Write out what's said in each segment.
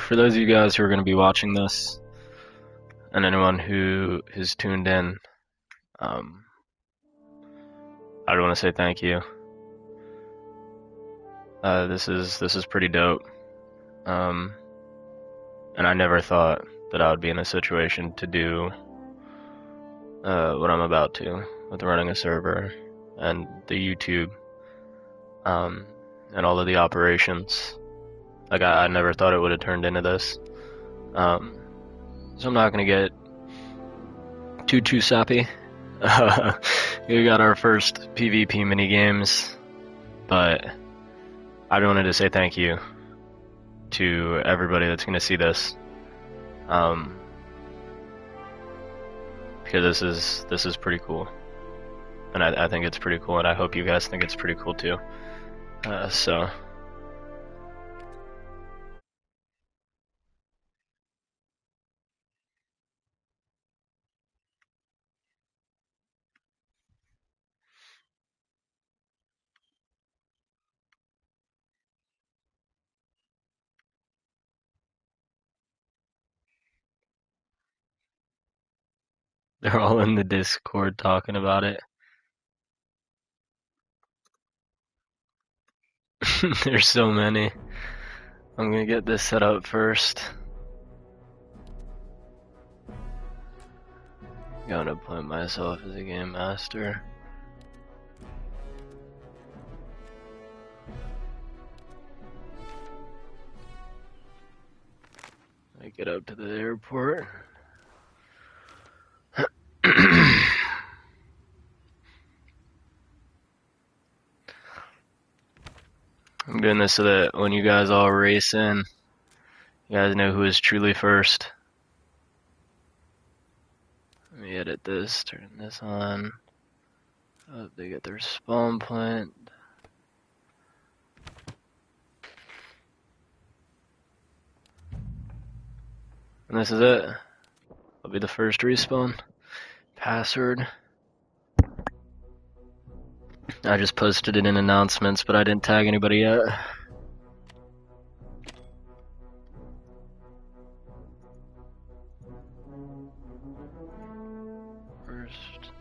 For those of you guys who are going to be watching this, and anyone who is tuned in, I want to say thank you. This is pretty dope. And I never thought that I would be in a situation to do what I'm about to with running a server and the YouTube, and all of the operations. Like I never thought it would have turned into this. So I'm not gonna get too sappy. We got our first PvP mini games, but I wanted to say thank you to everybody that's gonna see this, because this is pretty cool, and I think it's pretty cool, and I hope you guys think it's pretty cool too. So. They're all in the Discord talking about it. There's so many. I'm gonna get this set up first. Gonna put myself as a game master. I get up to the airport. I'm doing this so that when you guys all race in, you guys know who is truly first. Let me edit this, turn this on. Oh, they get their spawn point. And this is it. I'll be the first respawn. Password. I just posted it in announcements, but I didn't tag anybody yet. First.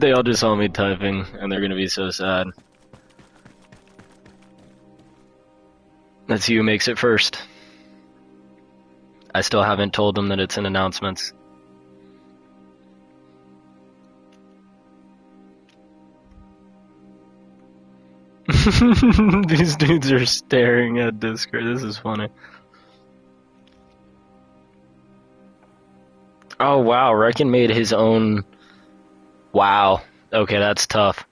They all just saw me typing, and they're gonna be so sad. Let's see who makes it first. I still haven't told them that it's in announcements. These dudes are staring at Discord. This is funny. Oh wow, Reckon made his own. Wow. Okay, that's tough.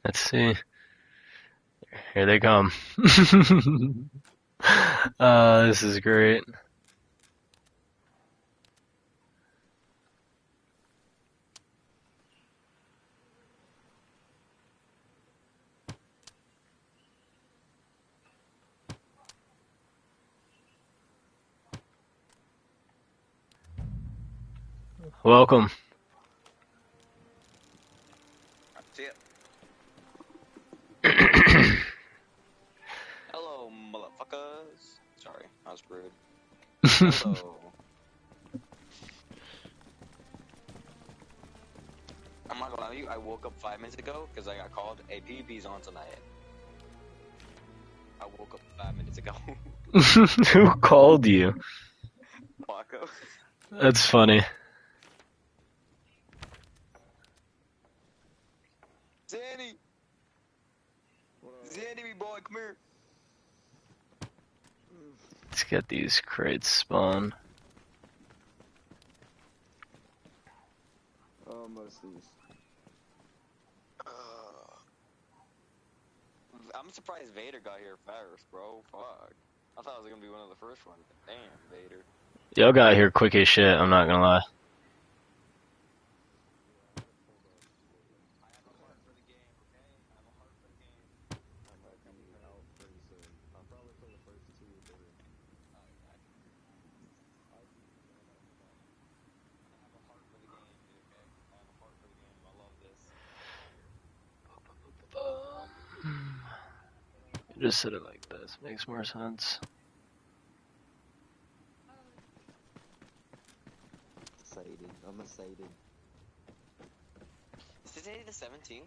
Let's see. Here they come. This is great. Welcome. See it. Hello, motherfuckers. Sorry, I was rude. Hello. I'm not gonna lie to you, I woke up 5 minutes ago because I got called. Hey, PvP's on tonight. I woke up 5 minutes ago. Who called you? Paco. That's funny. Zanny! Zanny, me boy, come here. Let's get these crates spawned. Most of these. I'm surprised Vader got here first, bro. Fuck. I thought I was gonna be one of the first ones. Damn, Vader. Y'all got here quick as shit, I'm not gonna lie. Just said it like this. Makes more sense. I'm excited. Is today the 17th?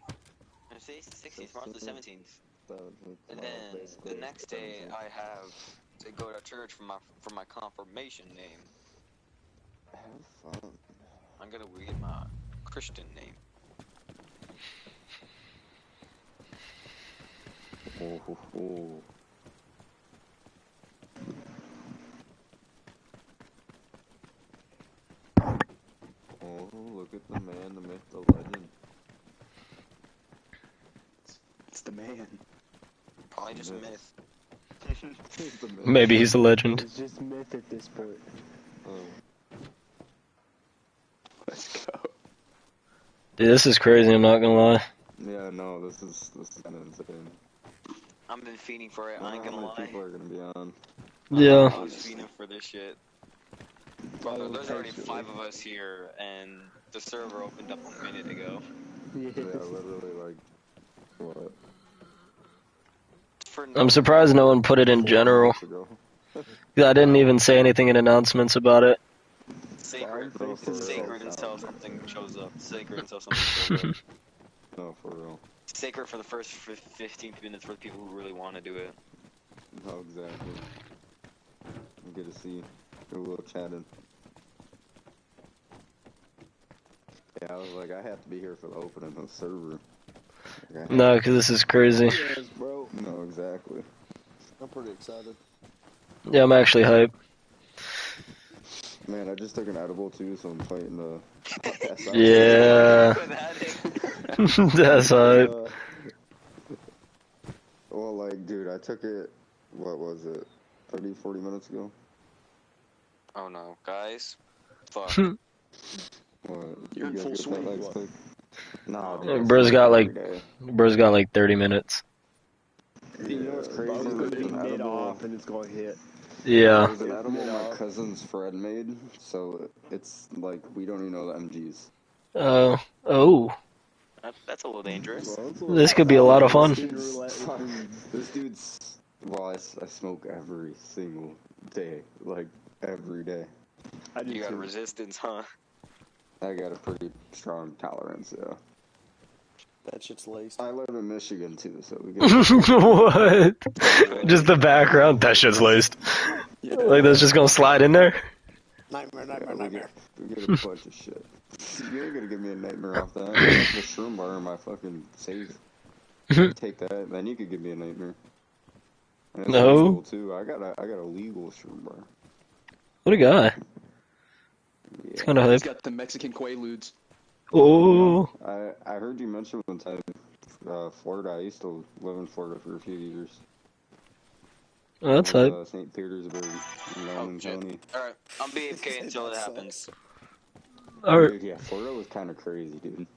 No, today's the 16th. Tomorrow's the 17th. And then the next day, I have to go to church for my confirmation name. Have fun. I'm gonna get my Christian name. Oh. Oh, look at the man, the myth, the legend. It's the man. Probably just a myth. The myth. Maybe he's a legend. It's just myth at this point. Oh. Let's go. Dude, this is crazy, I'm not gonna lie. Yeah, no, this is kind of insane. I've been feeding for it, I ain't How gonna many lie. people are gonna be on? Yeah. I was feeding for this shit. Brother, there's already 5 of us here, and the server opened up a minute ago. Yes. Yeah, literally, like, what? For I'm surprised no one put it in 4 general. minutes ago. I didn't even say anything in announcements about it. Sacred. No, for It's real. sacred until something shows up. Sacred until something shows up. No, for real. Sacred for the first 15 minutes for the people who really want to do it. No, exactly. I'm good to see. Do a little chatting. Yeah, I was like, I have to be here for the opening of the server. Like, No, because this is crazy. Yes, bro. No, exactly. I'm pretty excited. Yeah, I'm actually hyped. Man, I just took an edible too, so I'm fighting to pass out. Yeah. That's hype. Well, like, dude, I took it, what was it, 30, 40 minutes ago? Oh no, guys. Fuck. What? You're in You guys full get that swing, next what? click? Nah, Yeah, dude, I bro's smoke got, every like- day. Bro's got like 30 minutes. You know what's crazy? Bro's There's gonna be an mid edible- off and it's gonna hit. Yeah. There's an edible my cousin's friend made, so it's like, we don't even know the MGs. Oh. That's a little dangerous. This could be a lot of fun. This dude's, well, I smoke every single day, like, every day. I do You got too. resistance, huh? I got a pretty strong tolerance, yeah. That shit's laced. I live in Michigan too, so we get What? Just the background? That shit's laced. Like, that's just gonna slide in there? Nightmare, yeah, nightmare, nightmare. we get a bunch of shit. You ain't gonna give me a nightmare off that. I have the shroom bar in my fucking safe. Take that, then you could give me a nightmare. And it's No. legal too. I got a legal shroom bar. What a guy. Yeah. It's kinda He's hype. got the Mexican Quaaludes. Oh. I heard you mention one time, Florida. I used to live in Florida for a few years. Oh, that's hype. St. Petersburg, in Loudoun shit. County. Alright, I'm BFK until it happens. Alright. Dude, yeah, Florida was kind of crazy, dude.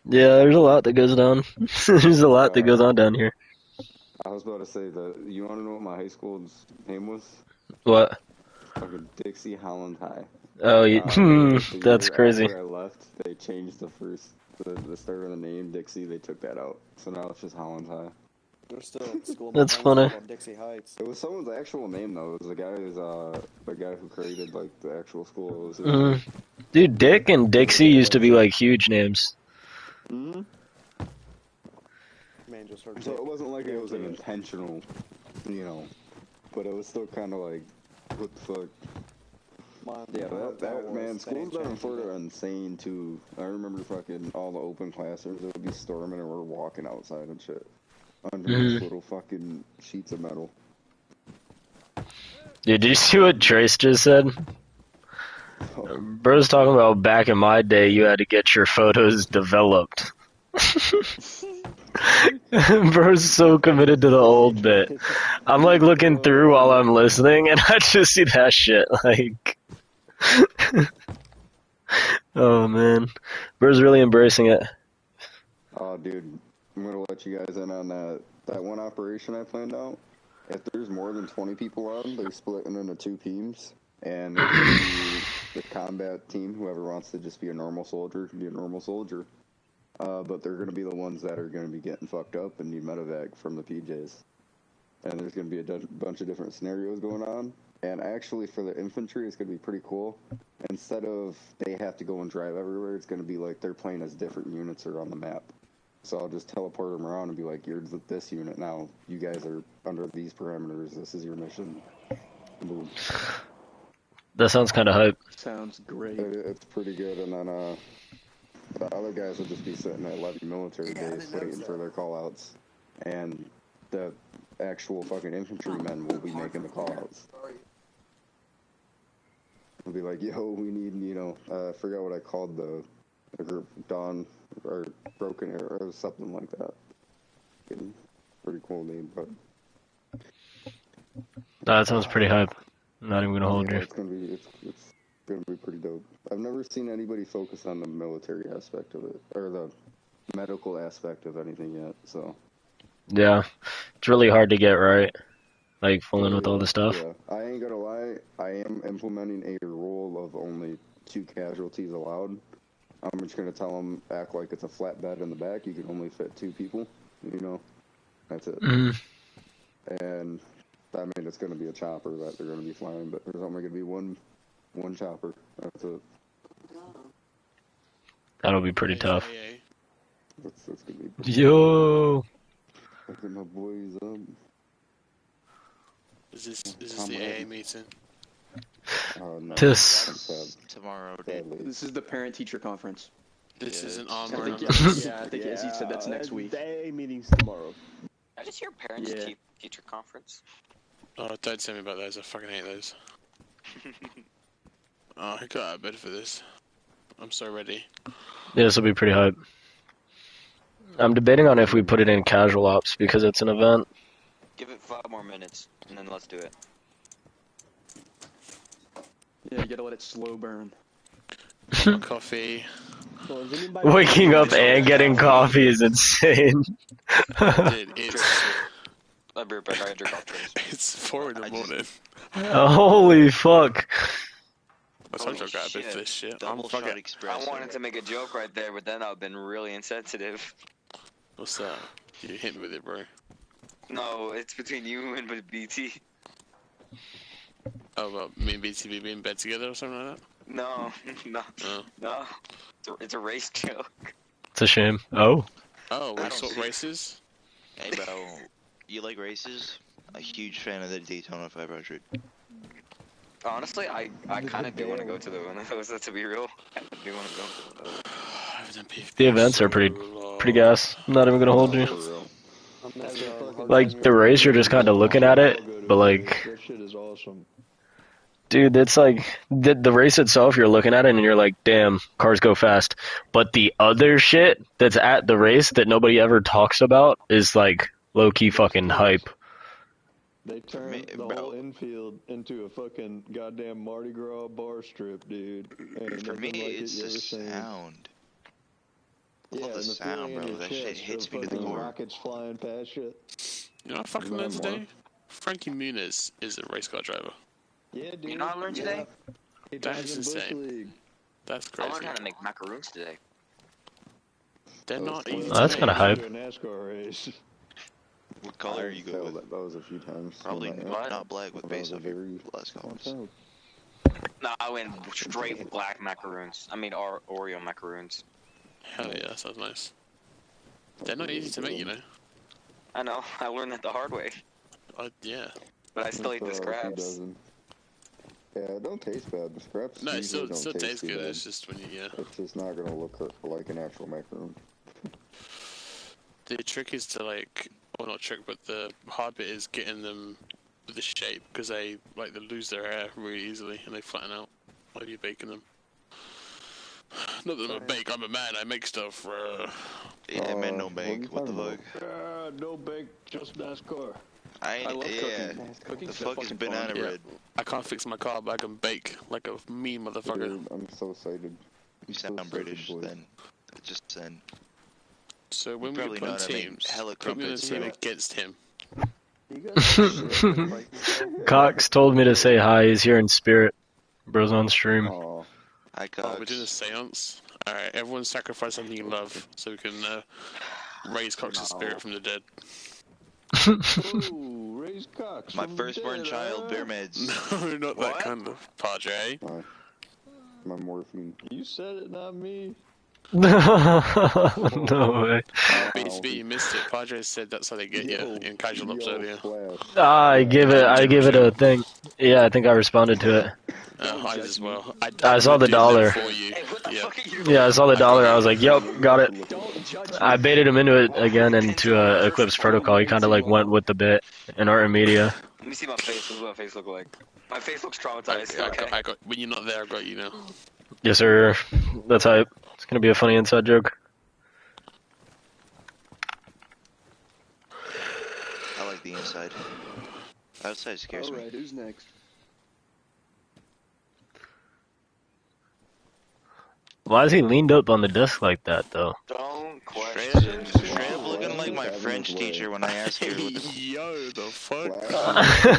Yeah, there's a lot that goes down. There's a lot that goes on down here. I was about to say that. You want to know what my high school's name was? What? Fucking Dixie Holland High. Oh, The that's year crazy. After I left, they changed the start of the name Dixie. They took that out, so now it's just Holland High. There's still a school. That's funny. Called Dixie Heights. It was someone's actual name though. It was the guy who created like the actual school. It was his Mhm. Dude, Dick and Dixie used to be like huge names. Mm-hmm. Man just heard So Dick. it wasn't like it was an intentional, but it was still kind of like, what the fuck? Yeah, that man, schools down in Florida are insane too. I remember fucking all the open classrooms that would be storming and we're walking outside and shit. Under these little fucking sheets of metal. Dude, did you see what Trace just said? Bro's talking about back in my day, you had to get your photos developed. Bro's so committed to the old bit. I'm like looking through while I'm listening, and I just see that shit. Like, oh man, Bro's really embracing it. Oh, dude, I'm gonna let you guys in on that one operation I planned out. If there's more than 20 people on, they're splitting into 2 teams, and there's gonna be the combat team. Whoever wants to just be a normal soldier can be a normal soldier. But they're gonna be the ones that are gonna be getting fucked up and need medevac from the PJs. and there's going to be a bunch of different scenarios going on. And actually, for the infantry, it's going to be pretty cool. Instead of they have to go and drive everywhere, it's going to be like they're playing as different units are on the map. So I'll just teleport them around and be like, you're this unit now. You guys are under these parameters. This is your mission. Boom. That sounds kind of hype. Sounds great. It's pretty good. And then the other guys will just be sitting at Levy military base waiting for their call-outs. And the actual fucking infantrymen will be making the call-outs. They'll be like, yo, we need, I forgot what I called the group, Dawn, or Broken Arrow, or something like that. Pretty cool name, but... That sounds pretty hype. I'm not even gonna hold you. It's gonna be pretty dope. I've never seen anybody focus on the military aspect of it, or the medical aspect of anything yet, so... Yeah, it's really hard to get right, like fooling with all the stuff. Yeah, I ain't gonna lie, I am implementing a rule of only 2 casualties allowed. I'm just gonna tell them, act like it's a flat bed in the back, you can only fit 2 people, that's it. And, I mean, it's gonna be a chopper that they're gonna be flying, but there's only gonna be one chopper, that's it. That'll be pretty tough. That's gonna be pretty Yo! Look at my boys up. Is this the AA meeting? No. This. Tomorrow, dude. This is the parent-teacher conference. This is an I Arma. think, yeah, I think Izzy said that's next week. Day meetings tomorrow. I just hear parents teacher conference. Oh, don't tell me about those. I fucking hate those. Oh, I got out of bed for this. I'm so ready. Yeah, this will be pretty hype. I'm debating on if we put it in casual ops because it's an event. Give it 5 more minutes, and then let's do it. Yeah, you gotta let it slow burn. Coffee. So is anybody- Waking up and getting coffee is insane. Dude, it's I'll be right back. I gotta drink off trays. it's 4 in the morning. Holy fuck. I told you I got out of bed shit. for this shit. I'm Double fucking. shot espresso. I wanted to make a joke right there, but then I've been really insensitive. What's that? You hit me with it, bro. No, it's between you and BT. Oh, about me and BTB being in bed together or something like that? No, no, Oh. no. It's a race joke. It's a shame. Oh. Oh, we I don't sort see it. races? Hey, bro, you like races? A huge fan of the Daytona 500. Honestly, I kind of do want to go to the one of those, to be real. I do want to go. I haven't done PvP The events are so pretty long. gas. I'm not even gonna hold you. For real. Like, the race, you're just kind of looking at it, but like, That shit is awesome. dude, it's like, the race itself, you're looking at it and you're like, damn, cars go fast. But the other shit that's at the race that nobody ever talks about is like, low-key fucking hype. They turned the whole infield into a fucking goddamn Mardi Gras bar strip, dude. And For me, nothing like it's it you the ever seen. sound. I Yeah, love the and the sound, feeling in bro. your That shit chest hits of me to the fucking core. rockets flying past shit. You know what I fucking learned today? Frankie Muniz is a race car driver. Yeah, dude. You know what I learned today? He That drives is in Bush insane. League. That's I crazy. learned how to make macaroons today. They're not Oh, easy that's to kinda make. hype. Do a NASCAR race. What color you go failed with? those a few times. Probably What? not black with That base was a off your very last comments. small No, I went straight black macaroons. I mean, Oreo macaroons. Hell yeah, that sounds nice. They're not easy to make, you know. I know. I learned that the hard way, Yeah. but I still eat the scraps. Yeah, it don't taste bad. The scraps No, it usually still don't tastes too good. bad. It's just when you, yeah. It's just not gonna look like an actual macaroon. The trick is to like, well not trick, but the hard bit is getting them with the shape because they lose their hair really easily and they flatten out while you're baking them. Not that I'm a bake, I'm a man. I make stuff. Yeah, man, no what are bake. you What the talking fuck? No bake, just NASCAR. I love yeah. cooking. Cooking's The so fuck is fucking banana fun. Yeah. bread? I can't fix my car, but I can bake like a mean motherfucker. Dude, I'm so excited. You So sound excited, British boys. then. Just send. So when we Probably put on know how to make teams, hella put me on a crumpets, team yeah. against him. You guys Cox told me to say hi. He's here in spirit. Bro's on stream. Aw, Hi, Oh, we're doing a Cox. seance. Alright, everyone sacrifice something you love so we can raise Cox's spirit from the dead. Ooh, raise raise cocks. My from firstborn dead, child, bear meds. No, not that kind of Padre. My morphine. You said it, not me. No way. BTB, you missed it. Padre said that's how they get you in casual ops earlier. Flash. I give it a thing. Yeah, I think I responded to it. I as well. I saw the did that dollar. for you. Hey, what the Yeah. fuck are you Yeah, I saw the I got dollar. you. I was like, "Yep, got it." Don't judge me. I baited him into it again into Eclipse Protocol. He kind of like went with the bit in art and media. Let me see my face. What does my face look like? My face looks I traumatized. Okay. got, when you're not there, I got you now. Yes, sir. That's hype. It's gonna be a funny inside joke. I like the inside. Outside scares me. Alright, who's next? Why is he leaned up on the desk like that, though? Don't Straight question. up looking like my French teacher when I asked her what the Yo, the fuck?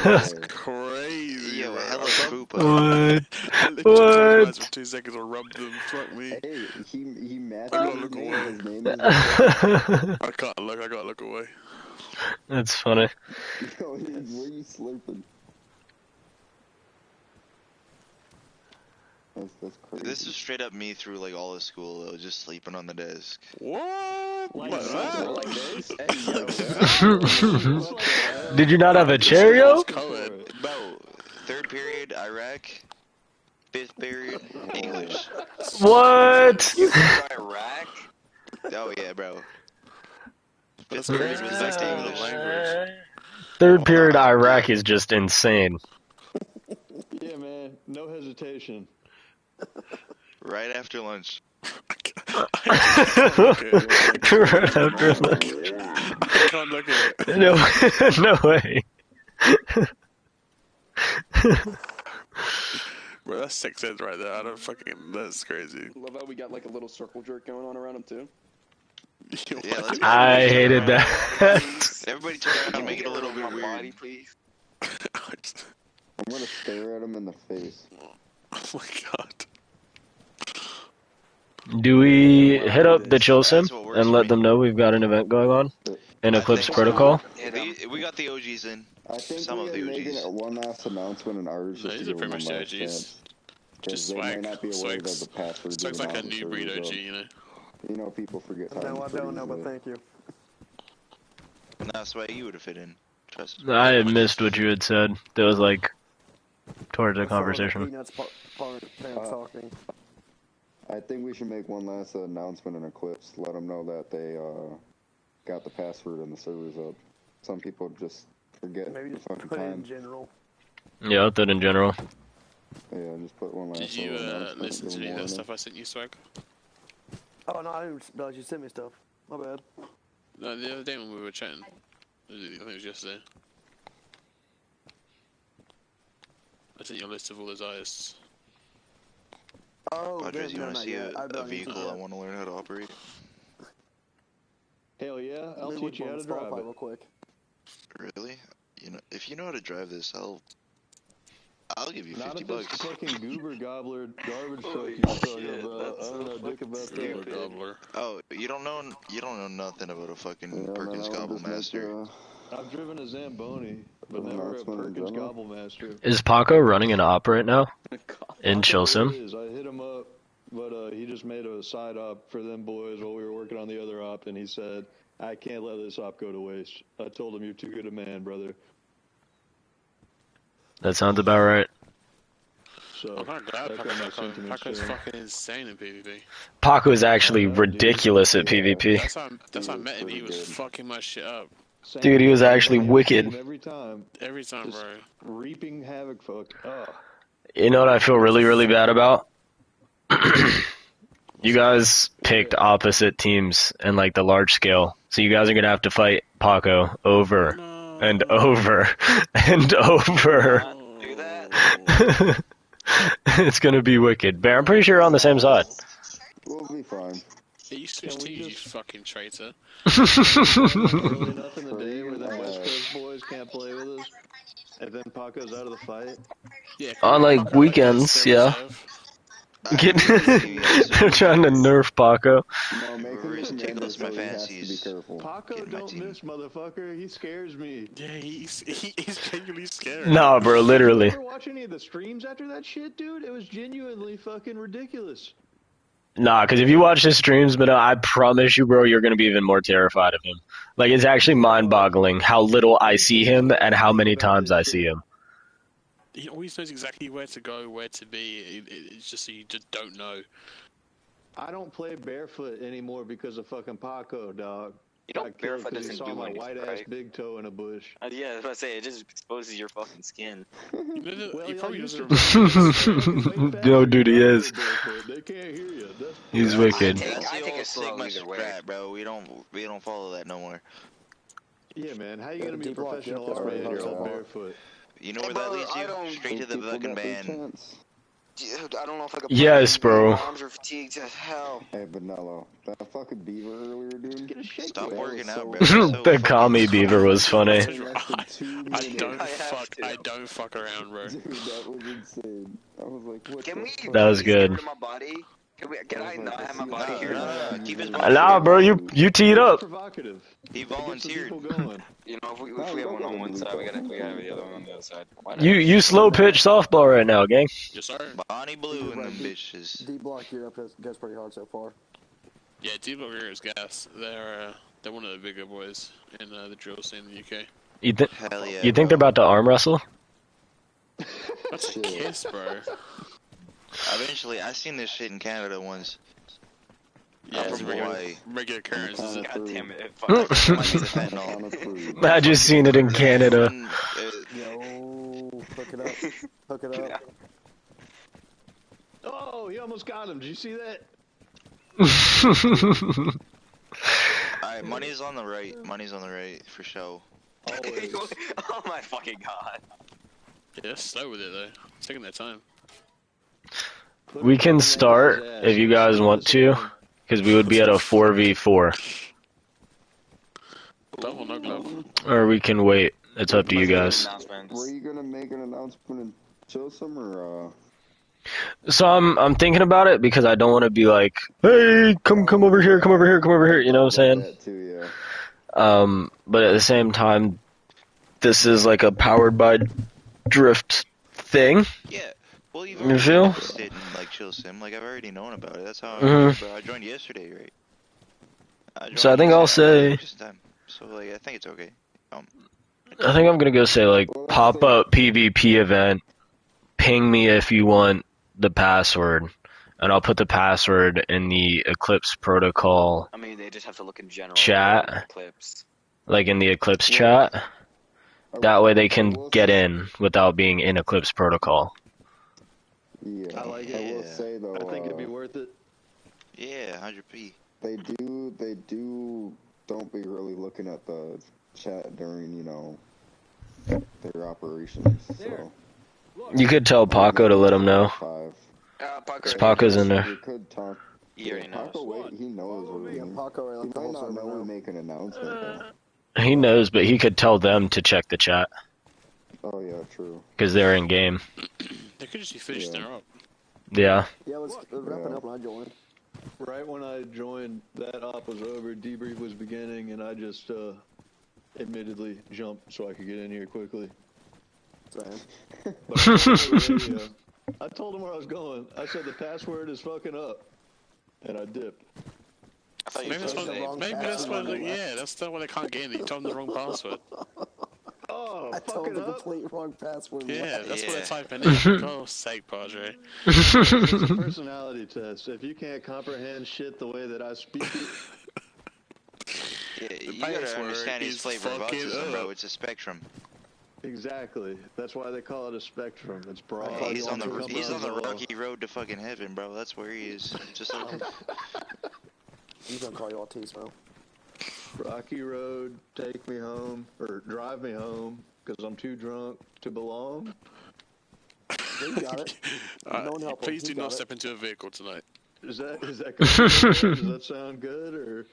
That's Crazy. Yo, bro. hella fupa. What? I literally closed my eyes What? for 2 seconds and rubbed them. Fuck me. Hey, he matched I gotta his look name. away. His name is I gotta look away. That's funny. Yo, where you slurping? That's crazy. This is straight up me through like all of school though, just sleeping on the desk. What? Like What that? like this? Hey, yo. Did you not have a chair, yo? Co-ed. Bro, 3rd period, Iraq. 5th period, English. What? You from Iraq? Oh yeah, bro. That's 5th crazy. period was That's like the English. language. Third period Iraq is just insane. Yeah, man. No hesitation. Right after lunch. Right after lunch. I can't look at it. No, no way. Bro, that's 6 heads right there. I don't fucking. That's crazy. Love how we got like a little circle jerk going on around him too. Yeah, let's go. I hated that. Everybody turn around and make it a little bit My weird. body, please. I'm gonna stare at him in the face. Oh my god. Do we hit up the chill sim That's what works and for let me. them know we've got an event going on in I Eclipse think Protocol? We got the OGs in. I think Some we of are the making OGs. one last announcement in ours No, just to these are give pretty them much one the last OGs. chance. 'Cause Just they swag. might not be aware that the passwords Swag's are like a on the new servers breed OG, up. you know? You know, people forget how No, I don't know, but thank you. Nah, Swag, you would have fit in. Trust. I had missed what you had said. That was like towards the I saw the conversation. Peanuts part talking. I think we should make one last announcement in Eclipse. Let them know that they got the password and the servers up. Some people just forget Maybe the just fucking put it in time. general. Yeah, that in general. Yeah, just put one last Did you little announcement. listen give to them any of that warning. stuff I sent you, Swag? Oh no, I didn't realize you sent me stuff. My bad. No, the other day when we were chatting. I think it was yesterday. I sent you a list of all those artists. Oh, Padres, you no, want to not see yet. a I've done vehicle I want to learn how to operate? Hell yeah, I'll Let me teach you pull how the to drive Spotify it. real quick. Really? You know, if you know how to drive this, I'll give you Not 50 if it's bucks. the fucking goober gobbler garbage truck Holy you're talking shit, about. that's I don't so know dick fucking about Goober that. Gobbler. Oh, you don't know nothing about a fucking Yeah, Perkins man, I would Gobble just make Master. I've driven a Zamboni, but An never a announcement in Perkins general? Gobble Master. Is Paco running an op right now in Paco Chilsim? is. I hit him up, but he just made a side op for them boys while we were working on the other op, and he said, I can't let this op go to waste. I told him, you're too good a man, brother. That sounds about right. So, I'm kind of glad echo my Paco's sentiments Paco's to him. fucking insane in PvP. Paco is actually I know, dude. ridiculous at PvP. That's how I was met him. He pretty was good. fucking my shit up. Same Dude, he was thing, actually man. wicked. Every time, Every time, just bro. reaping havoc, fuck. You know what I feel really, really bad about? You guys picked opposite teams in like the large scale, so you guys are gonna have to fight Paco over and over and over. Do that? It's gonna be wicked. Bear, I'm pretty sure you're on the same side. We'll be fine. Hey, you switched Can we teams, you just- fucking traitor. Really enough in the day where the West Coast boys can't play with us, and then Paco's out of the fight. Yeah. On like weekends, yeah. They're trying to nerf Paco. No, make him Reverse commander, tickles my so he has to be fantasies. careful. Paco Get in my don't team. miss, motherfucker. He scares me. Yeah, he's genuinely scary. Nah, bro, Did literally. you ever watch any of the streams after that shit, dude? It was genuinely fucking ridiculous. Nah, because if you watch his streams, but I promise you, bro, you're gonna be even more terrified of him. Like, it's actually mind-boggling how little I see him and how many times I see him. He always knows exactly where to go, where to be. It's just you just don't know. I don't play barefoot anymore because of fucking Paco, dog. You know, Got killed barefoot 'cause he doesn't saw do my anything, white ass right? big toe in a bush. Yeah, I was about to say, it just exposes your fucking skin. Well, He probably used doesn't. No, dude, he is. They can't hear you. He's I wicked. take That's the it old slow Sigma either way. strat, bro. We don't follow that no more. Yeah, man. How you gonna be a D-block, professional yep, that's army right, and you're that's all right. barefoot? You know Hey, where that bro, leads I you? don't- Straight to the People fucking got their ban. chance. Dude, I don't know if I could Yes, play. bro. My arms are fatigued as hell. Hey, Vanilla, that fucking beaver earlier, dude. Get a shake Stop weight. working so out, bro. good. You're so The fucking commie beaver was funny. In less than 2 I minutes. don't I have to. I don't fuck around, bro. Dude, that was insane. I was like, what Can the we fuck? That was please good. get rid of my body? Can I not have my body No, here? no, keep his body. Nah, bro, you teed That's up. provocative. He Get some volunteered. people going. You know, if we No, have we one don't on gotta one do side, we that. gotta have the other one on the other side. Why not? You slow pitch softball right now, gang. Yes, sir. Bonnie Blue and them bitches. D-block gear up goes pretty hard so far. Yeah, D-Block is gas. They're one of the bigger boys in the drill scene in the UK. Hell yeah. You think they're bro. about to arm wrestle? That's a kiss, bro. Eventually, I seen this shit in Canada once. Yeah, I'm it's from Hawaii. regular occurrence. Isn't it? God damn it. I Fuck. think it might be the fentanyl. I just seen it in Canada. Yo, hook it up. Hook it up. Oh, he almost got him. Did you see that? Alright, money's on the right. Money's on the right, for sure. Always. Oh my fucking god. Yeah, they're slow with it though. It's taking their time. We can start if you guys want to, because we would be at a 4v4. Glove or no glove? Or we can wait. It's up to you guys. Were you gonna make an announcement and show some, or So I'm thinking about it because I don't want to be like, hey, come over here, come over here, come over here. You know what I'm saying? that too, yeah. But at the same time, this is like a powered by drift thing. Yeah. Well, you've You already feel? invested in, like, Chill Sim. Like, I've already known about it. That's how I Mhm. bro. I joined yesterday, right? So I think I'll say- Just time. So, like, I think it's okay. I think I'm gonna go say like pop up PvP event. Ping me if you want the password, and I'll put the password in the Eclipse Protocol, I mean, they just have to look in general. Chat. Eclipse. like in the Eclipse chat. That way they can get in without being in Eclipse Protocol. Yeah, I like I it. will say though, I think it'd be worth it. Yeah, 100p. they do. Don't be really looking at the chat during, you know, their operations. So You could tell Paco to let him know. 5. Cause Paco's in there. You could talk. He already knows. Paco, wait, he knows we're Yeah, leaving. Paco already He left the might whole not server know we now. make an announcement though. He knows, but he could tell them to check the chat Oh yeah, true. because they're in game. They could just be finishing Yeah. their up. Yeah. Yeah, it was wrapping up when I joined. Right when I joined, that op was over, debrief was beginning, and I just admittedly jumped so I could get in here quickly. Same. But I told them on the radio. I told them where I was going. I said the password is fucking up, and I dipped. I thought you Maybe that's were why. saying. wrong Maybe that's why. password. Yeah, that's not why they can't get in. You told them the wrong password. Oh, I told fucking the up. complete wrong password. Yeah, that's what Yeah. they're typing in. For God's sake, Padre. It's a personality test. If you can't comprehend shit the way that I speak it, Yeah, you password gotta understand his is flavor of fucking autism, bro. up. It's a spectrum. exactly. That's why they call it a spectrum. It's broad. Oh, He's on the autism. he's on the rocky road to fucking heaven, bro. That's where he is. Just like, He's gonna call you autismo. Rocky Road, take me home, or drive me home, because I'm too drunk to belong. Yeah, you got it. No one help him. Please He do got not it. step into a vehicle tonight. Is that good? Does that sound good, or?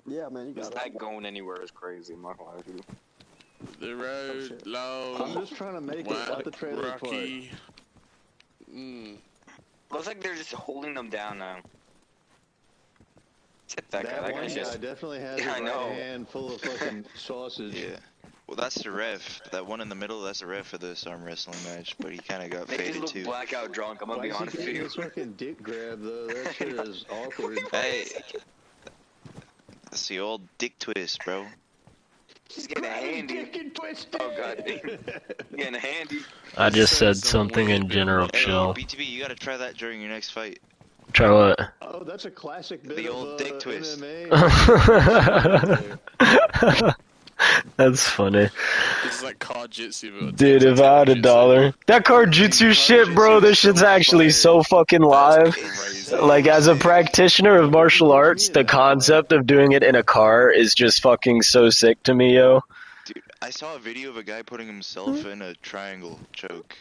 Yeah, man, you got That it. going anywhere is crazy. I'm not gonna lie to you. The road, shit. low, I'm just trying to make it out the trailer park. rocky. Mm. Looks like they're just holding them down now. Except that guy. That one guy's guy just. definitely has Yeah, I his know. right hand full of fucking sausage. Yeah. Well, that's the ref. That one in the middle, that's the ref for this arm wrestling match, but he kind of got They just faded look too. blackout drunk. I'm gonna Why be is he honest with getting you. this fucking dick grab though? That shit is awkward. Hey, that's the old dick twist, bro. She's getting handy. Oh god, getting handy. I just said Some something weird in bit general of- Hey, chill. BTB, you gotta try that during your next fight. Try what? Oh, that's a classic bit The of old dick twist. MMA. That's funny. This is like card jitsu, but Dude, if I had $1. That card jutsu shit, bro, this shit's actually so fucking live. Like, as a practitioner of martial arts, the concept of doing it in a car is just fucking so sick to me, yo. Dude, I saw a video of a guy putting himself in a triangle choke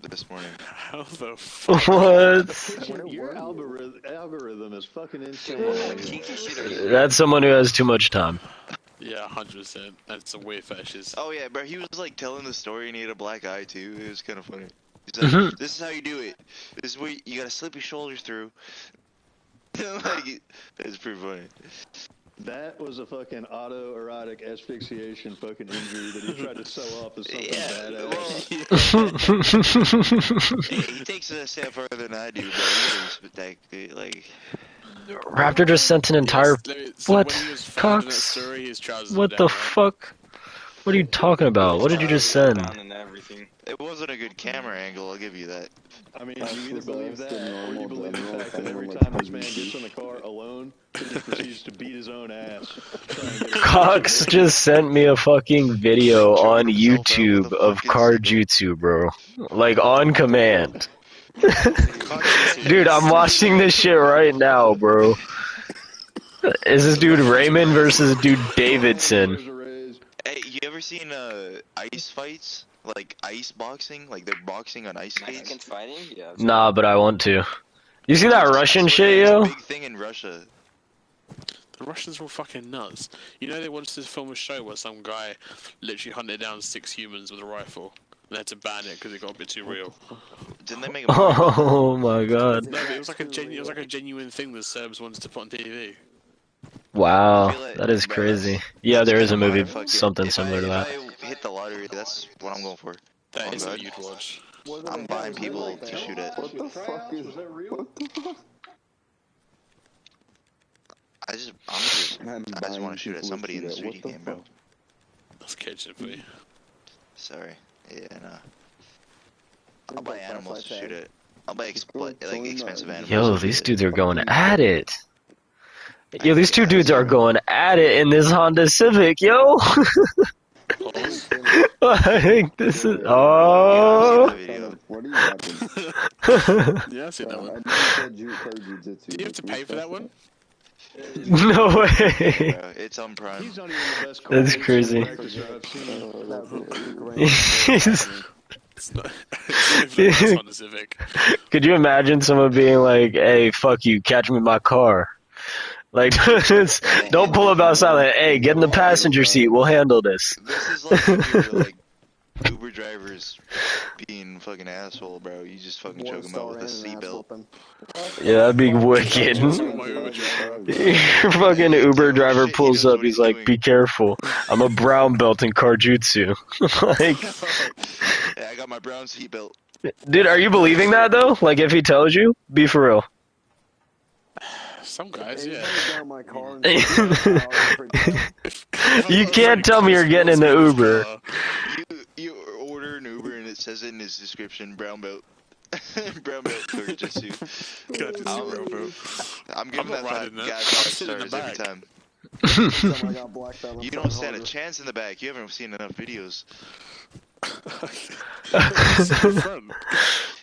this morning. How the fuck? What? Your algorithm is fucking insane. Kinky shit are you? That's someone who has too much time. Yeah, 100%. That's some weird fetishes. Oh yeah, but he was like telling the story and he had a black eye too. It was kind of funny. He's like, this is how you do it. This is where you gotta slip your shoulders through. Like, it's pretty funny. That was a fucking autoerotic asphyxiation fucking injury that he tried to sew off as something badass. Well, he takes it a step further than I do, but like, Raptor just sent an entire... So What? when he was found in that Cox? story, his trousers What were the down, right? fuck? What are you talking about? What did you just send? Down and everything. it wasn't a good camera angle. I'll give you that. I mean, you either believe that or you believe the normal fact that every general time this man gets in the car alone, he just proceeds to beat his own ass. Cox just sent me a fucking video on YouTube of card jutsu, bro. Like, on command. Dude, I'm watching this shit right now, bro. Is this dude Raymond versus dude Davidson? Hey, you ever seen ice fights? Like ice boxing? Like they're boxing on ice skates? Mexicans fighting? Yeah. Nah, but I want to. You see that Russian shit, It's a yo? big thing in Russia. The Russians were fucking nuts. You know they wanted to film a show where some guy literally hunted down 6 humans with a rifle. And they had to ban it because it got a bit too real. Didn't they make a Oh my god. No, but it was like a genuine thing that Serbs wanted to put on TV. Wow, that is crazy. Yeah, there is a movie, Fuck yeah. something If similar to that. If I hit the lottery, that's what I'm going for. That Oh, is God. what you'd watch. I'm buying people to shoot at. What the fuck is that real? What the fuck? I just want to shoot at somebody in this 3D game, bro. That's kitchen for you. Sorry. Yeah, no. I'll buy animals to shoot at. I'll buy expensive animals. Yo, to these shoot dudes are going at it. Yo, these two dudes are going at it in this Honda Civic, yo. I think this is... Oh. What are you watching? Yeah, I've seen that one. I just said card jujitsu. Do you have to pay for that one? No way. Bro, it's on Prime. He's not even the best That's crazy. practicer I've seen. It's not. It's not on the Civic. Could you imagine someone being like, hey, fuck you, catch me in my car? Like, don't pull up outside, like, hey, get in the passenger seat, we'll handle this. This is like when you're like Uber drivers being fucking asshole, bro. You just fucking choke them out with a seatbelt. Yeah, that'd be wicked. Your fucking Uber driver pulls up, he's like, be careful, I'm a brown belt in Karjutsu. Like, Yeah, I got my brown seatbelt. dude, are you believing that, though? Like, if he tells you, be for real. Some guys, yeah. You can't tell me you're getting in the Uber. You order an Uber and it says it in his description, brown belt. Brown belt for jujitsu. I'm giving not that riding that. guy I'm 5 sitting in the stars every back. time. You don't stand a chance in the back. You haven't seen enough videos.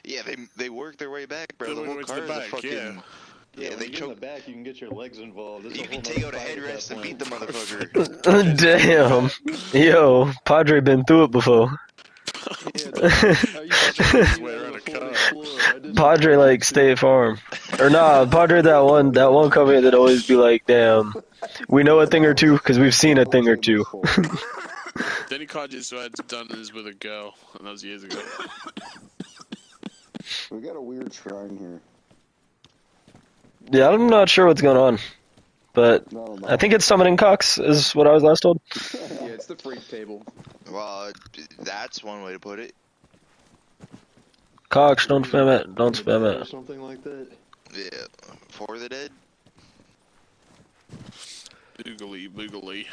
Yeah, they work their way back, bro. They The work whole their way to car the is a back, fucking... yeah. Yeah, they in choke. the back, you can get your legs involved. It's You a can whole take nother out a fight at headrest that and beat point. the motherfucker. Damn. Yo, Padre been through it before. Padre like State Farm. Or nah, Padre that one company that always be like, damn, we know a thing or two because we've seen a thing or two. The only card jitsu I'd done is with a girl, and that was years ago. We got a weird shrine here. Yeah, I'm not sure what's going on, but No, no. I think it's summoning cocks, is what I was last told. Yeah, it's the freak table. Well, that's one way to put it. Cocks, don't spam it, don't spam Or it. something like that. Yeah, for the dead. Boogly, boogly.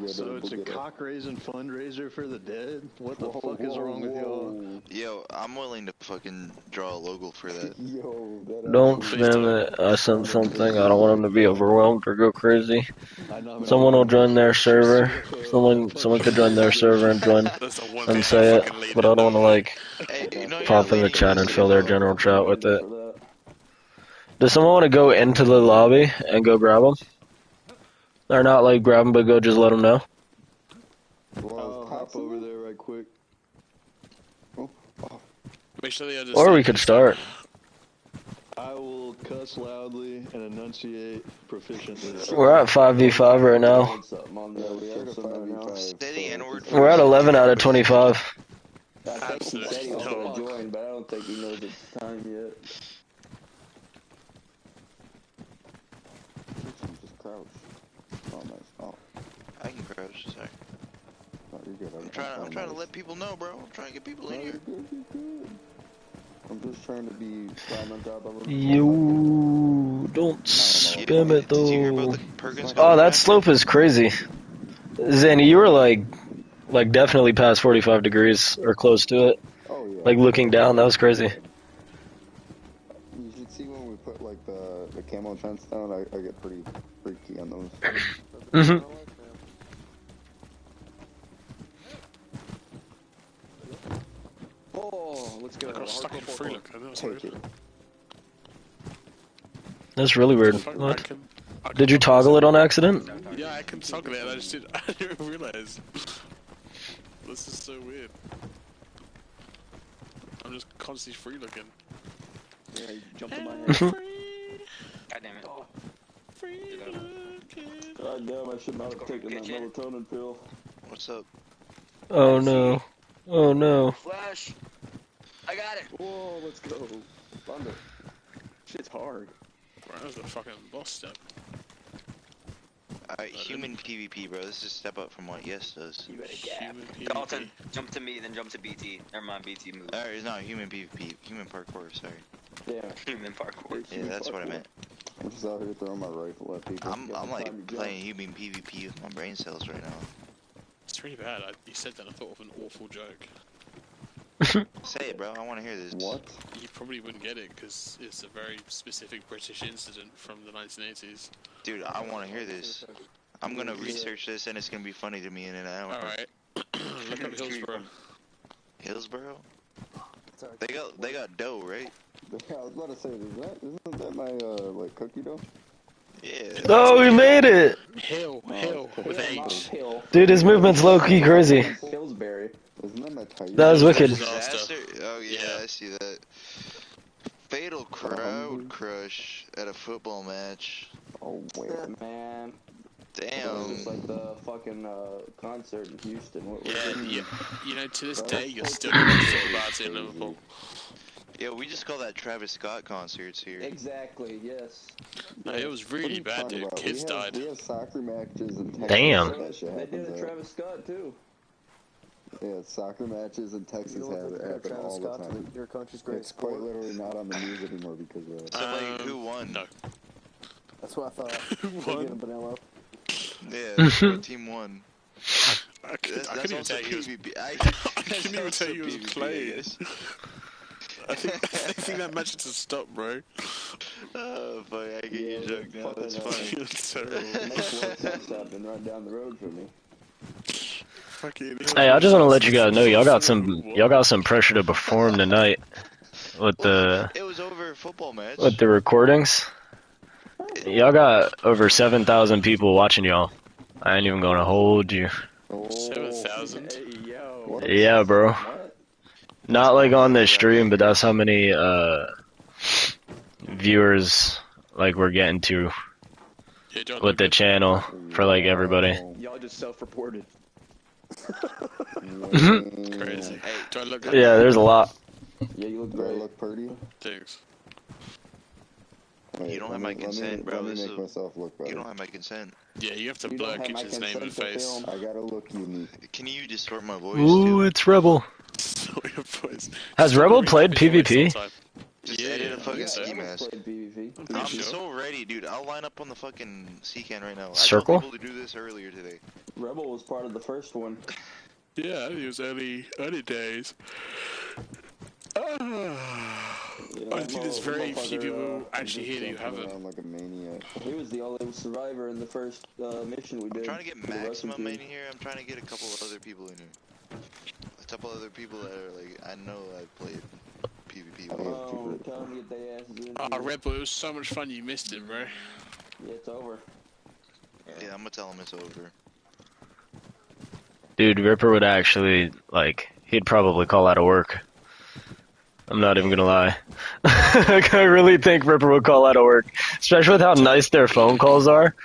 So it's a cock raising fundraiser for the dead? What the fuck is wrong with y'all? Yo, I'm willing to fucking draw a logo for that. Yo, that Don't actually- spam it. I sent something. I don't want them to be overwhelmed or go crazy. I nominate Someone will you join their for server. CFO. Someone could join their server and join That's the one and thing say I it, fucking but I don't want to like Hey, no, you're pop not in the leading, chat you're and the fill their CFO. general chat with it. Does someone want to go into the lobby and go grab them? Or not like grab them, but go just let them know? I'll hop over there right quick. Make sure they understand. Or we could start. I will cuss loudly and enunciate proficiently. We're at 5v5 right now. Say the N-word We're at first. 11 out of 25. I think he said he was Absolutely. gonna join, but I don't think he knows it's time yet. Just crouch. Oh, nice. Oh, I can crouch, sorry. no, you're good. I'm trying to let people know, bro. I'm trying to get people in here. You're good. I'm just trying to be fine on top of You don't spam it Did you hear about though. the Perkins Oh, that back? slope is crazy. Zanny, you were like definitely past 45 degrees or close to it. Oh, yeah. Like looking down, that was crazy. You should see when we put like the camo fence down. I get pretty freaky on those. Mhm. Oh, let's go. I got stuck in free look. I know it's Take it. weird. That's really weird. Fuck, What? I Did you can- toggle it on accident? Yeah, I can toggle it, and I didn't realize. This is so weird. I'm just constantly free looking. Yeah, you jumped in my head. Mhm. God damn it. Free looking. God damn, I should not have taken that Kitchen. melatonin pill. What's up? Oh no. Oh no. Flash! I got it! Whoa, let's go. Thunder. Shit's hard. Right, that was the fucking boss step. Alright, human PvP, bro. This is a step up from what Yes does. You better Human PvP. Dalton, jump to me, then jump to BT. Never mind, BT move. Alright, it's not human PvP. Human parkour, sorry. Yeah. Human parkour. Yeah, that's what I meant. I'm just out here throwing my rifle at people. I'm like playing human PvP with my brain cells right now. It's really bad. You said that, I thought of an awful joke. Say it, bro. I want to hear this. What? You probably wouldn't get it because it's a very specific British incident from the 1980s. Dude, I want to hear this. I'm gonna research this and it's gonna be funny to me in an hour. Alright. Look up Hillsborough. Hillsborough? Sorry. They got dough, right? I was about to say, isn't that my like cookie dough? Yeah. Oh, we made it! Hill with H. Hill. Dude, his movement's low-key crazy. Pillsbury. Isn't that my tiger? That was wicked. Disaster? Oh yeah, Yeah. I see that. Fatal crowd crush at a football match. Oh wait. Man. Damn. It's like the fucking concert in Houston. What was Yeah, it? you know, to this day, you're still going to talk about it in Liverpool. Yeah, we just call that Travis Scott concerts here. Exactly, yes. No, it was really bad, dude. Kids died. We have soccer matches in Texas. Damn. That shit They did happens a at. Travis Scott too. Yeah, soccer matches in Texas You know what? happen Travis all the Scott's time. your country's great It's quite sport. literally not on the news anymore because of that. So, like, who won? No. That's what I thought. Who They won? get a vanilla. Yeah, what team won? I couldn't even tell you he was, PvP. I couldn't even tell you he was playing. I think that match had to stop, bro. Oh, fuck, I get you Yeah, joke now. That's funny. It's terrible. That's happening right down the road from me. Fucking Hey, I just want to let you guys know y'all got some pressure to perform tonight with the It was over a football match. recordings. Y'all got over 7,000 people watching y'all. I ain't even gonna hold you. 7,000. Hey, yo. Yeah, bro. Not like on this stream, but that's how many viewers like we're getting to Yeah, John, with the channel for like everybody. Y'all just self-reported. crazy. Hey, Do I look good? Yeah, there's a lot. Yeah, you look Do I great. look pretty? Thanks. Wait, You don't let have me- my consent, bro. Let me This make is myself look you better. don't have my consent. Yeah, you have to You blur don't have my Kitchen's name and consent to face. film. I gotta look unique. Can you distort my voice Ooh, too? it's Rebel. So your voice. Has Just do the Rebel ring played Kitchen voice PvP? sometime. Just Yeah, edit a I fucking think so. ski Rebels mask. played PvP. I'm pretty I'm sure. so ready, dude. I'll line up on the fucking C-can right now. Circle? I told people to do this earlier today. Rebel was part of the first one. Yeah, it was early days. I think there's very few people actually here that you Jumping haven't. around like a maniac. He was the only survivor in the first mission we did. I'm trying to get for the Russian maximum in team. here. I'm trying to get a couple of other people in here. A couple other people that are like, I know I've played PvP with. Oh, tell them to get their asses in Oh, here. Red Bull, it was so much fun you missed it, bro. Yeah, it's over. Yeah, I'm gonna tell them it's over. Dude, Ripper would actually, like, he'd probably call out of work. I'm not even gonna lie. Like, I really think Ripper would call out of work. Especially with how nice their phone calls are.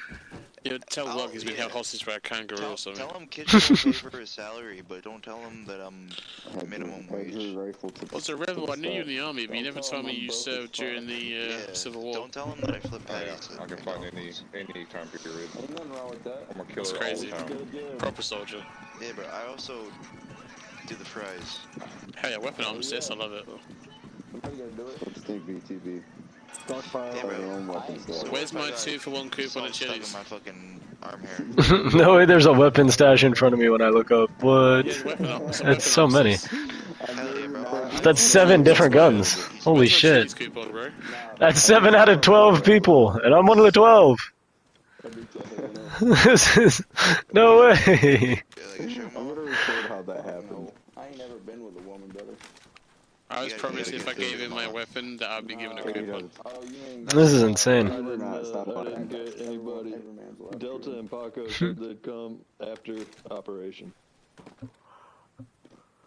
Yeah, tell Log he's been held hostage by a kangaroo or something. Tell him Kitchen will pay for his salary, but don't tell him that I'm minimum wage. Also, Rebel, I knew you in the army, but you never told me you served during the Civil War. Don't tell him that I flip patties. I can find any time period. Ain't nothing wrong with that. I'm a killer It's crazy. all the time. Proper soldier. Yeah, but I also do the fries. Hell yeah, weapon arm assist, I love it. Somebody gotta do it. Let's take BTB. Stockpile. Yeah, bro. Their own weapons, though. Where's my 2-for-1 coupon at Stuck in Chili's? my fucking arm hair. No way, there's a weapon stash in front of me when I look up. What? Yeah, weapon arm. That's so many. Hell yeah, bro. That's 7 different guns. Holy Where's my shit. Chili's coupon, bro? That's 7 out of 12 people, and I'm one of the 12. This is no way. Yeah, like a show I'm mo. gonna record how that happened. I ain't never been with a woman, brother. I was You promised gotta if I get gave him my weapon that I'd be given a Hey, coupon. Oh, you ain't This is insane. I didn't, Not, stop I lying. didn't get anybody. Every man's allowed to Delta do it. and Paco said they'd come after operation.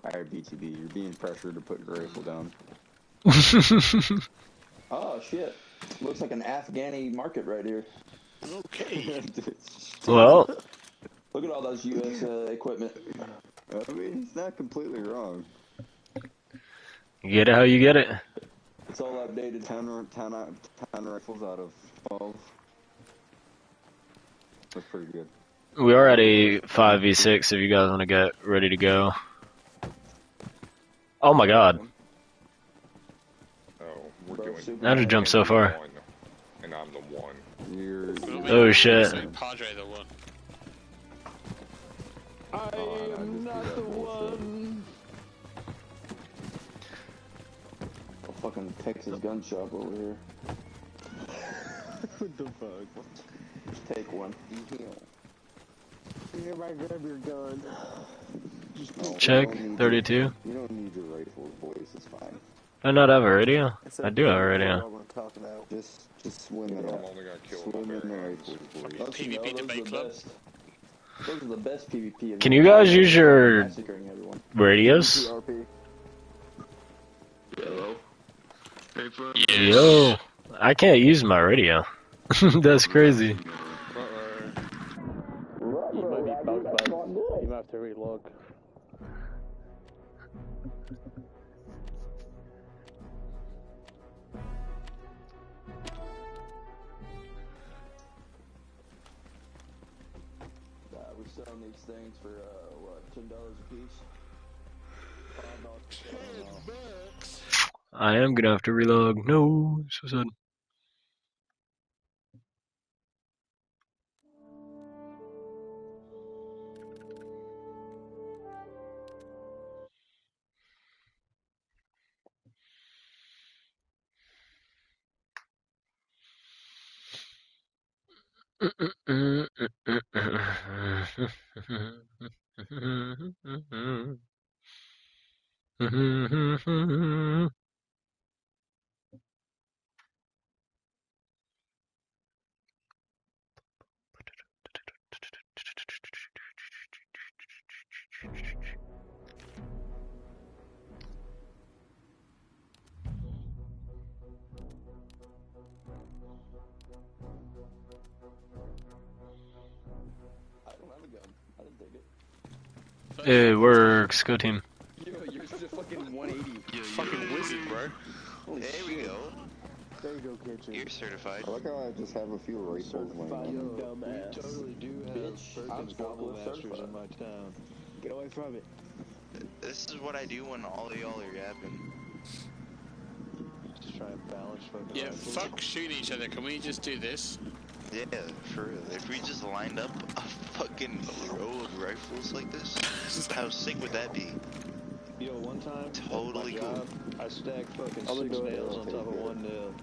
Alright, BTB, you're being pressured to put your rifle down. Oh shit! Looks like an Afghani market right here. Okay. Well, Look at all those U.S. Equipment. I mean, he's not completely wrong. you get it how you get it. It's all updated. 10 rifles out of 12. That's pretty good. We are at a 5v6 if you guys want to get ready to go. Oh my god. Oh, we're doing. How'd you jump so far? One, and I'm the one. Oh shit. Padre the one. I am not the one. A fucking Texas gun shop over here. What the fuck? Take one. Everybody grab your gun. Check 32. You don't need your rifle voice, it's fine. Do I not have a radio? I do have a radio. Just swim in I'm it. only gonna kill Swim my in the bear. rifle voice. PvP debate club. Those are the best PvP. Can you guys use your Massacring everyone. radios? PRP. Yo, I can't use my radio. That's crazy. You might be bugged, bud. You might have to relog. We're selling these things for what, $10 a piece? $5. I am gonna have to relog. No, so sad. I don't have a gun. I didn't take it. It works. Go team. You're just a fucking bro. There we go. There you go, kitchen. You're certified. I like how I just have a few rifles laying Yo, around. we totally do have Bitch, I'm Perkins forklift Gobble Masters certified. in my town. Get away from it. This is what I do when all of y'all are yapping. Just try and balance fucking Yeah, rifles. fuck shooting each other. Can we just do this? Yeah, for real. If we just lined up a fucking row of rifles like this, how sick would that be? Yo, one time, Totally at my cool. job, I stacked fucking I'll 6 do it. nails on top of one nail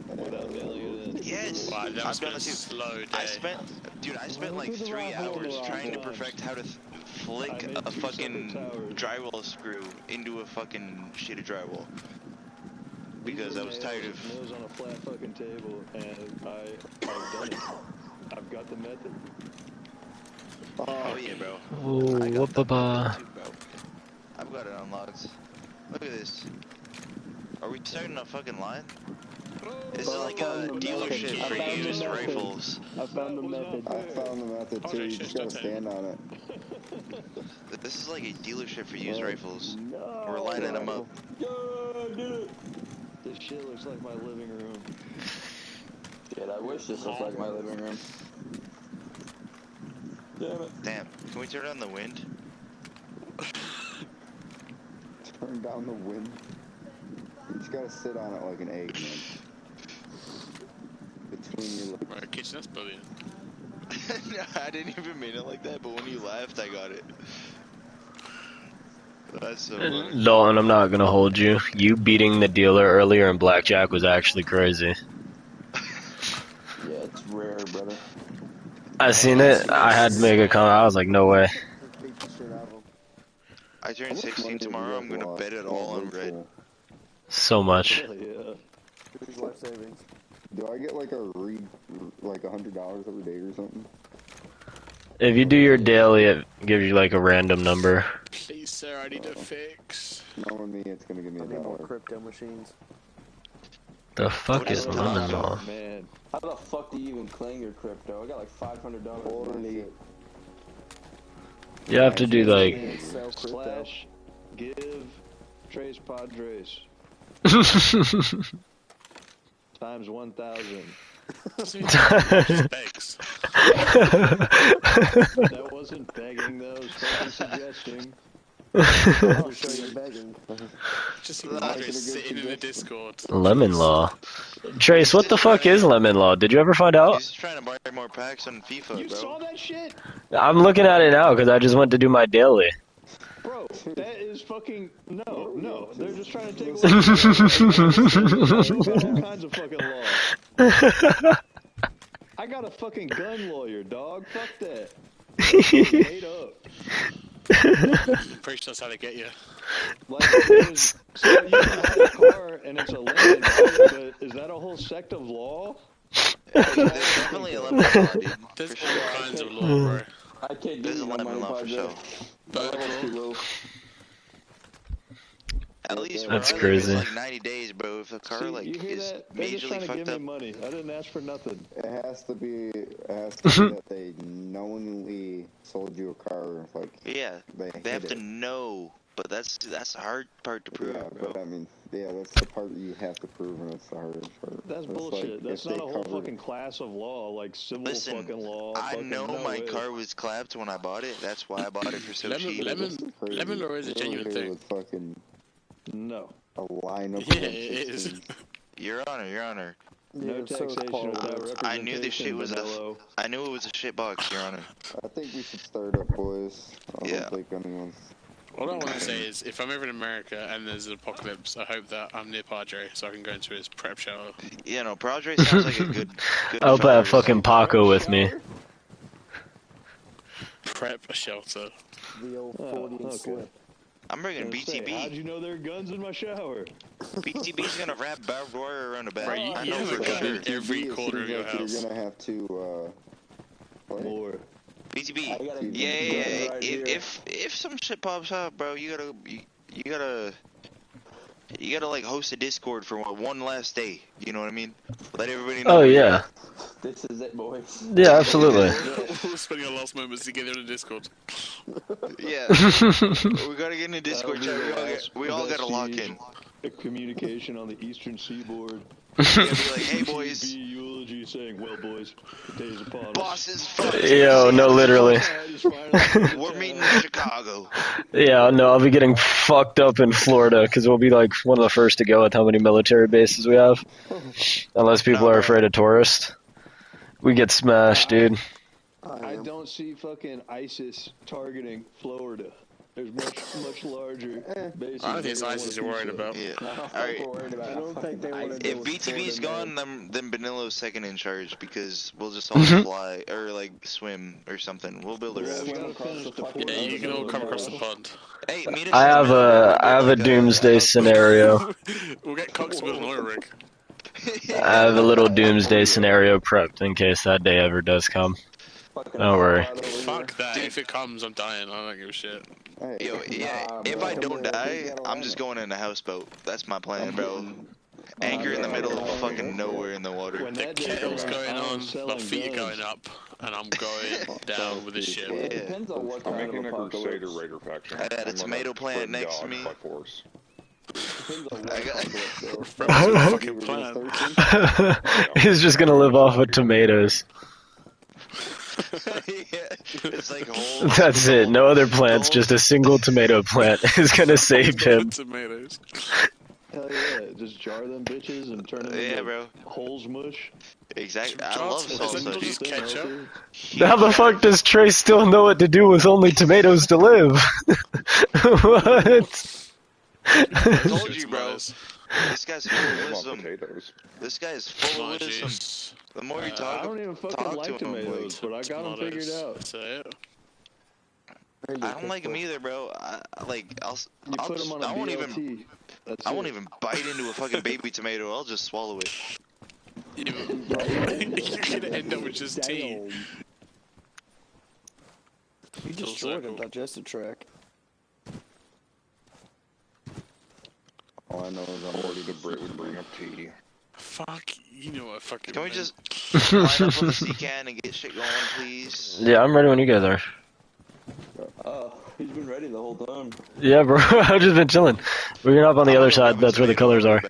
without nailing it in. Yes! Wow, that I've was done been a it too. slow day. I spent like 3 hours trying to perfect how to flick made a 2 fucking separate towers. drywall screw into a fucking sheet of drywall. Because I was tired of... nails on a flat fucking table, and I've done it. I've got the method. Oh yeah, bro. Oh, I got whoop, that too, bro. I've got it unlocked. Look at this. Are we starting a fucking line? This is like a dealership for used rifles. I found the method. I found the method too, you just gotta stand on it. This is like a dealership for used rifles. No. We're lining them up. Yeah, I did it. This shit looks like my living room. Shit, I wish this looked like my living room. Damn it. Damn, can we turn on the wind? Turn down the wind. You just gotta sit on it like an egg, man. Between your legs. Right, kitchen, that's brilliant. No, I didn't even mean it like that, but when you laughed, I got it. That's so funny. Dalton, I'm not gonna hold you. You beating the dealer earlier in blackjack was actually crazy. Yeah, it's rare, brother. I seen it. I had to make a comment. I was like, no way. Beat the shit out of him. I turn 16 tomorrow, I'm gonna bet it all on red. So much. Hell yeah. Big life savings. Do I get like like $100 every day or something? If you do your daily, it gives you like a random number. Please, sir, I need a fix. Knowing me, it's gonna give me I need more $1. crypto machines. The fuck is What is lemon that? law? Man. How the fuck do you even claim your crypto? I got like $500. Holy. You have to do like. And sell crypto. Slash, give, trace Padres. Times 1,000. Specs. That wasn't begging though, it was fucking suggesting. I'll show you begging. Just see Padres sitting in the Discord. Lemon law. Trace, what the fuck is lemon law? Did you ever find out? He's just trying to buy more packs on FIFA, You bro. saw that shit? I'm looking at it now because I just went to do my daily. Bro, that is fucking... No, they're just trying to take away... all kinds of fucking law. I got a fucking gun lawyer, dog. Fuck that. Made up. Pretty sure that's how they get you. Like, so you can buy a car and it's a lemon, but is that a whole sect of law? There's definitely a lemon law, dude. There's For all sure. kinds of law, bro. I can't give There's a you no lemon money, law for Padre. sure. My level's too low. At least That's where I live, it's crazy. like 90 days, bro. If a car See, like you hear is that? They're just majorly trying to fucked give me up, money. I didn't ask for nothing. It has to be that they knowingly sold you a car, like, yeah, they they have hid to it. know. But that's the hard part to prove, Yeah, bro. but I mean, yeah, that's the part you have to prove, and it's the hardest part. That's It's bullshit. like, That's if not they a whole cover- fucking class of law, like civil Listen, fucking law. I fucking know no my way. car was clapped when I bought it. That's why I bought it for so cheap. This is crazy. Lemon law is a You're genuine over here thing. with fucking No. a line of Yeah, it is. Your Honor, Your Honor. No Yeah, so is taxation Paul. without representation. I knew this shit was Vanillo. I knew it was a shit box, Your Honor. I think we should start up, boys. I Yeah. don't think anyone's... All I want to say is, if I'm ever in America and there's an apocalypse, I hope that I'm near Padre so I can go into his prep shelter. Yeah, no, Padre sounds like a good I hope I have fellow. fucking Paco with me. Prep shelter. The old Oh, 40 and okay. slip. I'm bringing How'd BTB. you know there are guns in my shower? BTB's gonna wrap barbed wire around the back. Bro, you I you know have a for gun sure. in every it corner of seems your like house. You're gonna have to, play. More. BTB. I got a Yeah, gun right here. if some shit pops up, bro, you gotta like host a Discord for one last day. You know what I mean? Let everybody know. Oh where you're yeah, at. This is it, boys. yeah, absolutely. We're spending our last moments together in Discord. Yeah. We gotta get in a Discord That'll be chat. the last We all gotta lock vestige. in. a communication on the eastern seaboard. Yeah, be like, hey boys. Be eulogy saying, well boys, the day's upon us. Bosses, fuck. Yo, no, literally. We're meeting in Chicago. Yeah, no, I'll be getting fucked up in Florida because we'll be like one of the first to go with how many military bases we have. Unless people are afraid of tourists. We get smashed, dude. I don't see fucking ISIS targeting Florida. There's much larger bases. I don't think it's ISIS you're worried about. Yeah. I don't think they want to. If BTB's gone, then Banilo's second in charge because we'll just all fly or like swim or something. We'll build a raft. Yeah, you can all come across the pond. Hey, meet us. I have a doomsday scenario. We'll get Cox to build an oil rig. I have a little doomsday scenario prepped in case that day ever does come. Don't worry. Fuck that. If it comes, I'm dying. I don't give a shit. Yo, yeah, if I don't die, I'm just going in a houseboat. That's my plan, bro. Anchor in the middle of fucking nowhere in the water. The kettle's going on, my feet are going up, and I'm going down with the ship. Yeah. I'm making a Crusader Raider faction. I got a tomato plant next to me. By force. Fucking plan. He's just gonna live off of tomatoes. Yeah, it's like whole. That's it. No other plants. Just a single tomato plant is gonna save him. Tomatoes. Hell yeah, just jar them bitches and turn them into bro. holes mush. Exactly. I love salsa. Just ketchup. How the fuck does Trey still know what to do with only tomatoes to live? What? I told you, bro. This guy's full of wisdom. This guy is full of wisdom. The more you talk, I don't even fucking like tomatoes, but I got them figured out. That's it. I don't like them either, bro. I won't even bite into a fucking baby tomato. I'll just swallow it. You're gonna end up with just tea. You destroyed a digestive tract. All I know is I'm already the Brit would bring up tea. Fuck, you know what fucking. Can we just line up on the sea can and get shit going, please? Yeah, I'm ready when you guys are. He's been ready the whole time. Yeah, bro. I've just been chilling. We're gonna up on the other side. That's where the colors are.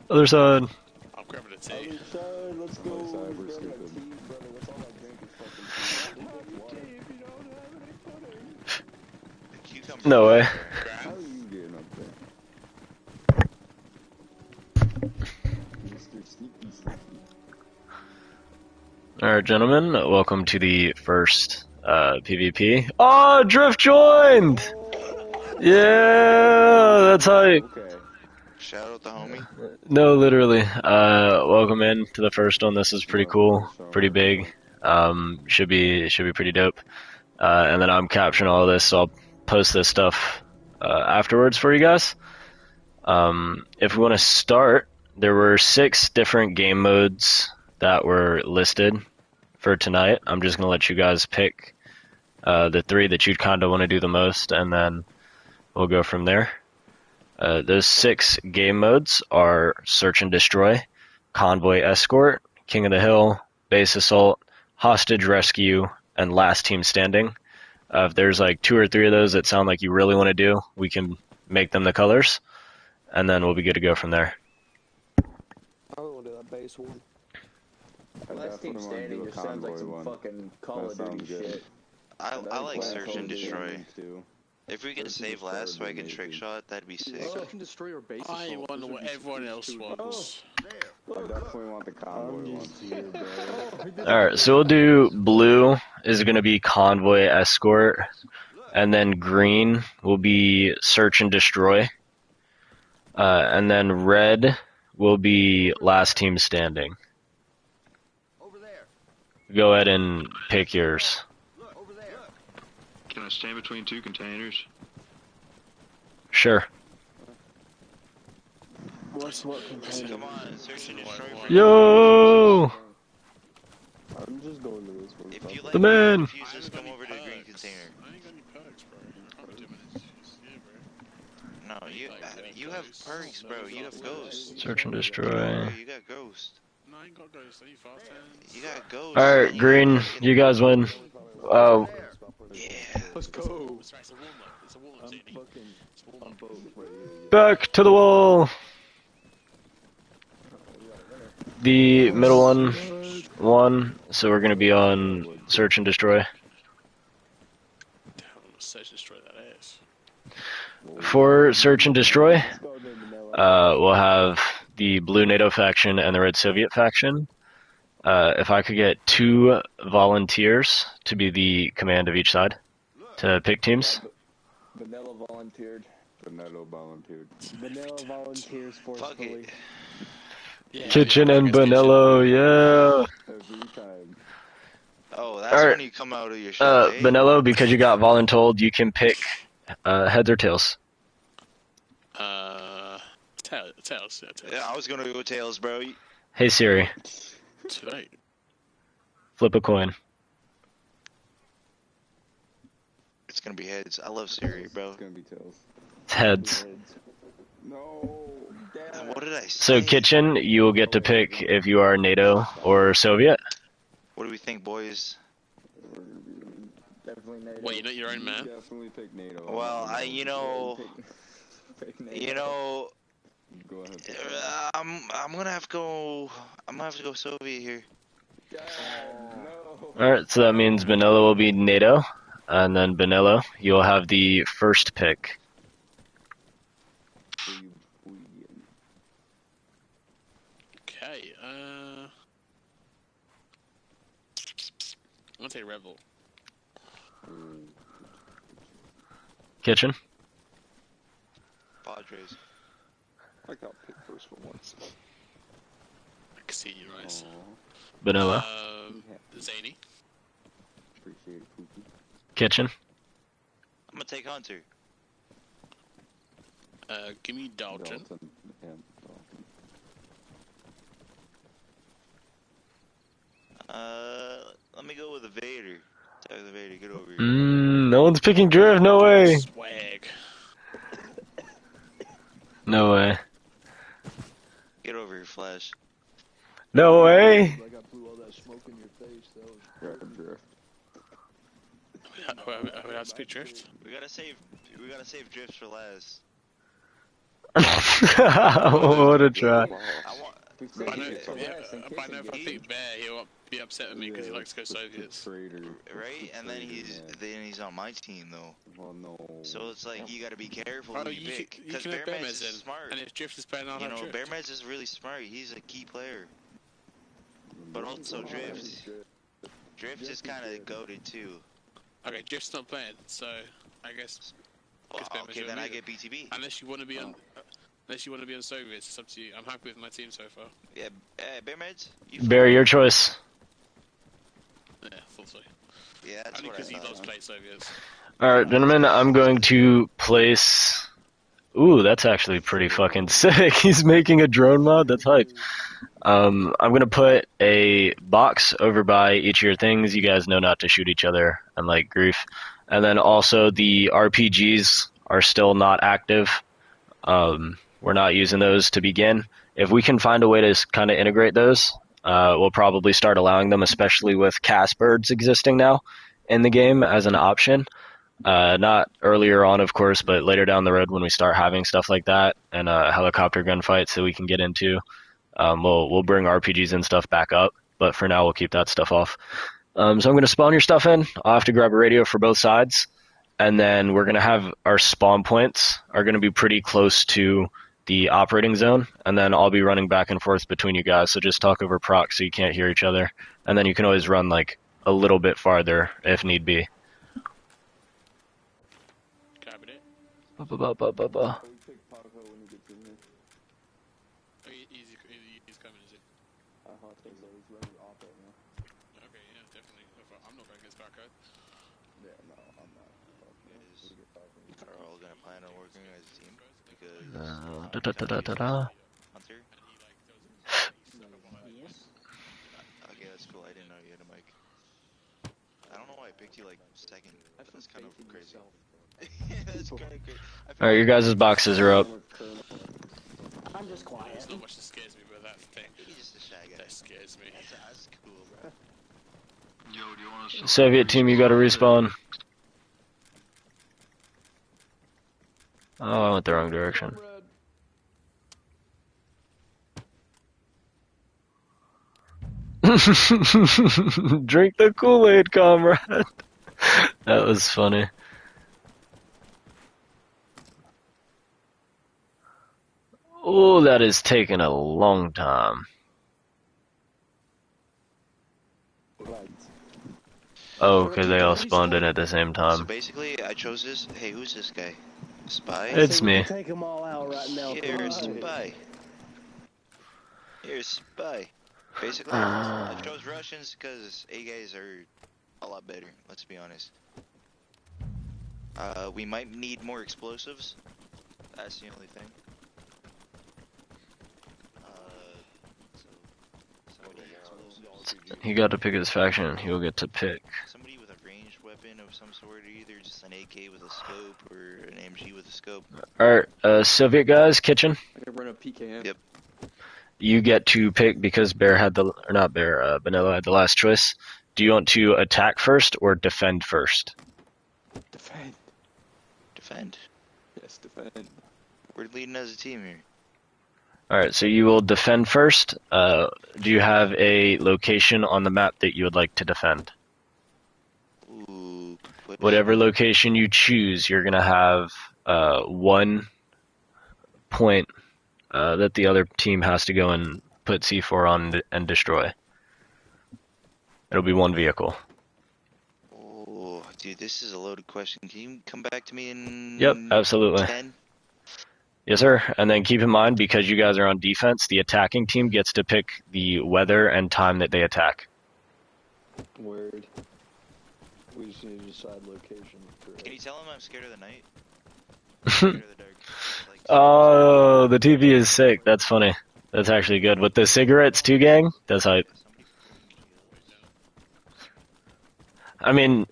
Other side. I'm grabbing a tea. Other side, let's go. No way. How are you getting up there? Mr. Sneaky Sneaky. Alright, gentlemen. Welcome to the first PvP. Oh, Drift joined! Yeah, that's hype. Okay. Shout out the homie. No, literally. Welcome in to the first one. This is pretty cool, pretty big. Should be pretty dope. And then I'm capturing all this, so I'll post this stuff afterwards for you guys. If we want to start, there were 6 different game modes that were listed for tonight. I'm just gonna let you guys pick the 3 that you'd kind of want to do the most, and then we'll go from there. Those 6 game modes are Search and Destroy, Convoy Escort, King of the Hill, Base Assault, Hostage Rescue, and Last Team Standing. If there's like 2 or 3 of those that sound like you really want to do, we can make them the colors, and then we'll be good to go from there. I want to do that base one. Last Team Standing just sounds like some fucking Call of Duty shit. I like Search and Destroy. If we can save last so I can trick shot, that'd be sick. Search and destroy your base. I want what everyone else wants. I definitely want the convoy one. Alright, so we'll do blue is going to be Convoy Escort, and then green will be Search and Destroy, and then red will be Last Team Standing. Go ahead and pick yours. Can I stand between 2 containers? Sure. What container? Come on, Search and Destroy. Yo! I'm just going to this one. If you like The man! Just come over to the green container. I ain't got any perks, bro. I can't do minutes. Yeah, bro. No, you have perks, bro. You have ghosts. Search and Destroy. You got ghost. No, I ain't got ghosts. I need fast hands. You got ghost. Alright, green, you guys win. Oh, Yeah. Let's go. It's a warm up. It's a warm up, I'm Zany. fucking It's a warm on up. boat right here. Back to the wall. The middle one. So we're gonna be on search and destroy. Damn, I'm gonna search and destroy that ass. For search and destroy, we'll have the blue NATO faction and the red Soviet faction. If I could get 2 volunteers to be the command of each side to pick teams. Vanilla volunteered. Vanilla volunteered. Vanilla volunteers forcefully. Yeah, Kitchen and Bonello, yeah. Every time. Oh, that's when you come out of your shell, eh? Bonello, because you got voluntold, you can pick heads or tails. Tails. Yeah, I was gonna go tails, bro. Hey Siri, Too late. flip a coin. It's gonna be heads. I love Siri, bro. It's gonna be tails. It's heads. No. What did I say? So Kitchen, you will get to pick if you are NATO or Soviet. What do we think, boys? Definitely NATO. Wait, you're not your own man? Definitely pick NATO. Well, Go ahead. I'm gonna have to go. I'm gonna have to go Soviet here. No. Alright, so that means Bonello will be NATO, and then Bonello, you'll have the first pick. Okay, I'm gonna take Rebel. Kitchen? Padres. I got picked first for once. I can see your eyes. Bonello? Zany. Appreciate it, Poopy. Kitchen? I'm gonna take Hunter. Give me Dalton. Yeah, Let me go with the Vader. Tag the Vader, get over here. No one's picking Drift, no way! Swag. No way. Get over here, Flash. No way! Like I blew all that smoke in your face. That was Grab Drift. Are we allowed to pick Drift? We gotta save Drift for last. What a try. But I know if I pick Bear, he'll be upset with me because he likes to go Soviets. Right? And then he's on my team though. Well, no. So it's like you gotta be careful Bro, who you pick. you Because can have Bear Bear Meds is Meds in, smart. and if Drift is playing, I'll You have know, Drift. Bear Meds is really smart. He's a key player. But also Drift. Drift is kind of goated too. Okay, Drift's not playing, so I guess. Well, okay, then I get BTB. Unless you want to be on. Unless you want to be on Soviets, it's up to you. I'm happy with my team so far. Yeah, Bear Meds? Bear, your choice. Yeah, thought so. Yeah, that's only what because he I thought. loves playing Soviets. Alright, gentlemen, I'm going to place... Ooh, that's actually pretty fucking sick. He's making a drone mod? That's hype. I'm gonna put a box over by each of your things. You guys know not to shoot each other, unlike Grief. And then also the RPGs are still not active. We're not using those to begin. If we can find a way to kind of integrate those, we'll probably start allowing them, especially with cast birds existing now in the game as an option. Not earlier on, of course, but later down the road when we start having stuff like that and helicopter gunfights that we can get into, we'll bring RPGs and stuff back up. But for now, we'll keep that stuff off. So I'm going to spawn your stuff in. I'll have to grab a radio for both sides. And then we're going to have our spawn points are going to be pretty close to the operating zone. And then I'll be running back and forth between you guys. So just talk over proc so you can't hear each other. And then you can always run like a little bit farther if need be. Copied it. He's coming, is it? Okay, yeah, definitely. I'm not going against Paco. Yeah, no, I'm not. Are all gonna plan on working as a team? Because Hunter? Okay, that's cool. I didn't know you had a mic. I don't know why I picked you like second. That's kind of crazy. That's kind of crazy. Alright, your guys' boxes are up. I'm just quiet. There's not much that scares me, but that thing. He's just a shy guy. That scares me. That's cool, bro. Yo, do you want to Soviet team, you gotta respawn. Oh, I went the wrong direction. Drink the Kool-Aid, comrade. That was funny. Oh, that is taking a long time. Oh, because they all spawned in at the same time. So basically, I chose this. Hey, who's this guy? Spy? It's me. Take them all out right now. You're a spy. You're a spy. Basically, I chose Russians because A guys are a lot better, let's be honest. We might need more explosives. That's the only thing. He got to pick his faction. He'll get to pick. Somebody with a ranged weapon of some sort, either just an AK with a scope or an MG with a scope. Alright, Soviet guys, kitchen. I can run a PKM. Yep. You get to pick because Bear had the, or not Bear, Vanilla had the last choice. Do you want to attack first or defend first? Defend. Defend. Yes, defend. We're leading as a team here. Alright, so you will defend first. Do you have a location on the map that you would like to defend? Ooh, Whatever location you choose, you're going to have 1 point that the other team has to go and put C4 on and destroy. It'll be 1 vehicle. Oh, dude, this is a loaded question. Can you come back to me in... Yep, absolutely. 10? Yes, sir. And then keep in mind, because you guys are on defense, the attacking team gets to pick the weather and time that they attack. Word. We just need to decide location. Can you tell him I'm scared of the night? I'm scared of the dark. Like, Oh, the TV is sick. That's funny. That's actually good. With the cigarettes too, gang? That's hype. I mean,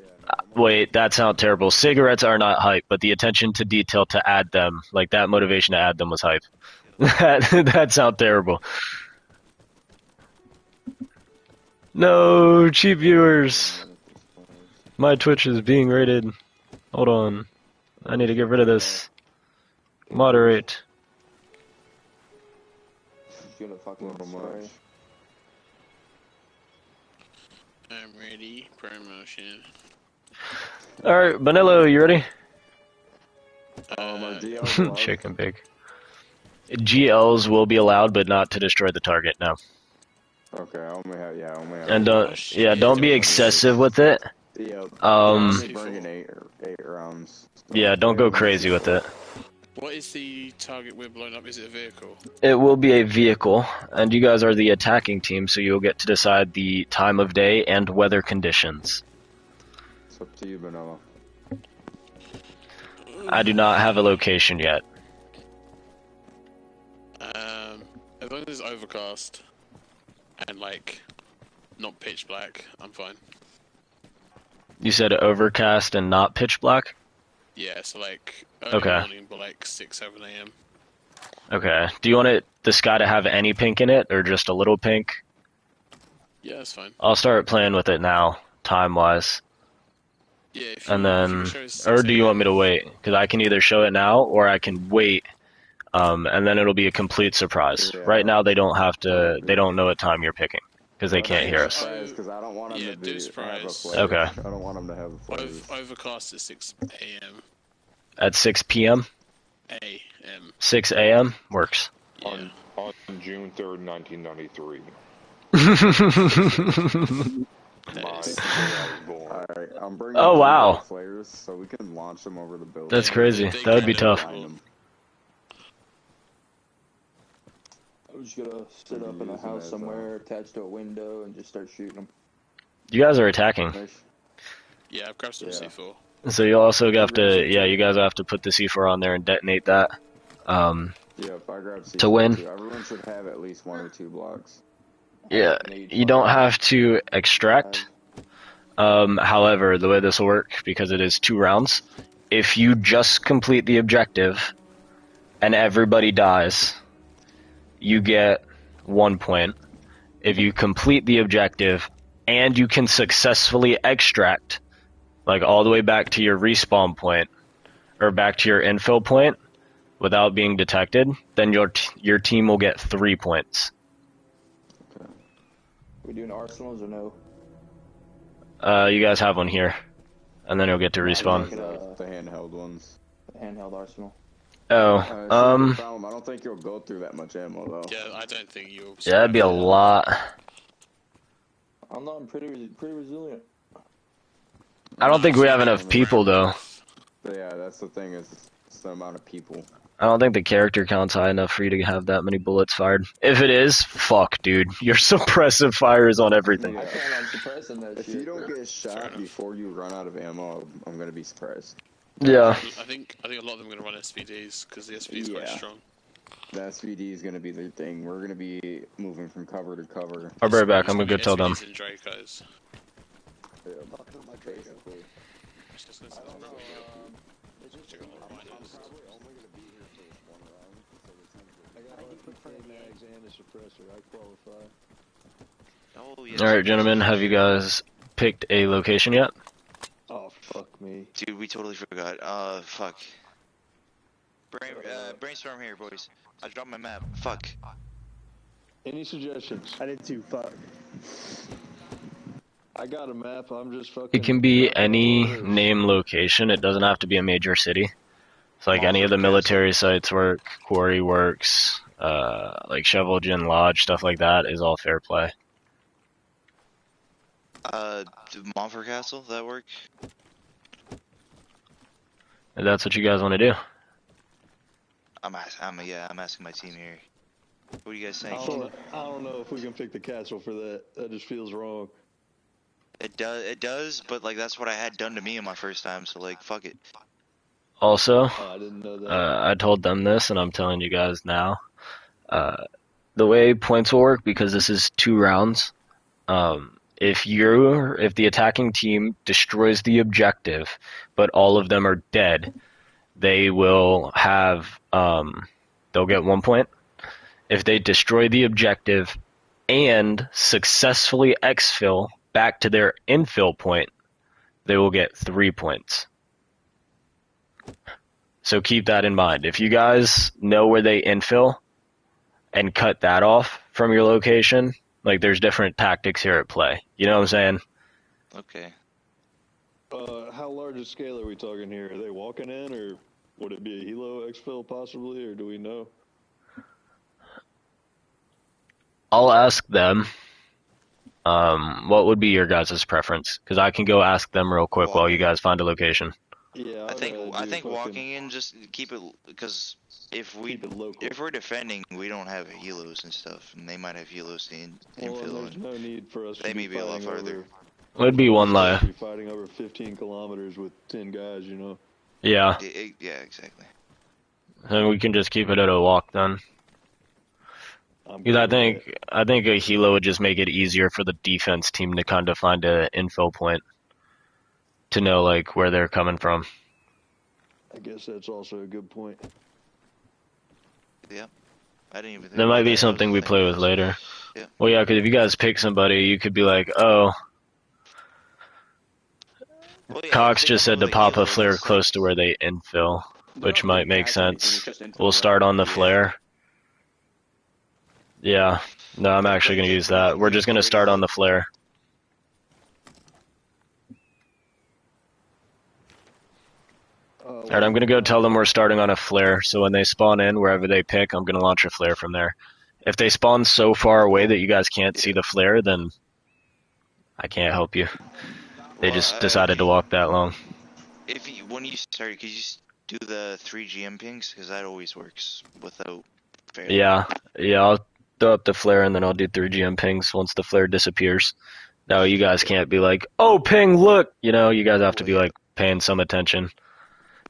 wait, that sounds terrible. Cigarettes are not hype, but the attention to detail to add them, like that motivation to add them was hype. That sounds terrible. No, cheap viewers. My Twitch is being rated. Hold on. I need to get rid of this. Moderate. Gonna fucking much. I'm ready. Promotion. Alright, Vanillo, you ready? My GL's Chicken pig. GLs will be allowed, but not to destroy the target, no. Okay, I only have, And don't be excessive with it. Yeah, bringing eight rounds. Yeah, don't go crazy with it. What is the target we're blowing up? Is it a vehicle? It will be a vehicle, and you guys are the attacking team, so you'll get to decide the time of day and weather conditions. It's up to you, Vanilla. I do not have a location yet. As long as it's overcast and like not pitch black, I'm fine. You said overcast and not pitch black? Yeah, so like early morning, but like 6, 7 a.m. Okay. Do you want the sky to have any pink in it, or just a little pink? Yeah, that's fine. I'll start playing with it now, time-wise. Yeah, And then, or do you want me to wait? Because I can either show it now, or I can wait, and then it'll be a complete surprise. Yeah. Right now, they don't have to. They don't know what time you're picking because they can't hear us. Because I don't want them to do have a surprise. flare. Okay. I don't want them to have a flare. Overcast at 6 a.m. At 6 p.m. A.m. 6 a.m. works. Yeah. On June 3rd, 1993. Alright, I'm bringing Oh, wow. flares so we can launch them over the building. That's crazy. That would be tough. I'm just gonna sit up in a house somewhere attached to a window and just start shooting them. You guys are attacking, Yeah, I've grabbed some C4. so you also have to. Yeah, you guys have to put the C4 on there and detonate that. Yeah, if I grab C4 To win. too, everyone should have at least 1 or 2 blocks. Yeah, you don't have to extract. However, the way this will work, because it is 2 rounds, if you just complete the objective and everybody dies, you get 1 point. If you complete the objective and you can successfully extract, like all the way back to your respawn point, or back to your infill point, without being detected, then your team will get 3 points. We doing arsenals or no? You guys have one here, and then you'll get to respawn. The handheld ones. The handheld arsenal. Oh, I don't think you'll go through that much ammo though. Yeah, I don't think you'll. Yeah, that'd be a lot. I'm not pretty resilient. I don't think we have enough people though. But yeah, that's the thing, is it's the amount of people. I don't think the character count's high enough for you to have that many bullets fired. If it is, fuck, dude. Your suppressive fire is on everything. I plan on suppressing that If shit. you don't get shot before you run out of ammo, I'm gonna be surprised. Yeah. I think a lot of them are gonna run SVDs because the SVD is quite strong. The SVD is gonna be their thing. We're gonna be moving from cover to cover. I'll be right back. I'm gonna go tell them. SVDs and Dracos. Yeah, Oh, yes. Alright, gentlemen, have you guys picked a location yet? Oh, fuck me. Dude, we totally forgot. Fuck. Brainstorm here, boys. I dropped my map. Fuck. Any suggestions? I did too. Fuck. I got a map. I'm just fucking. It can be any name location. It doesn't have to be a major city. It's like any of the military sites work, quarry works, like Shovel Gin Lodge, stuff like that is all fair play. Montfort Castle, that work? If that's what you guys want to do. I'm asking my team here. What do you guys think? I don't know if we can pick the castle for that. That just feels wrong. It does, but like that's what I had done to me on my first time, so like fuck it. Also, I didn't know that. I told them this, and I'm telling you guys now. The way points will work, because this is 2 rounds, if the attacking team destroys the objective, but all of them are dead, they will have, they'll get 1 point. If they destroy the objective and successfully exfil back to their infill point, they will get 3 points. So keep that in mind. If you guys know where they infill and cut that off from your location, like there's different tactics here at play. You know what I'm saying? Okay. How large a scale are we talking here? Are they walking in, or would it be a helo exfil possibly, or do we know? I'll ask them. What would be your guys' preference? Because I can go ask them real quick while you guys find a location. Yeah, I think walking in, just keep it, because if we're defending, we don't have helos and stuff, and they might have helos to infill. There's no need for us. They may be a lot farther. Would be one life. Be fighting over 15 kilometers with 10 guys, you know. Yeah. Yeah, exactly. Then we can just keep it at a walk then. Because I think a helo would just make it easier for the defense team to kind of find an info point to know like where they're coming from. I guess that's also a good point. Yeah. I didn't even think That might about be that. something we play with later. Yeah. Well, yeah, because if you guys pick somebody, you could be like, oh, Well, yeah, Cox think just said to about pop a helos. flare close to where they infill, which might make sense. We'll start on the flare. Yeah. No, I'm actually going to use that. We're just going to start on the flare. Alright, I'm going to go tell them we're starting on a flare, so when they spawn in, wherever they pick, I'm going to launch a flare from there. If they spawn so far away that you guys can't see the flare, then I can't help you. They just decided to walk that long. When you start, could you just do the 3 GM pings? Because that always works without failure. Yeah, I'll throw up the flare and then I'll do 3 GM pings once the flare disappears. Now you guys can't be like, oh, ping, look! You know, you guys have to be like paying some attention.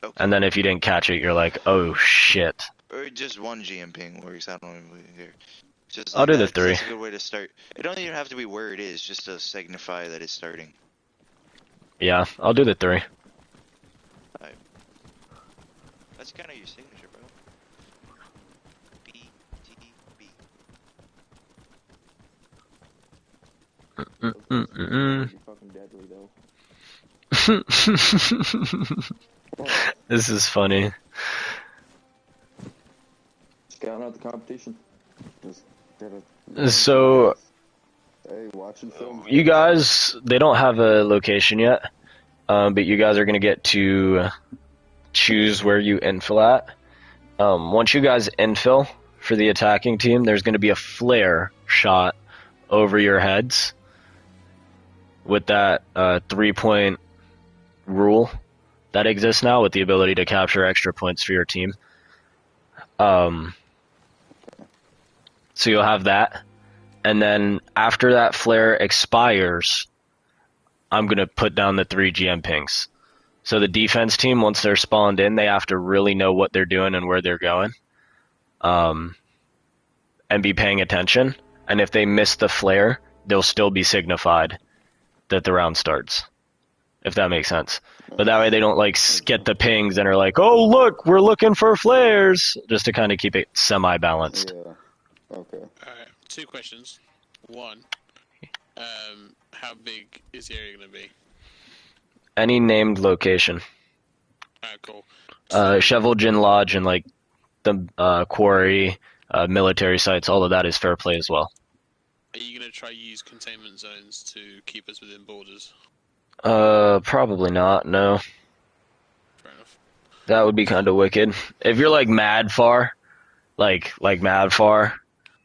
Okay. And then if you didn't catch it, you're like, oh shit. Or just 1 GM ping works. I don't even care. Just I'll do the 3. That's a good way to start. It don't even have to be where it is, just to signify that it's starting. Yeah, I'll do the 3. Alright. That's kind of your signature, bro. BTB. Fucking deadly though. This is funny. Scouting out the competition. Just gotta. So, Hey, watching film. you guys, they don't have a location yet, but you guys are going to get to choose where you infill at. Once you guys infill for the attacking team, there's going to be a flare shot over your heads with that 3-point rule that exists now with the ability to capture extra points for your team. So you'll have that. And then after that flare expires, I'm going to put down the 3 GM pings. So the defense team, once they're spawned in, they have to really know what they're doing and where they're going, and be paying attention. And if they miss the flare, they'll still be signified that the round starts, if that makes sense. But that way they don't like get the pings and are like, oh, look, we're looking for flares, just to kind of keep it semi-balanced. Yeah. Okay. Alright, 2 questions. 1, how big is the area going to be? Any named location. Alright, cool. Cheveljin Lodge and like the quarry, military sites, all of that is fair play as well. Are you going to try use containment zones to keep us within borders? Probably not, no. Fair enough. That would be kind of wicked. If you're like mad far, like mad far,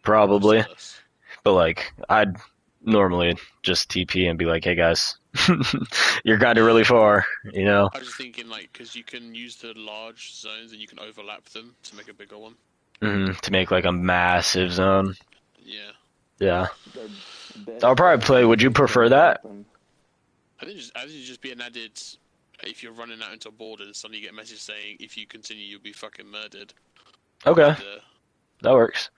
probably. But like, I'd normally just TP and be like, hey guys, you're kind of really far, you know? I was just thinking, like, because you can use the large zones and you can overlap them to make a bigger one. To make like a massive zone. Yeah. Yeah. I'll probably play, would you prefer that? I think just be an added, if you're running out into borders, suddenly you get a message saying, if you continue, you'll be fucking murdered. Okay. And, that works.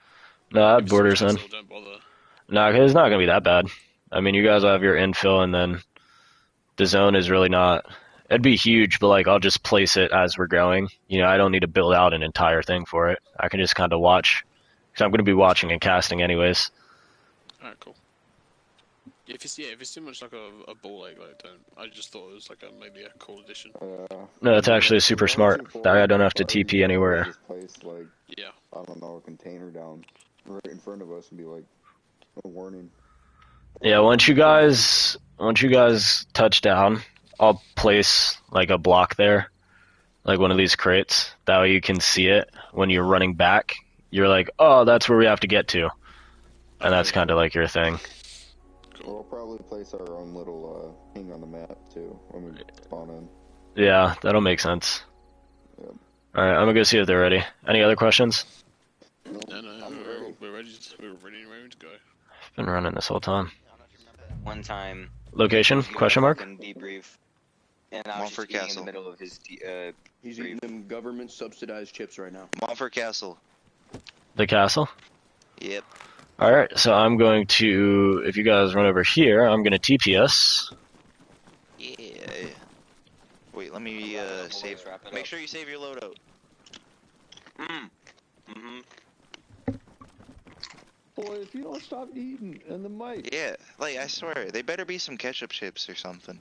No, I'd borders in. Don't bother. No, cause it's not going to be that bad. I mean, you guys will have your infill, and then the zone is really not... It'd be huge, but like I'll just place it as we're going. You know, I don't need to build out an entire thing for it. I can just kind of watch. Because I'm going to be watching and casting anyways. Alright, cool. If it's too much like a ball egg, like don't. I just thought it was like maybe a cool addition. No, that's actually super smart. That way I don't have to TP anywhere. Just place like, yeah. I don't know, a container down right in front of us and be like, a warning. Yeah, once you guys touch down, I'll place like a block there, like one of these crates. That way you can see it when you're running back. You're like, oh, that's where we have to get to, and that's kind of like your thing. We'll probably place our own little thing on the map too when we spawn in. Yeah, that'll make sense. Yep. All right, I'm gonna go see if they're ready. Any other questions? No, we're ready to go. I've been running this whole time. One time. Location? Question mark? Debrief. And I was just eating in the middle of his He's eating them government subsidized chips right now. Montfort Castle. The castle? Yep. Alright, so I'm going to, if you guys run over here, I'm going to TP us. Yeah. Wait, let me save. Make sure you save your loadout. Boy, if you don't stop eating, and the mic. Yeah, like, I swear, they better be some ketchup chips or something.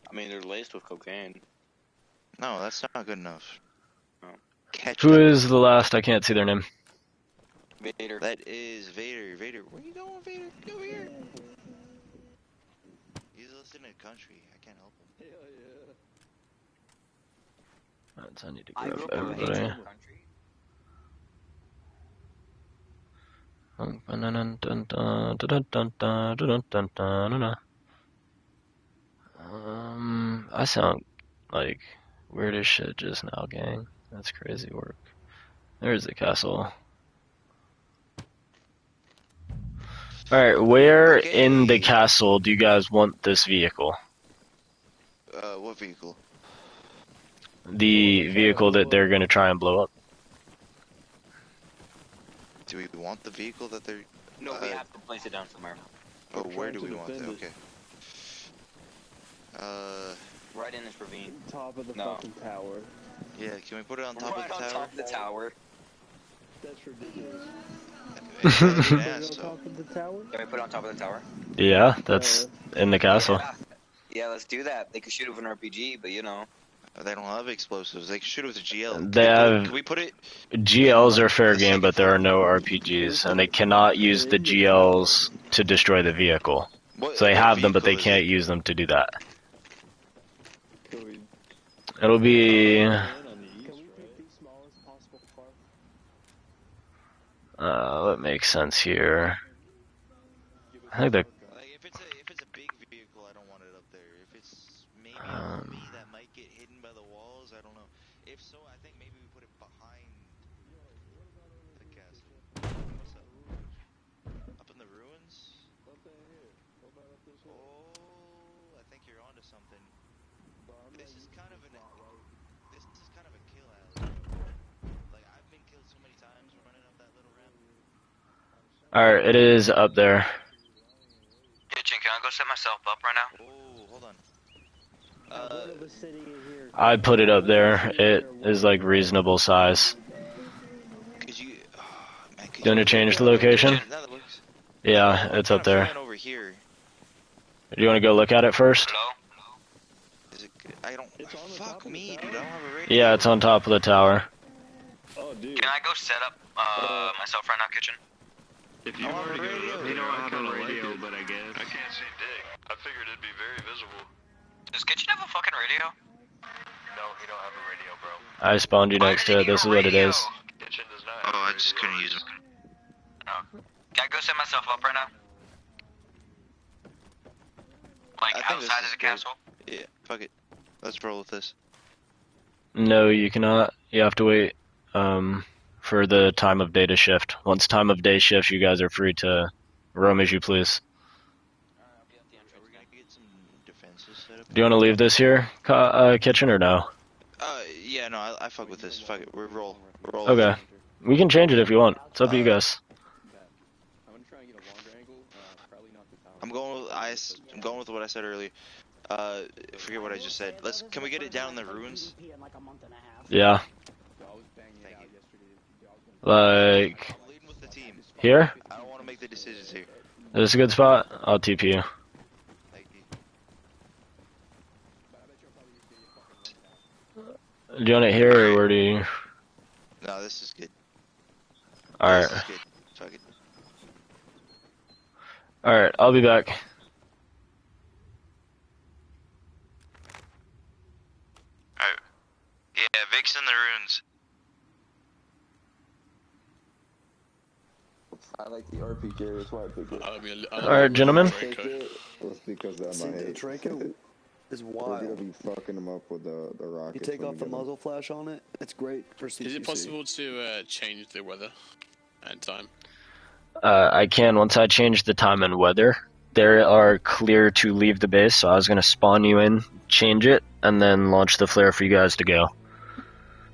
I mean, they're laced with cocaine. No, that's not good enough. No. Ketchup. Who is the last? I can't see their name. Vader. That is Vader. Vader, where you going, Vader? Get over here. He's listening to country. I can't help him. Hell yeah. I need to I grab grew up in everybody. country. I sound like weird as shit just now, gang. That's crazy work. There's the castle. Alright, where in the castle do you guys want this vehicle? What vehicle? The vehicle that they're gonna try and blow up. Do we want the vehicle that they're... No, we have to place it down somewhere. Oh, where do we want it? Okay. Right in this ravine. Top of the fucking tower. Yeah, can we put it on top of the tower? Right on top of the tower. That's ridiculous. Top of the tower? Can we put it on top of the tower? Yeah, that's in the castle. Yeah, let's do that. They could shoot it with an RPG, but you know. They don't have explosives. They can shoot it with a GL. They have... Can we put it? GLs are fair game, but there are no RPGs, and they cannot use the GLs to destroy the vehicle. So they have them, but they can't use them to do that. It'll be... what makes sense here? I think the... Like, if it's a big vehicle, I don't want it up there. If it's maybe an RV that might get hidden by the walls, I don't know. If so, I think maybe we put it behind the castle. What's up? Up in the ruins? Oh, I think you're onto something. This is kind of a kill alley. Like, I've been killed so many times running up that little ramp. Alright, it is up there. Kitchen, can I go set myself up right now? Oh, hold on. I put it up there. It is like reasonable size. Could you... man, Do you want to change the location? That looks... Yeah, it's up there. Over here. Do you want to go look at it first? Hello? Is it good? I don't... Fuck me, dude. I don't have a radio. Yeah, it's on top of the tower. Oh, dude. Can I go set up myself right now, Kitchen? If you already got it up there, I kind of radio, but I guess. I can't see dick. I figured it'd be very visible. Does Kitchen have a fucking radio? No, he don't have a radio, bro. I spawned you next to it. This is what it is. Kitchen does not Oh, have a I just radio. couldn't use them. Can I go set myself up right now? Like, I think this outside is of the good. castle? Yeah, fuck it. Let's roll with this. No, you cannot. You have to wait for the time of day to shift. Once time of day shifts, you guys are free to roam as you please. We're gonna get some defenses set up. Do you want to leave this here, Kitchen, or no? Yeah, no, I fuck with this. Fuck it. We're roll. Okay. We can change it if you want. It's up to you guys. I'm going with what I said earlier. Forget what I just said. Can we get it down in the ruins? Yeah. Like... I'm leading with the team. Here? I don't want to make the decisions here. Is this a good spot? I'll TP you. Thank you. Do you want it here, or where do you... No, this is good. Alright. This is good. Fuck it. Alright, I'll be back. Alright. Yeah, Vic's in the ruins. I like the RPG, that's why I picked it. Alright, gentlemen. That's because of See, my the hate. Draco is We're gonna wild. be fucking them up with the You rockets. take when off we the get them. muzzle flash on it, it's great for CQC. Is it possible to change the weather and time? I can once I change the time and weather. They are clear to leave the base, so I was gonna spawn you in, change it, and then launch the flare for you guys to go.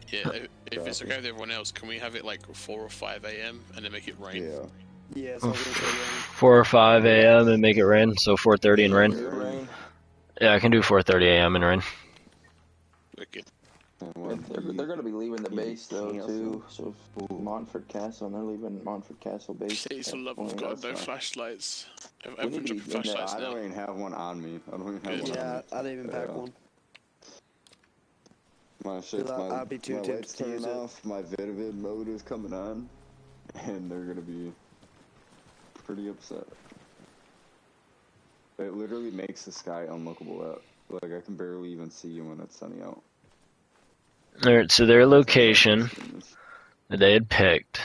Yeah, if it's okay with everyone else, can we have it like 4 or 5 a.m. and then make it rain? Yeah. Yeah, so I was gonna say rain. 4 or 5 a.m. and make it rain, so 4:30 and rain. Yeah, I can do 4:30 a.m. and rain. Wicked. They're going to be leaving the base though too. So Montford Castle, and they're leaving Montford Castle base. Please, for love of God, no flashlights. Everyone need drop to be- flashlights I now. don't even have one on me. I don't even have one on Yeah, me. I didn't even pack Yeah. one. My shit's I'd be too my tempted lights to use turning it. off, my Vivid mode is coming on, and they're gonna be pretty upset. It literally makes the sky unlookable out. Like, I can barely even see when it's sunny out. Alright, so their location that they had picked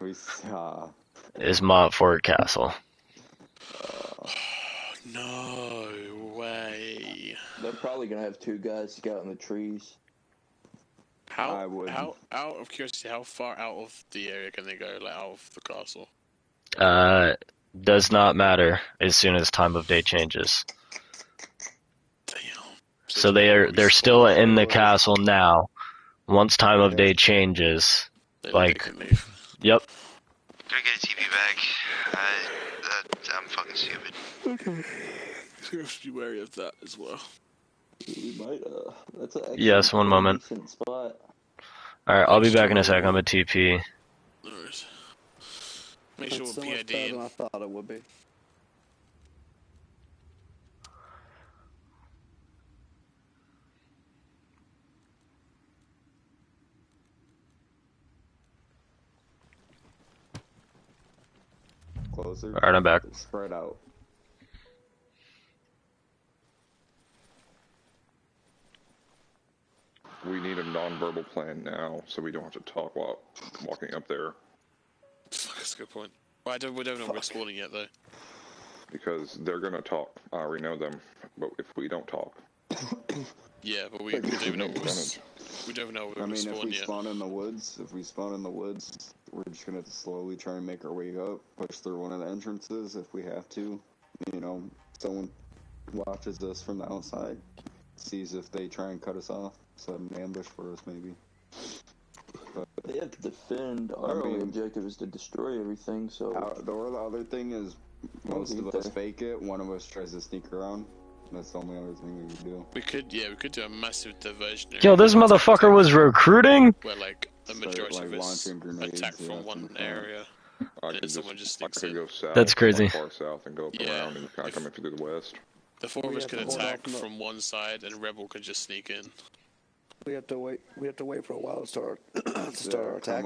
We saw. is Montfort Castle. No way. They're probably going to have 2 guys scout in the trees. I wouldn't. How out of curiosity, how far out of the area can they go? Like out of the castle? Does not matter as soon as time of day changes. Damn. So they're still in the castle now. Once time of day changes, Then like, they can leave. yep. Gotta get a TV back. I'm fucking stupid. Okay. So you have to be wary of that as well. We might, that's an Yes, one moment. decent spot. Alright, I'll be back in a sec. I'm a TP. No worries. Make sure That's so we're much better PID. than I thought it would be. closer. Alright, I'm back. Spread out. We need a non-verbal plan now, so we don't have to talk while walking up there. That's a good point. Well, we don't know we're spawning yet, though. Because they're gonna talk. I already know them. But if we don't talk... Yeah, but we don't even know we're I mean, spawn if we yet. spawn in the woods, we're just gonna slowly try and make our way up, push through one of the entrances if we have to. You know, someone watches us from the outside, sees if they try and cut us off, set an ambush for us maybe. But they have to defend. Our only objective is to destroy everything, so... The other thing is, most of us fake it, one of us tries to sneak around. That's the only other thing we could do. We could do a massive diversion. Yo, this motherfucker was recruiting? Where, like, the majority of us attack from one area, and then someone just sneaks in. Go south, that's crazy. Far south and go around and kind of come in through the west. The four of us can attack from one side, and Rebel can just sneak in. We have to wait. We have to wait for a while to start our attack.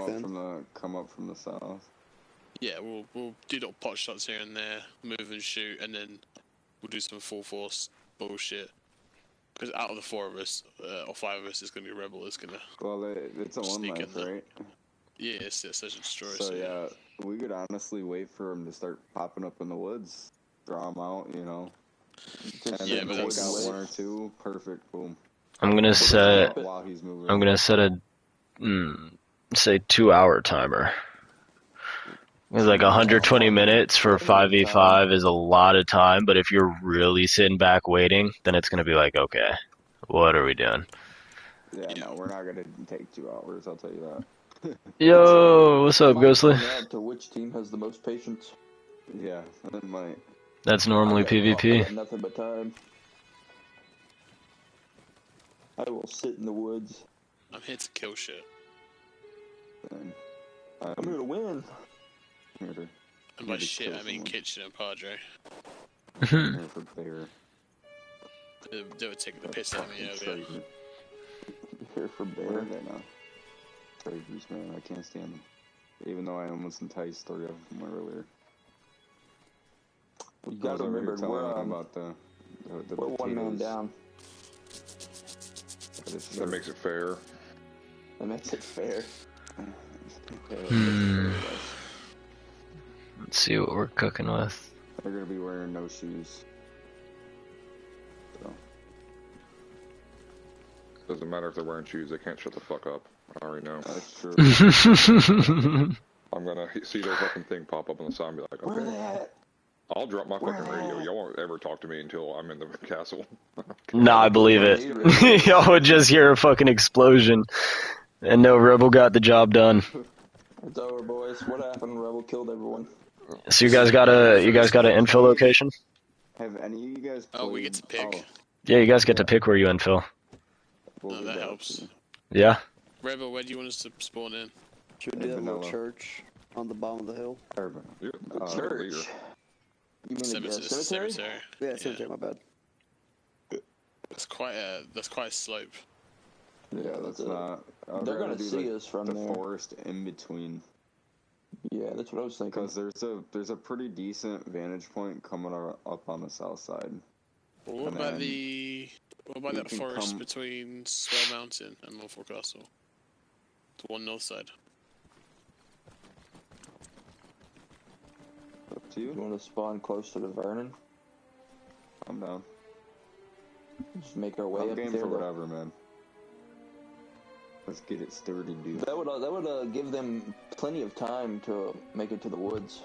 Come up from the south. Yeah, we'll do little pot shots here and there, move and shoot, and then we'll do some full force bullshit. Because out of the four of us, or five of us, it's gonna be Rebel. It's gonna. Well, it's a one life, right? Yeah, it's Search and Destroy. So yeah, we could honestly wait for them to start popping up in the woods, draw them out, you know. And then but take out one or two. Perfect. Boom. I'm gonna set a say 2-hour timer. It's like 120 minutes for 5v5 is a lot of time, but if you're really sitting back waiting, then it's gonna be like, okay, what are we doing? Yeah, no, we're not gonna take 2 hours. I'll tell you that. Yo, what's up, Ghostly? To which team has the most patience? Yeah, that might. That's normally I PvP. got nothing but time. I will sit in the woods. I'm here to kill shit. I'm here to win. And by shit, I mean Kitchen and Padre. Here for bear. They were taking the piss out of me earlier. Here for bear. Where are they now? Traitors, man, I can't stand them. Even though I almost enticed 3 of them earlier. You gotta remember, we're about the we're one man down. That makes it fair. That makes it fair. Let's see what we're cooking with. They're gonna be wearing no shoes. So. Doesn't matter if they're wearing shoes, they can't shut the fuck up. I already know. That's true. I'm gonna see their fucking thing pop up on the side and be like, okay. Where they at? I'll drop my fucking radio. Y'all won't ever talk to me until I'm in the castle. Nah, I believe it. Y'all would just hear a fucking explosion. And no, Rebel got the job done. It's over, boys. What happened? Rebel killed everyone. So you guys got an infill location? Have any of you guys played... Oh, we get to pick. Yeah, you guys get to pick where you infill. Oh, that helps. Yeah? Rebel, where do you want us to spawn in? Should we do that little church on the bottom of the hill? Urban. Church. You mean cemetery? Yeah, cemetery. My bad. That's quite a slope. Yeah, that's not. They're gonna see us from the there. forest in between. Yeah, that's what I was thinking. Because there's a pretty decent vantage point coming up on the south side. Well, what about that forest between Swell Mountain and Norfolk Castle? The one north side. Up to you. You want to spawn close to the Vernon? I'm down. Just make our way I'm up game there. for whatever, man. Let's get it started, dude. That would give them plenty of time to make it to the woods.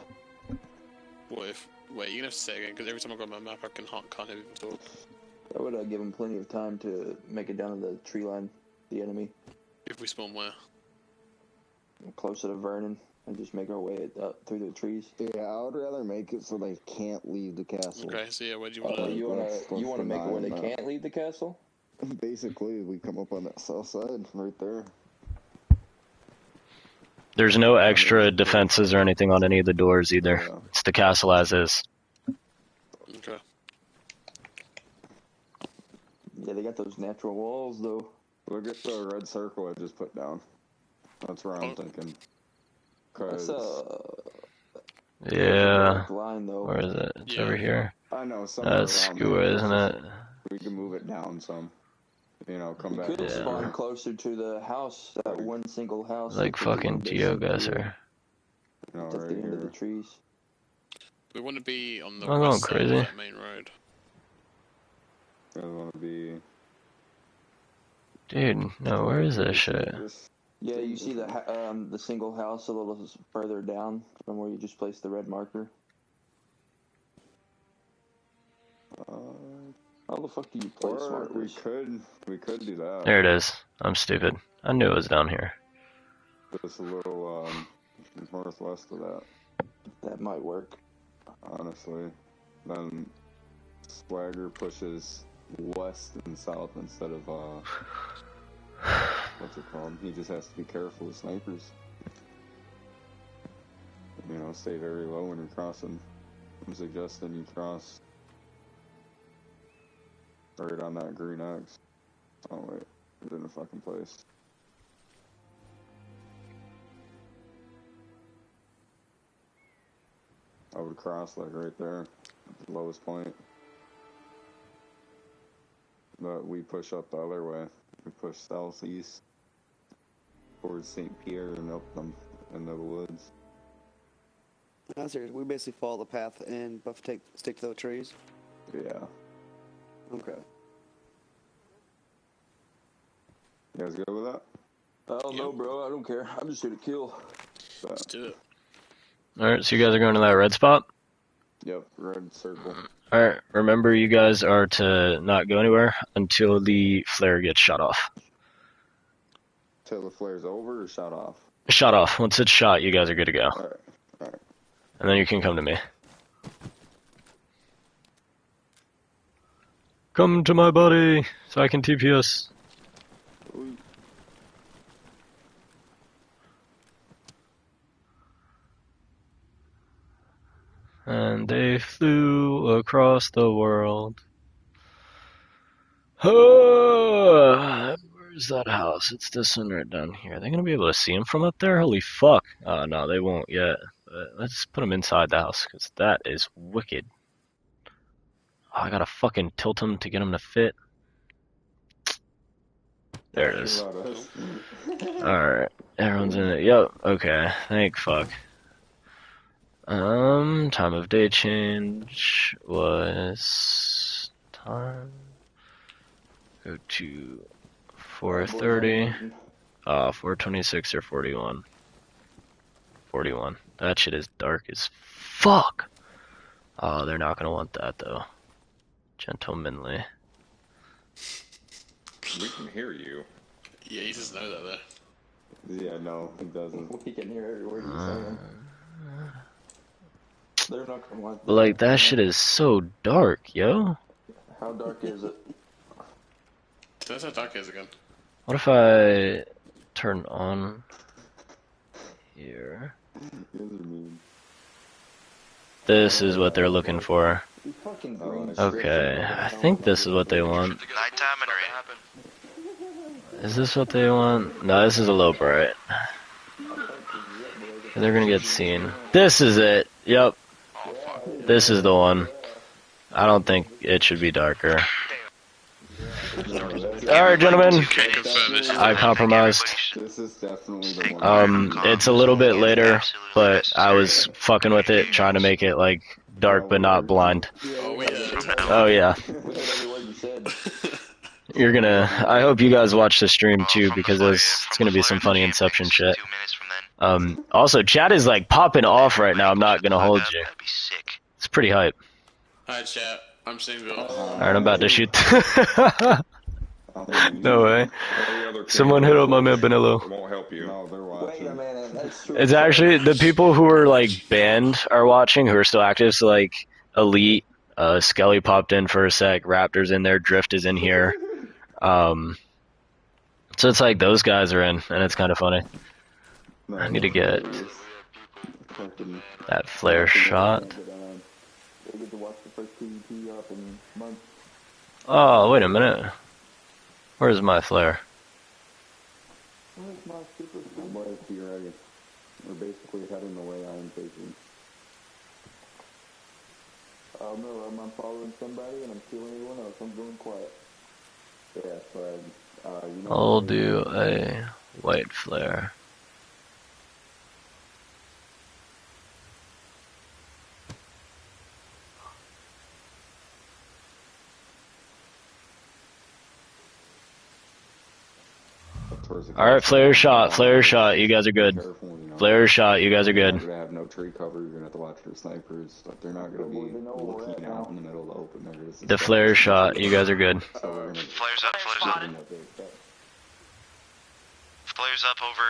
What if? Wait, you're gonna have to say it again, because every time I go on my map, I can't even talk. That would give them plenty of time to make it down to the tree line, the enemy. If we spawn where? Closer to Vernon, and just make our way up through the trees. Yeah, I would rather make it so they can't leave the castle. Okay, so yeah, where do you want to... You want to make it where they can't leave the castle? Basically, we come up on that south side, right there. There's no extra defenses or anything on any of the doors either. Yeah. It's the castle as is. Okay. Yeah, they got those natural walls, though. Look at the red circle I just put down. That's where I'm thinking. That's Yeah. Line, though. Where is it? It's Yeah. over here. I know, somewhere That's around Skua, there. isn't it? We can move it down some. You know, come You back. could Yeah. spawn closer to the house, that one single house. Like that could be fucking basic geoguesser. You know, at the right end of the here. trees. We want to be on the I'm west going side crazy. of that main road. I want to be. Dude, no, where is this shit? Yeah, you see the single house a little further down from where you just placed the red marker. How the fuck do you place Or markers? we could do that. There it is. I'm stupid. I knew it was down here. Just a little northwest of that. That might work. Honestly, then Swagger pushes west and south instead of what's it called? He just has to be careful with snipers. You know, stay very low when you're crossing. I'm suggesting you cross right on that green X. Oh wait, it's in a fucking place. I would cross like right there, at the lowest point. But we push up the other way. We push southeast towards St. Pierre and up them into the woods. No, seriously, we basically follow the path and stick to the trees. Yeah. Okay. You guys good with that? I don't know, bro. I don't care. I'm just here to kill. Let's do it. Alright, so you guys are going to that red spot? Yep, red circle. Alright, remember you guys are to not go anywhere until the flare gets shot off. Till the flare's over or shut off? Shot off. Once it's shot, you guys are good to go. Alright, alright. And then you can come to me. Come to my body, so I can TPS. And they flew across the world. Oh, where's that house? It's this one right down here. Are they gonna be able to see him from up there? Holy fuck. No, they won't yet. But let's put him inside the house, because that is wicked. Oh, I gotta fucking tilt him to get him to fit. There it is. Alright, everyone's in it. Yep, okay. Thank fuck. Time of day change was time. Go to 4:30. 4:26 or 41. 41. That shit is dark as fuck. Oh, they're not gonna want that though. Gentlemanly. We can hear you. Yeah, he doesn't know that though. Yeah, no, it doesn't. We can hear every word you're saying. They're not gonna want But like that shit is so dark, yo. How dark is it? That's how dark it is again. What if I turn on here? This is what they're looking for. Okay, I think this is what they want. Nighttime and rain. Is this what they want? No, this is a low bright. They're gonna get seen. This is it. Yep. This is the one. I don't think it should be darker. Alright, gentlemen. I compromised. This is definitely the one. It's a little bit later, but I was fucking with it, trying to make it like dark but not blind. Oh yeah. You're gonna. I hope you guys watch the stream too, because it's gonna be some funny Inception shit. Also, chat is like popping off right now. I'm not gonna hold you. It's pretty hype. Hi, chat. I'm Single. Alright, I'm about to shoot. No way. Someone hit up my man Benillo. Won't help you. No, they're watching. It's actually the people who are like banned are watching, who are still active. So like Elite, Skelly popped in for a sec, Raptor's in there, Drift is in here. So it's like those guys are in, and it's kind of funny. I need to get that flare shot. Oh, wait a minute. Where's my flare? We're basically heading the way I am facing. Oh no, I'm following somebody and I'm killing everyone else. I'm going quiet. Yeah, flag. You know I'll do a white flare. Alright, flare shot, you guys are good. Flare shot, you guys are good. You're gonna have no tree cover, you're gonna have to watch for snipers, but they're not gonna be looking out in the middle of the open. They're just The flare shot, you guys are good. Flares up, flares up. Flares up over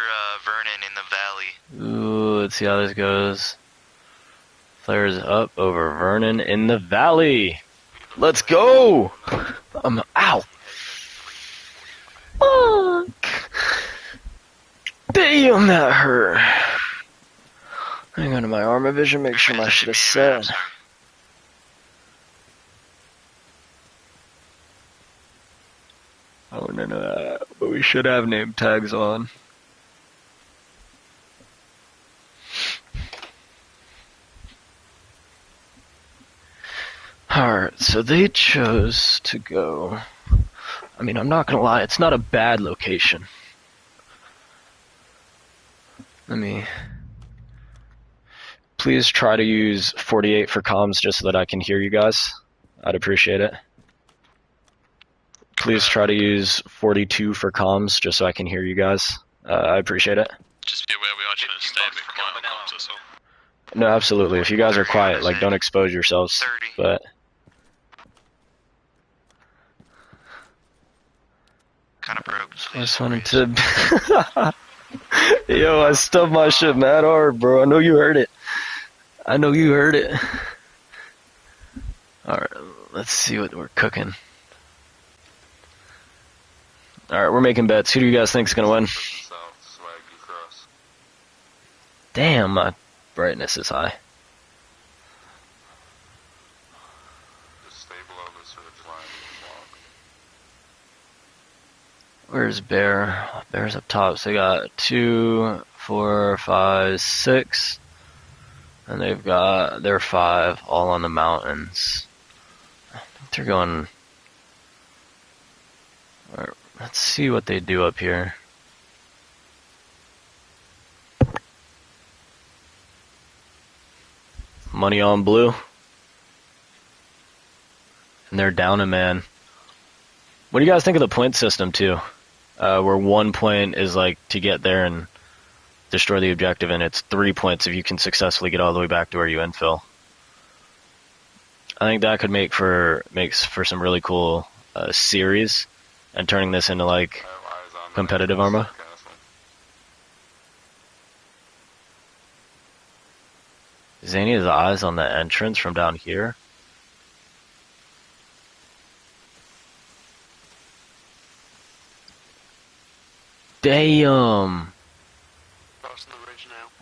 Vernon in the valley. Ooh, let's see how this goes. Flares up over Vernon in the valley. Let's go! Ow! Fuck! Damn, that hurt. Hang on to my Arma vision, make sure my shit is set. I don't know that, but we should have name tags on. Alright, so they chose to go. I mean, I'm not gonna lie, it's not a bad location. Let me... Please try to use 48 for comms just so that I can hear you guys. I'd appreciate it. Please try to use 42 for comms just so I can hear you guys. I appreciate it. Just be aware we are trying to stay a bit quiet on comms, that's all. No, absolutely. If you guys are quiet, like, don't expose yourselves. But... Kinda broke. I just wanted to... Yo, I stubbed my shit mad hard, bro. I know you heard it. I know you heard it. Alright, let's see what we're cooking. Alright, we're making bets. Who do you guys think is gonna win? Damn, my brightness is high. Where's Bear? Bear's up top. So they got 2, 4, 5, 6. And they've got their 5 all on the mountains. I think they're going... Alright, let's see what they do up here. Money on blue. And they're down a man. What do you guys think of the point system, too? Where 1 point is like to get there and destroy the objective, and it's 3 points if you can successfully get all the way back to where you infill. I think that could makes for some really cool series, and turning this into like competitive Arma. Zany has eyes on the entrance from down here. Damn!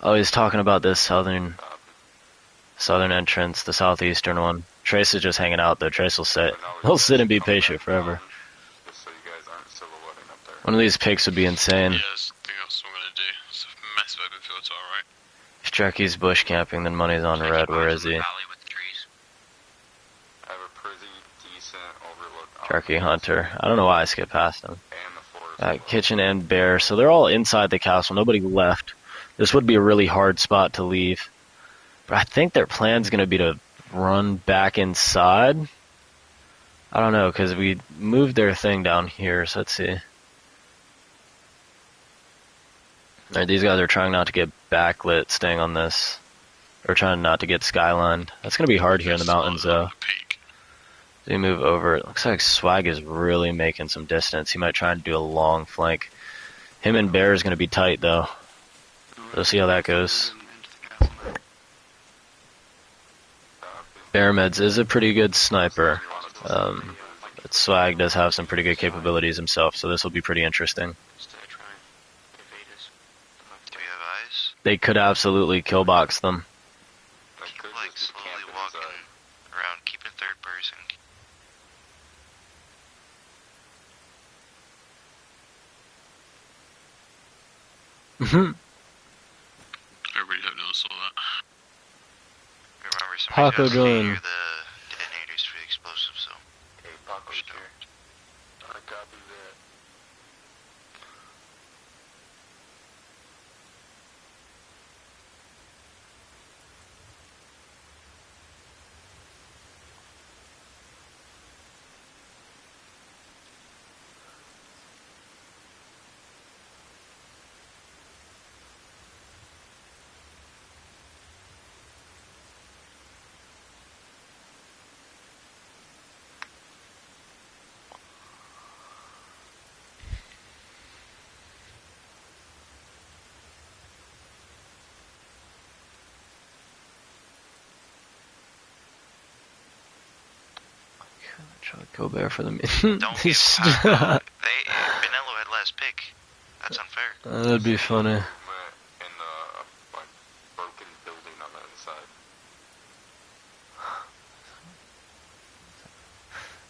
Oh, he's talking about this southern entrance, the southeastern one. Trace is just hanging out though. Trace will sit. He'll sit and be patient forever. One of these picks would be insane. Yeah, that's the thing else I'm gonna do. It's a massive open field, it's alright. If Trekky's bush camping, then money's on red. Where is he? Trekky Hunter. I don't know why I skipped past him. Kitchen and Bear. So they're all inside the castle. Nobody left. This would be a really hard spot to leave. But I think their plan's going to be to run back inside. I don't know, because we moved their thing down here. So let's see. Alright, these guys are trying not to get backlit staying on this. Or trying not to get skylined. That's going to be hard here in the mountains, though. They move over. It looks like Swag is really making some distance. He might try and do a long flank. Him and Bear is going to be tight, though. We'll see how that goes. Bear Meds is a pretty good sniper. But Swag does have some pretty good capabilities himself, so this will be pretty interesting. They could absolutely killbox them. Like slowly walking around, keeping third person. Mm-hmm. I really hope no one saw that. Remember, Paco somebody's gonna Dillon. hear Go Bear for the Don't give Vanello had last pick. That's unfair. That'd be funny. In the like broken building on the other side.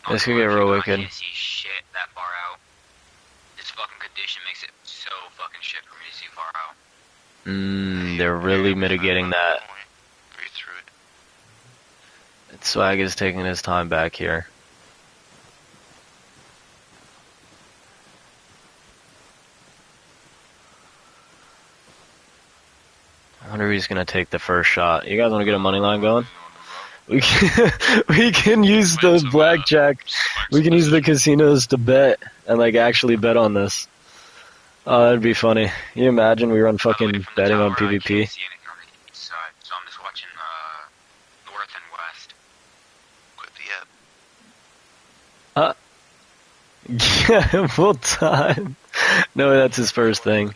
This could get real wicked. I can't see shit that far out. This fucking condition makes it so fucking shit for me to see far out. They're really mitigating that. Breathe through it. Swag is taking his time back here. I wonder if he's gonna take the first shot. You guys want to get a money line going? We can use the blackjack. We can use the casinos to bet and like actually bet on this. Oh, that'd be funny. Can you imagine we run fucking betting on PvP? So I'm just watching north and west. Yeah, full time. No, that's his first thing.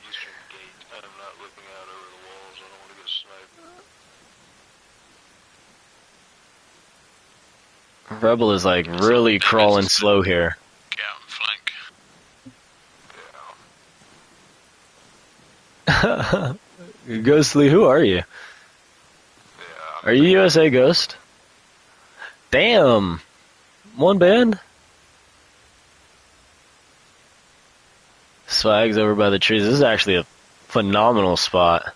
Rebel is like really crawling slow here. Get out and flank. Ghostly, who are you? Are you USA Ghost? Damn! One band? Swag's over by the trees. This is actually a phenomenal spot.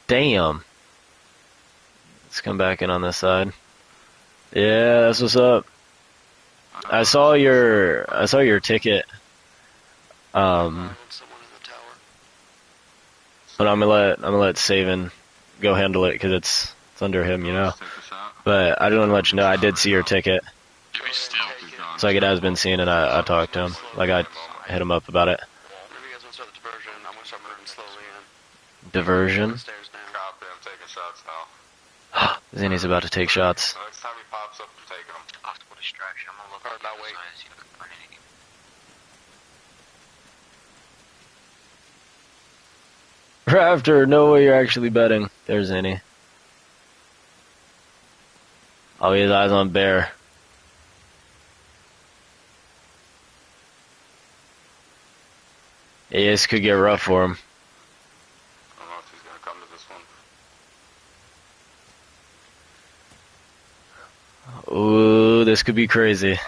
Damn. Let's come back in on this side. Yeah, that's what's up. I saw your ticket. But I'm gonna let Savan go handle it because it's under him, you know. But I just want to let you know I did see your ticket. It's like it has been seen, and I talked to him. Like I hit him up about it. Diversion. Zinni's about to take shots. Next time he pops up, I'm taking him. Optical distraction. I'm gonna look at the other side and see if I can find anything. Raptor, no way you're actually betting. There's Zinni. Oh, he has eyes on Bear. Yeah, this could get rough for him. I don't know if he's gonna come to this one. Ooh, this could be crazy.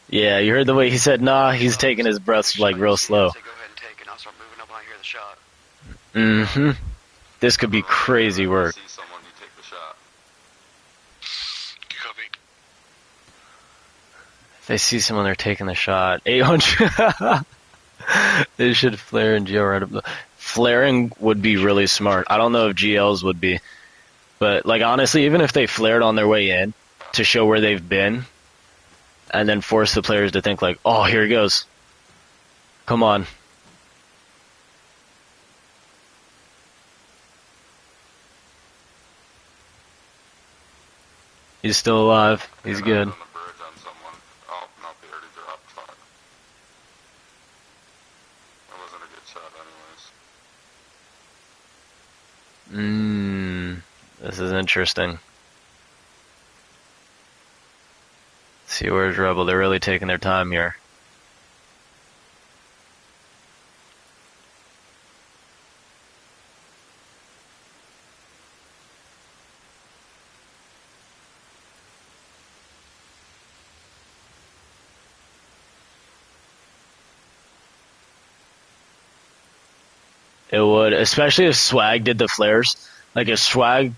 Yeah, you heard the way he said nah, he's taking his breaths like real slow. Mm-hmm. This could be crazy work. If they see someone, they're taking the shot. 800. They should flare and GL right up the... Flaring would be really smart. I don't know if GLs would be. But, like, honestly, even if they flared on their way in to show where they've been, and then force the players to think, like, oh, here he goes. Come on. He's still alive. He's good. This is interesting. Let's see, where's Rebel? They're really taking their time here. It would, especially if Swag did the flares. Like if Swag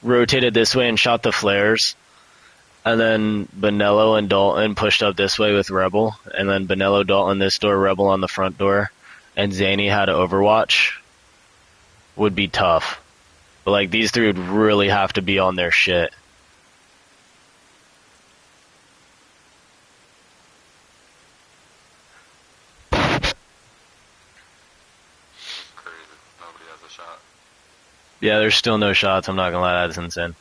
rotated this way and shot the flares, and then Benello and Dalton pushed up this way with Rebel, and then Benello, Dalton this door, Rebel on the front door, and Zany had Overwatch, would be tough. But like these three would really have to be on their shit. Yeah, there's still no shots, I'm not gonna lie, that's insane.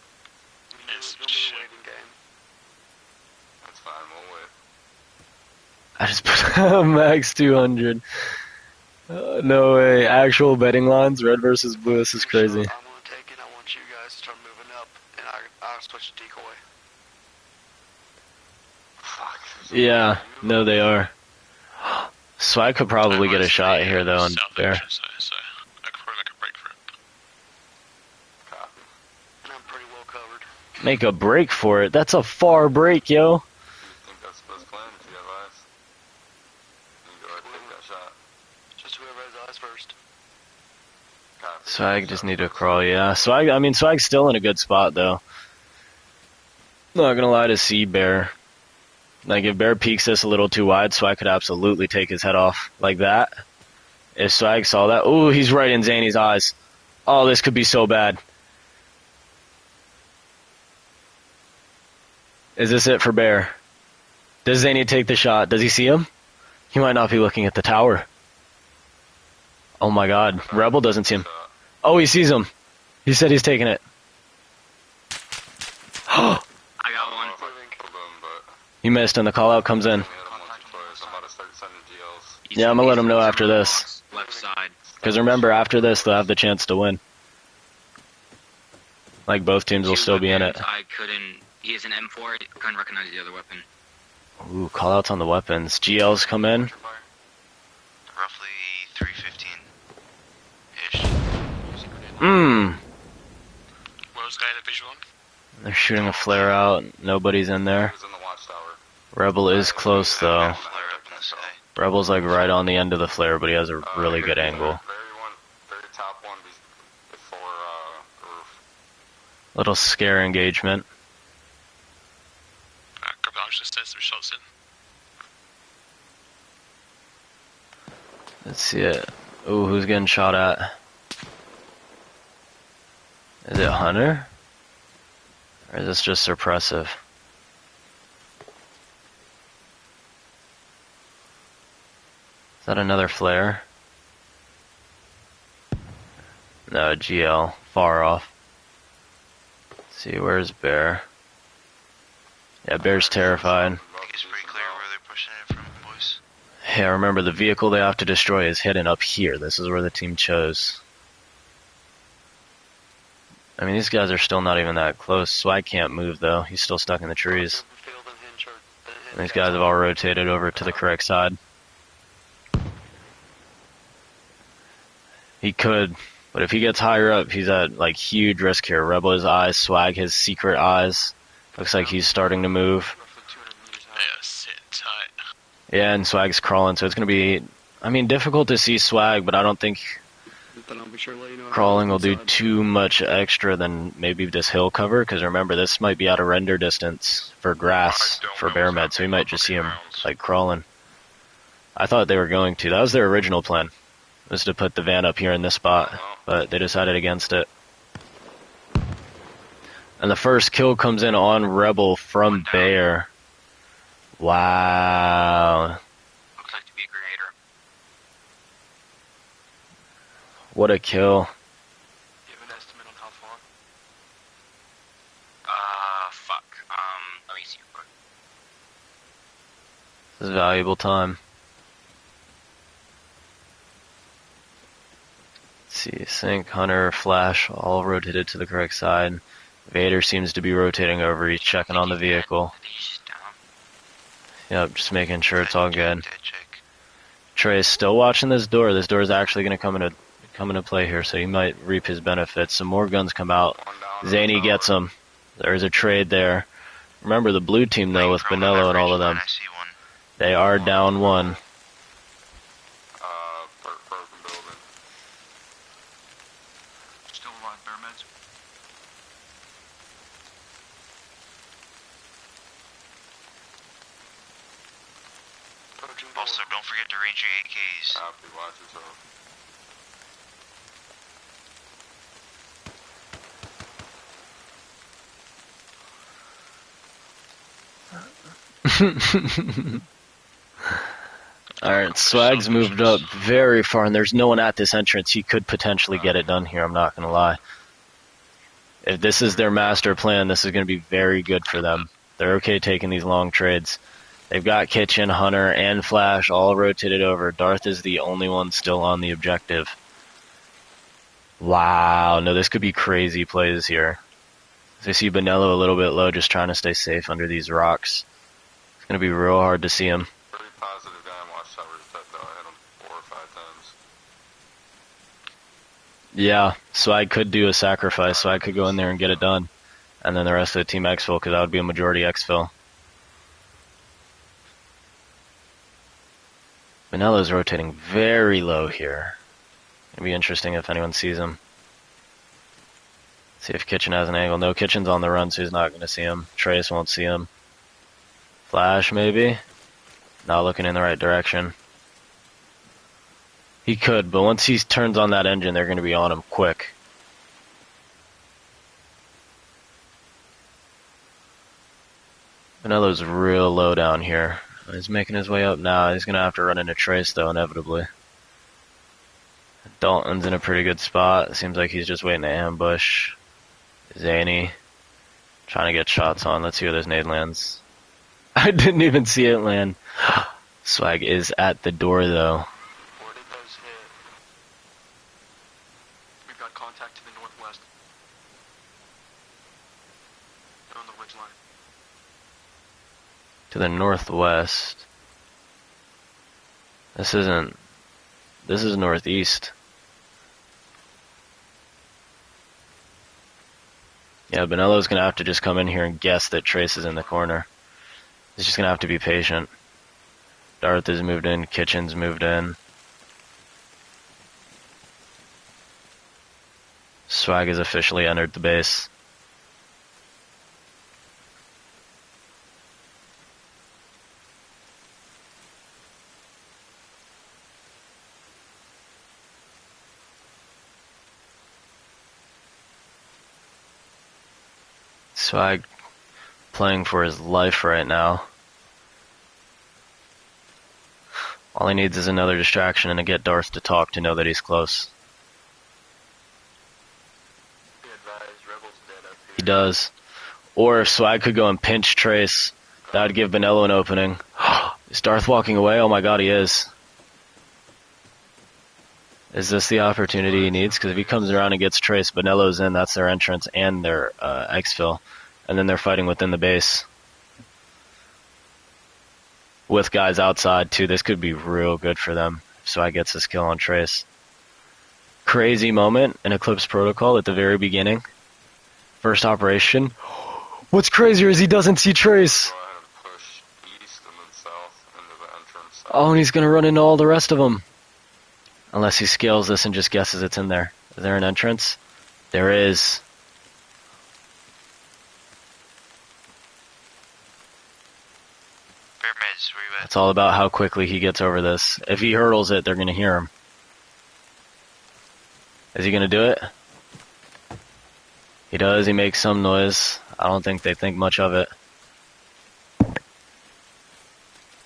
It's gonna be a waiting game. That's fine, we'll wait. I just put max 200. No way. Actual betting lines, red versus blue, this is crazy. I'm gonna take it, I want you guys to start moving up, and I might have switched to decoy. Fuck. Yeah, no, they are. Swag could probably get a shot here, though, on Bear. So I could probably make a break for it. Copy. And I'm pretty well covered. Make a break for it? That's a far break, yo. I think that's the best plan if you have eyes. You go ahead and take that shot. Just whoever has eyes first. Copy. Swag just need to crawl, yeah. Swag's still in a good spot, though. Not gonna lie to see Bear. Like, if Bear peeks this a little too wide, Swag could absolutely take his head off like that. If Swag saw that, ooh, he's right in Zany's eyes. Oh, this could be so bad. Is this it for Bear? Does Zany take the shot? Does he see him? He might not be looking at the tower. Oh my god, Rebel doesn't see him. Oh, he sees him. He said he's taking it. I got one. He missed, and the call out comes in. Yeah, I'm gonna let him know after this. Left side. Because remember, after this, they'll have the chance to win. Like, both teams will still be in it. I couldn't. He has an M4. I couldn't recognize the other weapon. Ooh, call outs on the weapons. GLs come in. Roughly 315-ish. What was the guy in the visual one? They're shooting a flare out. Nobody's in there. Rebel is close, though. Rebel's like right on the end of the flare, but he has a really good angle. Little scare engagement. I'll just send some shots in. Let's see it. Ooh, who's getting shot at? Is it Hunter? Or is this just suppressive? Is that another flare? No, GL. Far off. Let's see, where's Bear? Yeah, Bear's terrified. I think it's pretty clear where they're pushing it from, boys. Yeah, remember, the vehicle they have to destroy is hidden up here. This is where the team chose. I mean, these guys are still not even that close. Swag can't move, though. He's still stuck in the trees. And these guys have all rotated over to the correct side. He could, but if he gets higher up, he's at, like, huge risk here. Rebel his eyes, Swag his secret eyes. Looks like he's starting to move. Yeah, sitting tight. Yeah, and Swag's crawling, so it's going to be, I mean, difficult to see Swag, but I don't think crawling will do too much extra than maybe this hill cover, because remember, this might be out of render distance for grass, for Bear Med, so we might just see him, like, crawling. I thought they were going to. That was their original plan, was to put the van up here in this spot, but they decided against it. And the first kill comes in on Rebel from Bear. Wow. Looks like to be a grenader. What a kill. Do you have an estimate on how far? Fuck. Let me see real quick. This is valuable time. Let's see, Sync, Hunter, Flash, all rotated to the correct side. Vader seems to be rotating over. He's checking on the vehicle. Yep, just making sure it's all good. Trey's still watching this door. This door is actually going to come into play here, so he might reap his benefits. Some more guns come out. Zany gets them. There's a trade there. Remember the blue team, though, with Benello and all of them. They are down one. Still alive, Bear Meds? Also, don't forget to range your AKs. Watch yourself. Alright, Swag's moved up very far, and there's no one at this entrance. He could potentially get it done here, I'm not going to lie. If this is their master plan, this is going to be very good for them. They're okay taking these long trades. They've got Kitchen, Hunter, and Flash all rotated over. Darth is the only one still on the objective. Wow, no, this could be crazy plays here. I see Benello a little bit low, just trying to stay safe under these rocks. It's going to be real hard to see him. Pretty positive guy in Watchtower though. I hit him 4 or 5 times. Yeah, so I could do a sacrifice, so I could go in there and get it done. And then the rest of the team exfil, because that would be a majority exfil. Benello's rotating very low here. It'd be interesting if anyone sees him. See if Kitchen has an angle. No, Kitchen's on the run, so he's not going to see him. Trace won't see him. Flash, maybe? Not looking in the right direction. He could, but once he turns on that engine, they're going to be on him quick. Benello's real low down here. He's making his way up now. He's going to have to run into Trace, though, inevitably. Dalton's in a pretty good spot. Seems like he's just waiting to ambush. Zany. Trying to get shots on. Let's see where this nade lands. I didn't even see it land. Swag is at the door, though. Where did those hit? We've got contact to the northwest. They're on the ridge line. To the northwest. This is northeast. Yeah, Benello's gonna have to just come in here and guess that Trace is in the corner. He's just gonna have to be patient. Darth has moved in, Kitchen's moved in. Swag has officially entered the base. Swag playing for his life right now. All he needs is another distraction and to get Darth to talk to know that he's close. He does. Or if Swag could go and pinch Trace, that would give Benello an opening. Is Darth walking away? Oh my god, he is. Is this the opportunity he needs? Because if he comes around and gets Trace, Benello's in, that's their entrance and their exfil. And then they're fighting within the base. With guys outside, too. This could be real good for them. So I gets this kill on Trace. Crazy moment in Eclipse Protocol at the very beginning. First operation. What's crazier is he doesn't see Trace. Oh, and he's going to run into all the rest of them. Unless he scales this and just guesses it's in there. Is there an entrance? There is. It's all about how quickly he gets over this. If he hurdles it, they're going to hear him. Is he going to do it? He does. He makes some noise. I don't think they think much of it.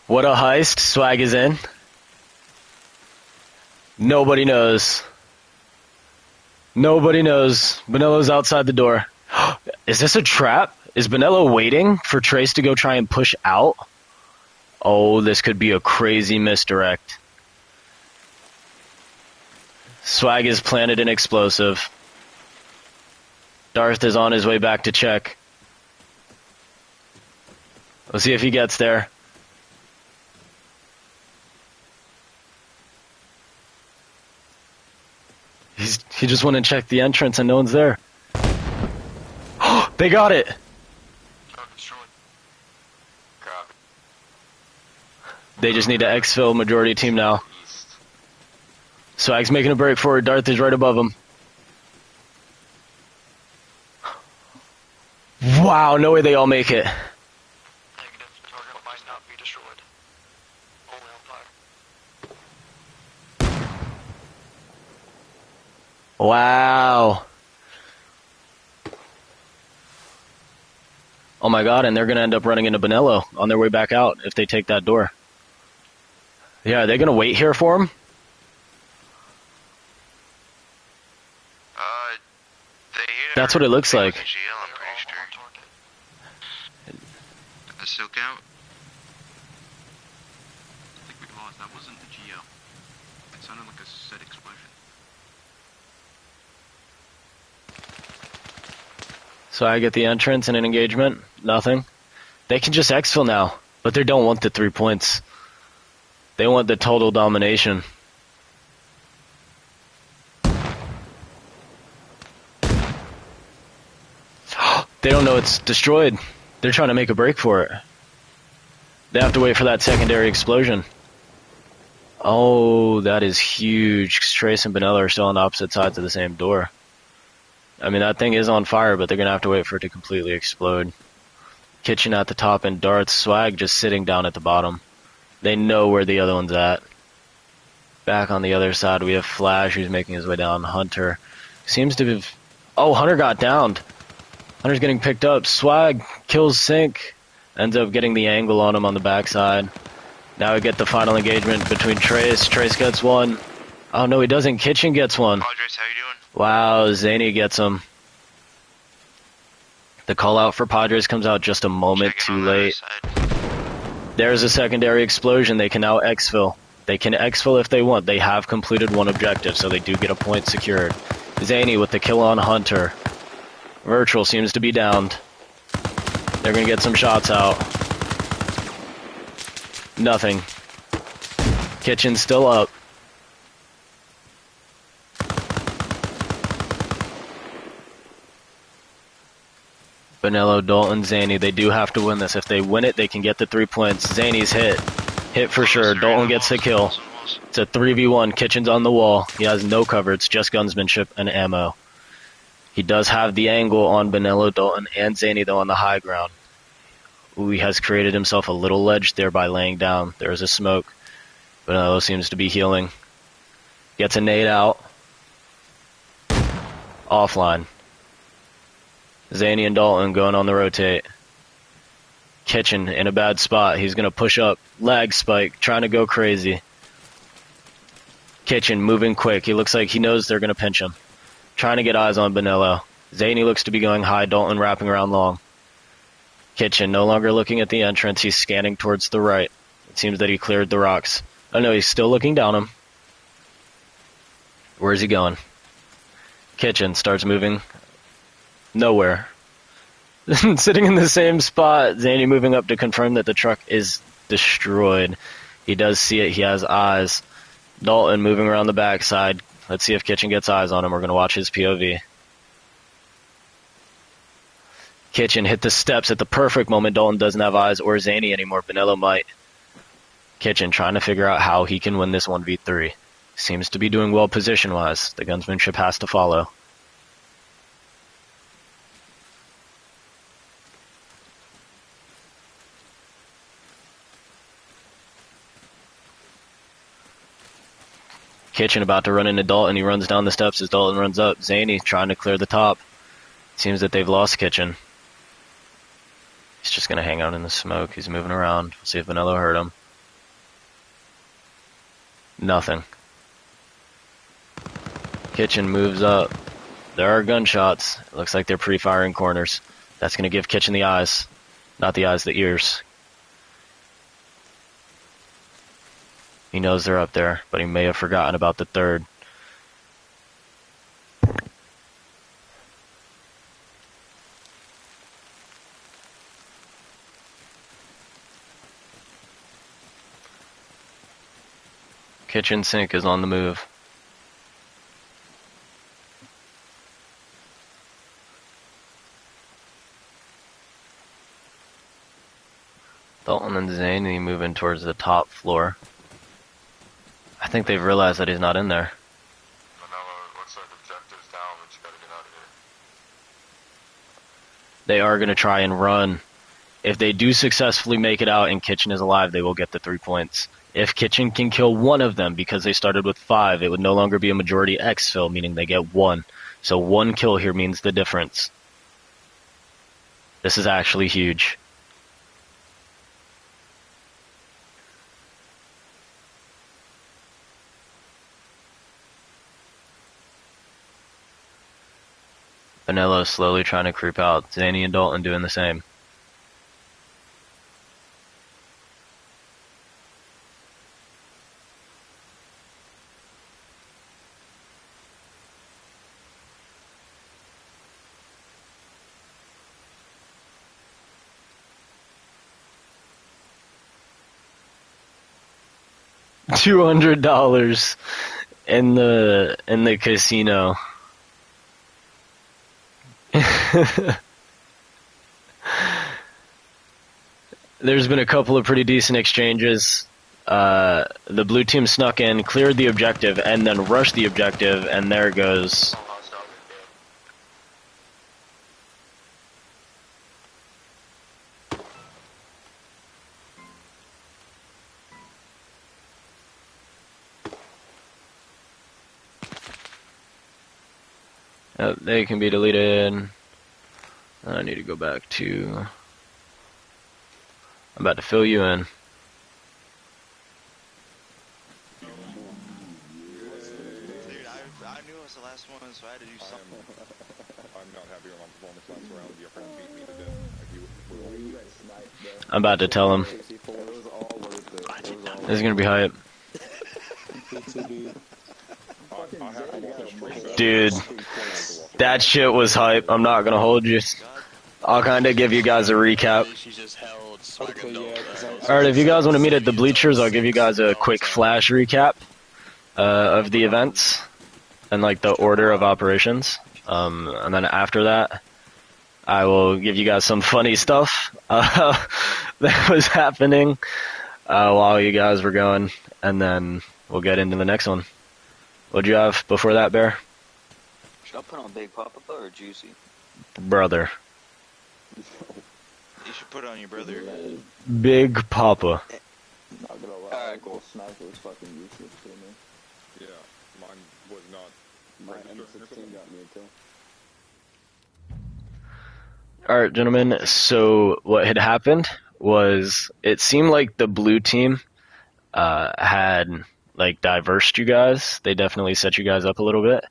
What a heist. Swag is in. Nobody knows. Nobody knows. Benello's outside the door. Is this a trap? Is Benello waiting for Trace to go try and push out? Oh, this could be a crazy misdirect. Swag has planted an explosive. Darth is on his way back to check. We'll see if he gets there. He just went and checked the entrance and no one's there. They got it! They just need to exfil majority team now. Swag's making a break forward. Darth is right above him. Wow, no way they all make it. Wow. Oh my god, and they're going to end up running into Benello on their way back out if they take that door. Yeah, are they going to wait here for him? That's what it looks like. Does that still count? I think we lost. That wasn't the GL. It sounded like a set explosion. So I get the entrance and an engagement. Nothing. They can just exfil now, but they don't want the 3 points. They want the total domination. They don't know it's destroyed. They're trying to make a break for it. They have to wait for that secondary explosion. Oh, that is huge. Trace and Benella are still on opposite sides of the same door. I mean, that thing is on fire, but they're going to have to wait for it to completely explode. Kitchen at the top and Darts. Swag just sitting down at the bottom. They know where the other one's at. Back on the other side, we have Flash, who's making his way down. Hunter seems to have... Oh, Hunter got downed. Hunter's getting picked up. Swag kills Sync. Ends up getting the angle on him on the backside. Now we get the final engagement between Trace. Trace gets one. Oh, no, he doesn't. Kitchen gets one. Padres, how you doing? Wow, Zany gets him. The call out for Padres comes out just a moment too late. There's a secondary explosion. They can now exfil. They can exfil if they want. They have completed one objective, so they do get a point secured. Zany with the kill on Hunter. Virtual seems to be downed. They're going to get some shots out. Nothing. Kitchen's still up. Benello, Dalton, Zany, they do have to win this. If they win it, they can get the 3 points. Zany's hit. Hit for sure. Dalton gets the kill. It's a 3v1. Kitchen's on the wall. He has no cover. It's just gunmanship and ammo. He does have the angle on Benello, Dalton, and Zany, though, on the high ground. Ooh, he has created himself a little ledge there by laying down. There's a smoke. Benello seems to be healing. Gets a nade out. Offline. Zany and Dalton going on the rotate. Kitchen in a bad spot. He's going to push up. Lag spike. Trying to go crazy. Kitchen moving quick. He looks like he knows they're going to pinch him. Trying to get eyes on Benello. Zany looks to be going high. Dalton wrapping around long. Kitchen no longer looking at the entrance. He's scanning towards the right. It seems that he cleared the rocks. Oh no, he's still looking down him. Where's he going? Kitchen starts moving. Nowhere. Sitting in the same spot. Zany moving up to confirm that the truck is destroyed. He does see it. He has eyes. Dalton moving around the backside. Let's see if Kitchen gets eyes on him. We're going to watch his POV. Kitchen hit the steps at the perfect moment. Dalton doesn't have eyes or Zany anymore. Benello might. Kitchen trying to figure out how he can win this 1v3. Seems to be doing well position-wise. The gunsmanship has to follow. Kitchen about to run into Dalton. He runs down the steps as Dalton runs up. Zany trying to clear the top. Seems that they've lost Kitchen. He's just going to hang out in the smoke. He's moving around. We'll see if Vanilla hurt him. Nothing. Kitchen moves up. There are gunshots. It looks like they're pre-firing corners. That's going to give Kitchen the eyes. Not the eyes, the ears. He knows they're up there, but he may have forgotten about the third. Kitchen sink is on the move. Dalton and Zany moving towards the top floor. I think they've realized that he's not in there. Looks like objective's down, but you gotta get out of here. They are going to try and run. If they do successfully make it out and Kitchen is alive, they will get the 3 points. If Kitchen can kill one of them, because they started with 5, it would no longer be a majority exfil, meaning they get 1. So 1 kill here means the difference. This is actually huge. Vanilla slowly trying to creep out. Zany and Dalton doing the same. $200 in the casino. There's been a couple of pretty decent exchanges. The blue team snuck in, cleared the objective, and then rushed the objective, and there goes. They can be deleted. I need to go back to. I'm about to fill you in. Dude, I knew it was the last one, so I had to do something. I'm not happy with my performance last round. Your friend beat me to death. I'm about to tell him. This is gonna be hype. Dude, that shit was hype. I'm not gonna hold you. I'll kind of give you guys a recap. Alright, if you guys want to meet at the bleachers, I'll give you guys a quick flash recap of the events and like the order of operations. And then after that, I will give you guys some funny stuff that was happening while you guys were going, and then we'll get into the next one. What'd you have before that, Bear? Should I put on Big Papa or Juicy? Brother. You should put it on your brother. Big Papa. Not gonna lie, Alright, cool. Sniper was fucking useless to me. Yeah, mine was not. My M16 got me a kill. Alright, gentlemen, so what had happened was it seemed like the blue team had like diversed you guys. They definitely set you guys up a little bit.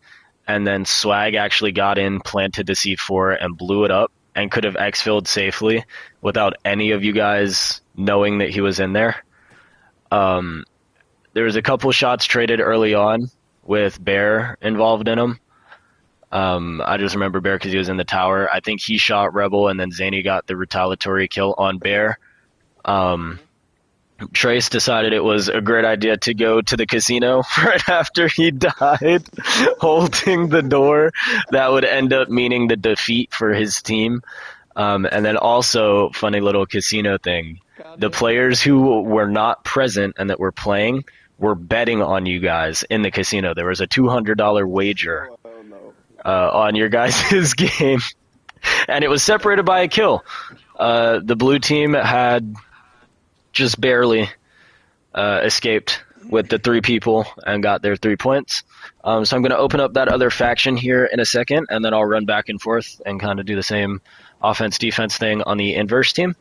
And then Swag actually got in, planted the C4, and blew it up, and could have exfilled safely without any of you guys knowing that he was in there. There was a couple shots traded early on with Bear involved in them. I just remember Bear because he was in the tower. I think he shot Rebel, and then Zany got the retaliatory kill on Bear. Trace decided it was a great idea to go to the casino right after he died, holding the door. That would end up meaning the defeat for his team. And then also, funny little casino thing, the players who were not present and that were playing were betting on you guys in the casino. There was a $200 wager on your guys' game, and it was separated by a kill. The blue team had just barely escaped with the 3 people and got their 3 points. So I'm going to open up that other faction here in a second, and then I'll run back and forth and kind of do the same offense-defense thing on the inverse team.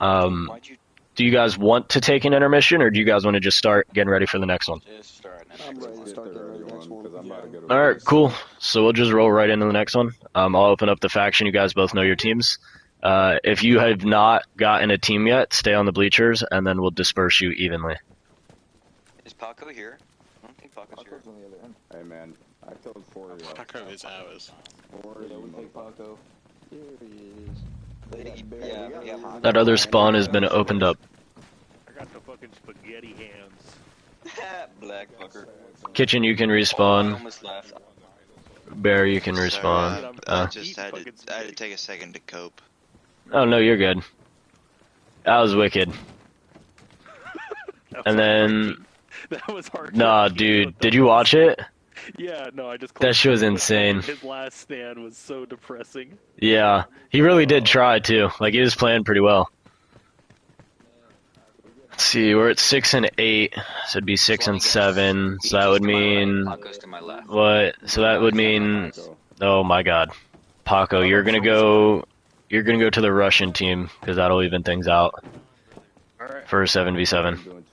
Do you guys want to take an intermission, or do you guys want to just start getting ready for the next one? I'm ready to start getting ready for the next one. Alright, cool. So we'll just roll right into the next one. I'll open up the faction. You guys both know your teams. If you have not gotten a team yet, stay on the bleachers, and then we'll disperse you evenly. Is Paco here? I don't think Paco's here. On the other end. Hey man, I killed 4 of you. Paco is ours. Paco. Here he is. Yeah. That other spawn has been opened up. I got the fucking spaghetti hands. Black fucker. Kitchen, you can respawn. Almost left. Bear, you can Sorry, respawn. I just had to take a second to cope. Oh no, you're good. That was wicked. And then, That was hard. nah, dude, did you watch it? Yeah, no, I just. That shit was insane. His last stand was so depressing. Yeah, he really did try too. Like, he was playing pretty well. Let's see, we're at 6 and 8, so it'd be 6 and 7. So that would mean Paco's to my left. what? So that would mean, oh my God, Paco, you're gonna go to the Russian team because that'll even things out for a 7v7.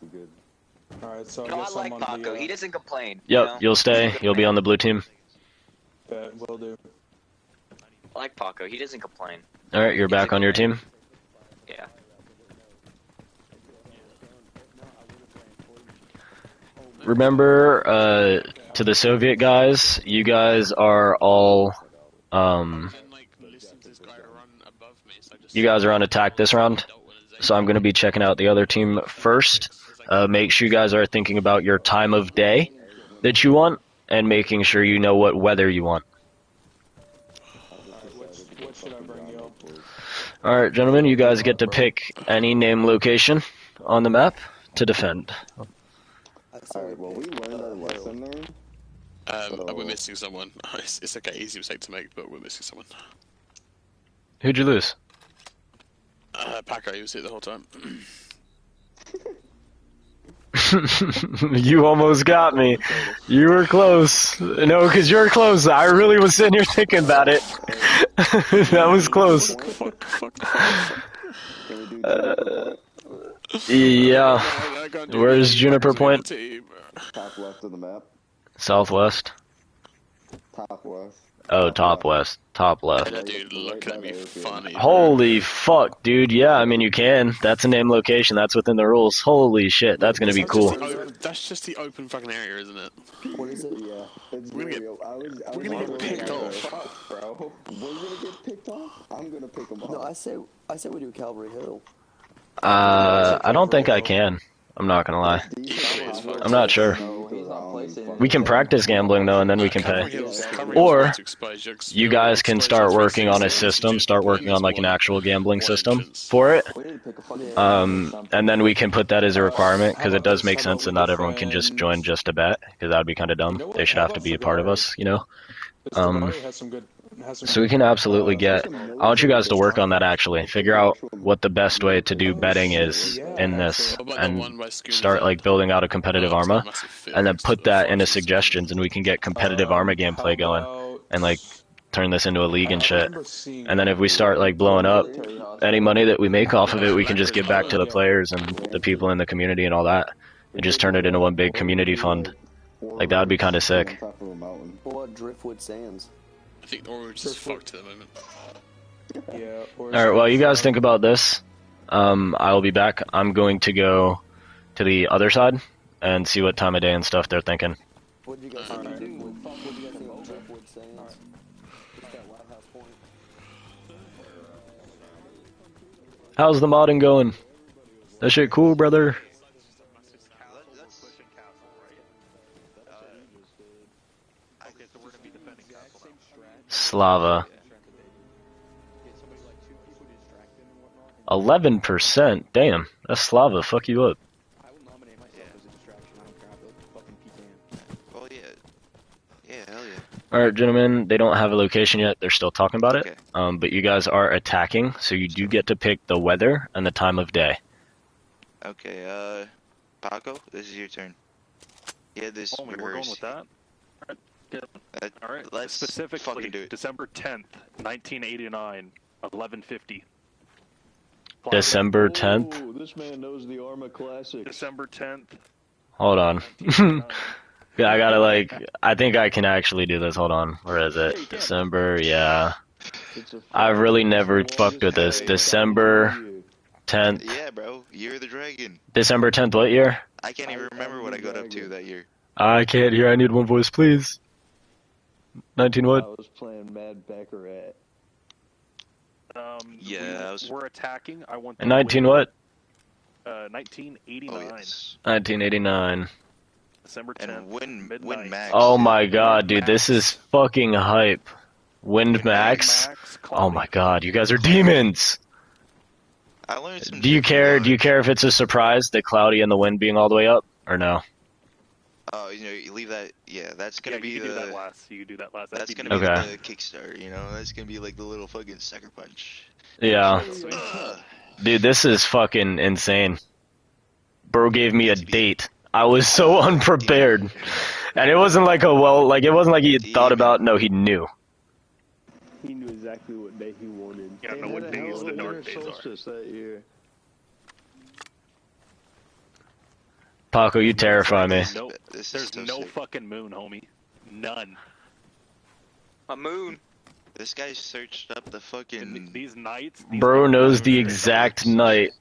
Alright, so No, I like Paco. He doesn't complain. Yep, you know? you'll stay. You'll be on the blue team. Will do. I like Paco. He doesn't complain. All right, you're back on your team. Yeah. Remember, to the Soviet guys, you guys are all, you guys are on attack this round, so I'm going to be checking out the other team first. make sure you guys are thinking about your time of day that you want, and making sure you know what weather you want. What should I bring you? Alright, gentlemen, you guys get to pick any name location on the map to defend. Alright, well, we learned our lesson there. We're missing someone. It's okay, easy mistake to make, but we're missing someone. Who'd you lose? Paco, he was here the whole time. You almost got me. You were close. No, because you were close. I really was sitting here thinking about it. That was close. Yeah. Where's Juniper Point? Top left of the map. Southwest. Top west. Oh, top west. Top left. That dude looking at me funny. Holy fuck, dude. Yeah, I mean, you can. That's a name location. That's within the rules. Holy shit, that's gonna be cool. That's just the open fucking area, isn't it? What is it? Yeah. It's We're gonna get picked off. Bro. We're gonna get picked off? I'm gonna pick them off. No, I say we do Calvary Hill. I don't think I can. I'm not gonna lie. I'm not sure. We can practice gambling though, and then we can pay. Or you guys can start working on a system, start working on like an actual gambling system for it. And then we can put that as a requirement, because it does make sense that not everyone can just join just to bet, because that would be kind of dumb. They should have to be a part of us, you know? So we can absolutely get... I want you guys to work on that, actually. Figure out what the best way to do betting is in this, and start like building out a competitive Arma, and then put that into suggestions, and we can get competitive Arma gameplay going, and like turn this into a league and shit. And then if we start like blowing up, any money that we make off of it, we can just give back to the players and the people in the community and all that, and just turn it into one big community fund. Like, that would be kind of sick. Or Driftwood Sands. I think Orange is fucked at the moment. Yeah. Alright, well, you guys think about this. I will be back. I'm going to go to the other side and see what time of day and stuff they're thinking. What did you guys think of Driftwood Sands? Just that Lighthouse Point. How's the modding going? That shit cool, brother. Slava. 11%? Damn, that's Slava. Fuck you up. Oh yeah. Yeah, hell yeah. Alright, gentlemen, they don't have a location yet. They're still talking about it. But you guys are attacking, so you do get to pick the weather and the time of day. Okay, Paco, this is your turn. Yeah, this. Oh, we're going with that? Alright, let's specifically fucking do it. December 10th, 1989, 11:50. December 10th? Oh, this man knows the Arma Classic. December 10th. Hold on. Yeah, I gotta like, I think I can actually do this. Hold on. Where is it? December, yeah. I've really never fucked with this. December 10th. Yeah, bro. Year of the Dragon. December 10th, what year? I can't even remember what I got up to that year. I can't hear. I need one voice, please. 19 what? I was playing Mad Baccarat. Yeah, we're attacking. I want. 19 what? 1989. Oh, yes. 1989. December 10th. And win max. Oh my god, dude, this is fucking hype. Wind max? Oh my god, you guys are demons! I learned some. Do you care? Do you care if it's a surprise, the cloudy and the wind being all the way up, or no? Oh, you know, you leave that. Yeah, that's gonna be the. You can do that last. That's gonna be the Kickstarter. You know, that's gonna be like the little fucking sucker punch. Yeah. Dude, this is fucking insane. Bro gave me a date. I was so unprepared, and it wasn't like it wasn't like he had thought about. No, he knew. He knew exactly what day he wanted. Yeah, no, what days the dark days are. That year. Paco, you terrify me. No, there's no fucking moon, homie. None. A moon. This guy searched up the fucking. These nights. Bro knows the exact night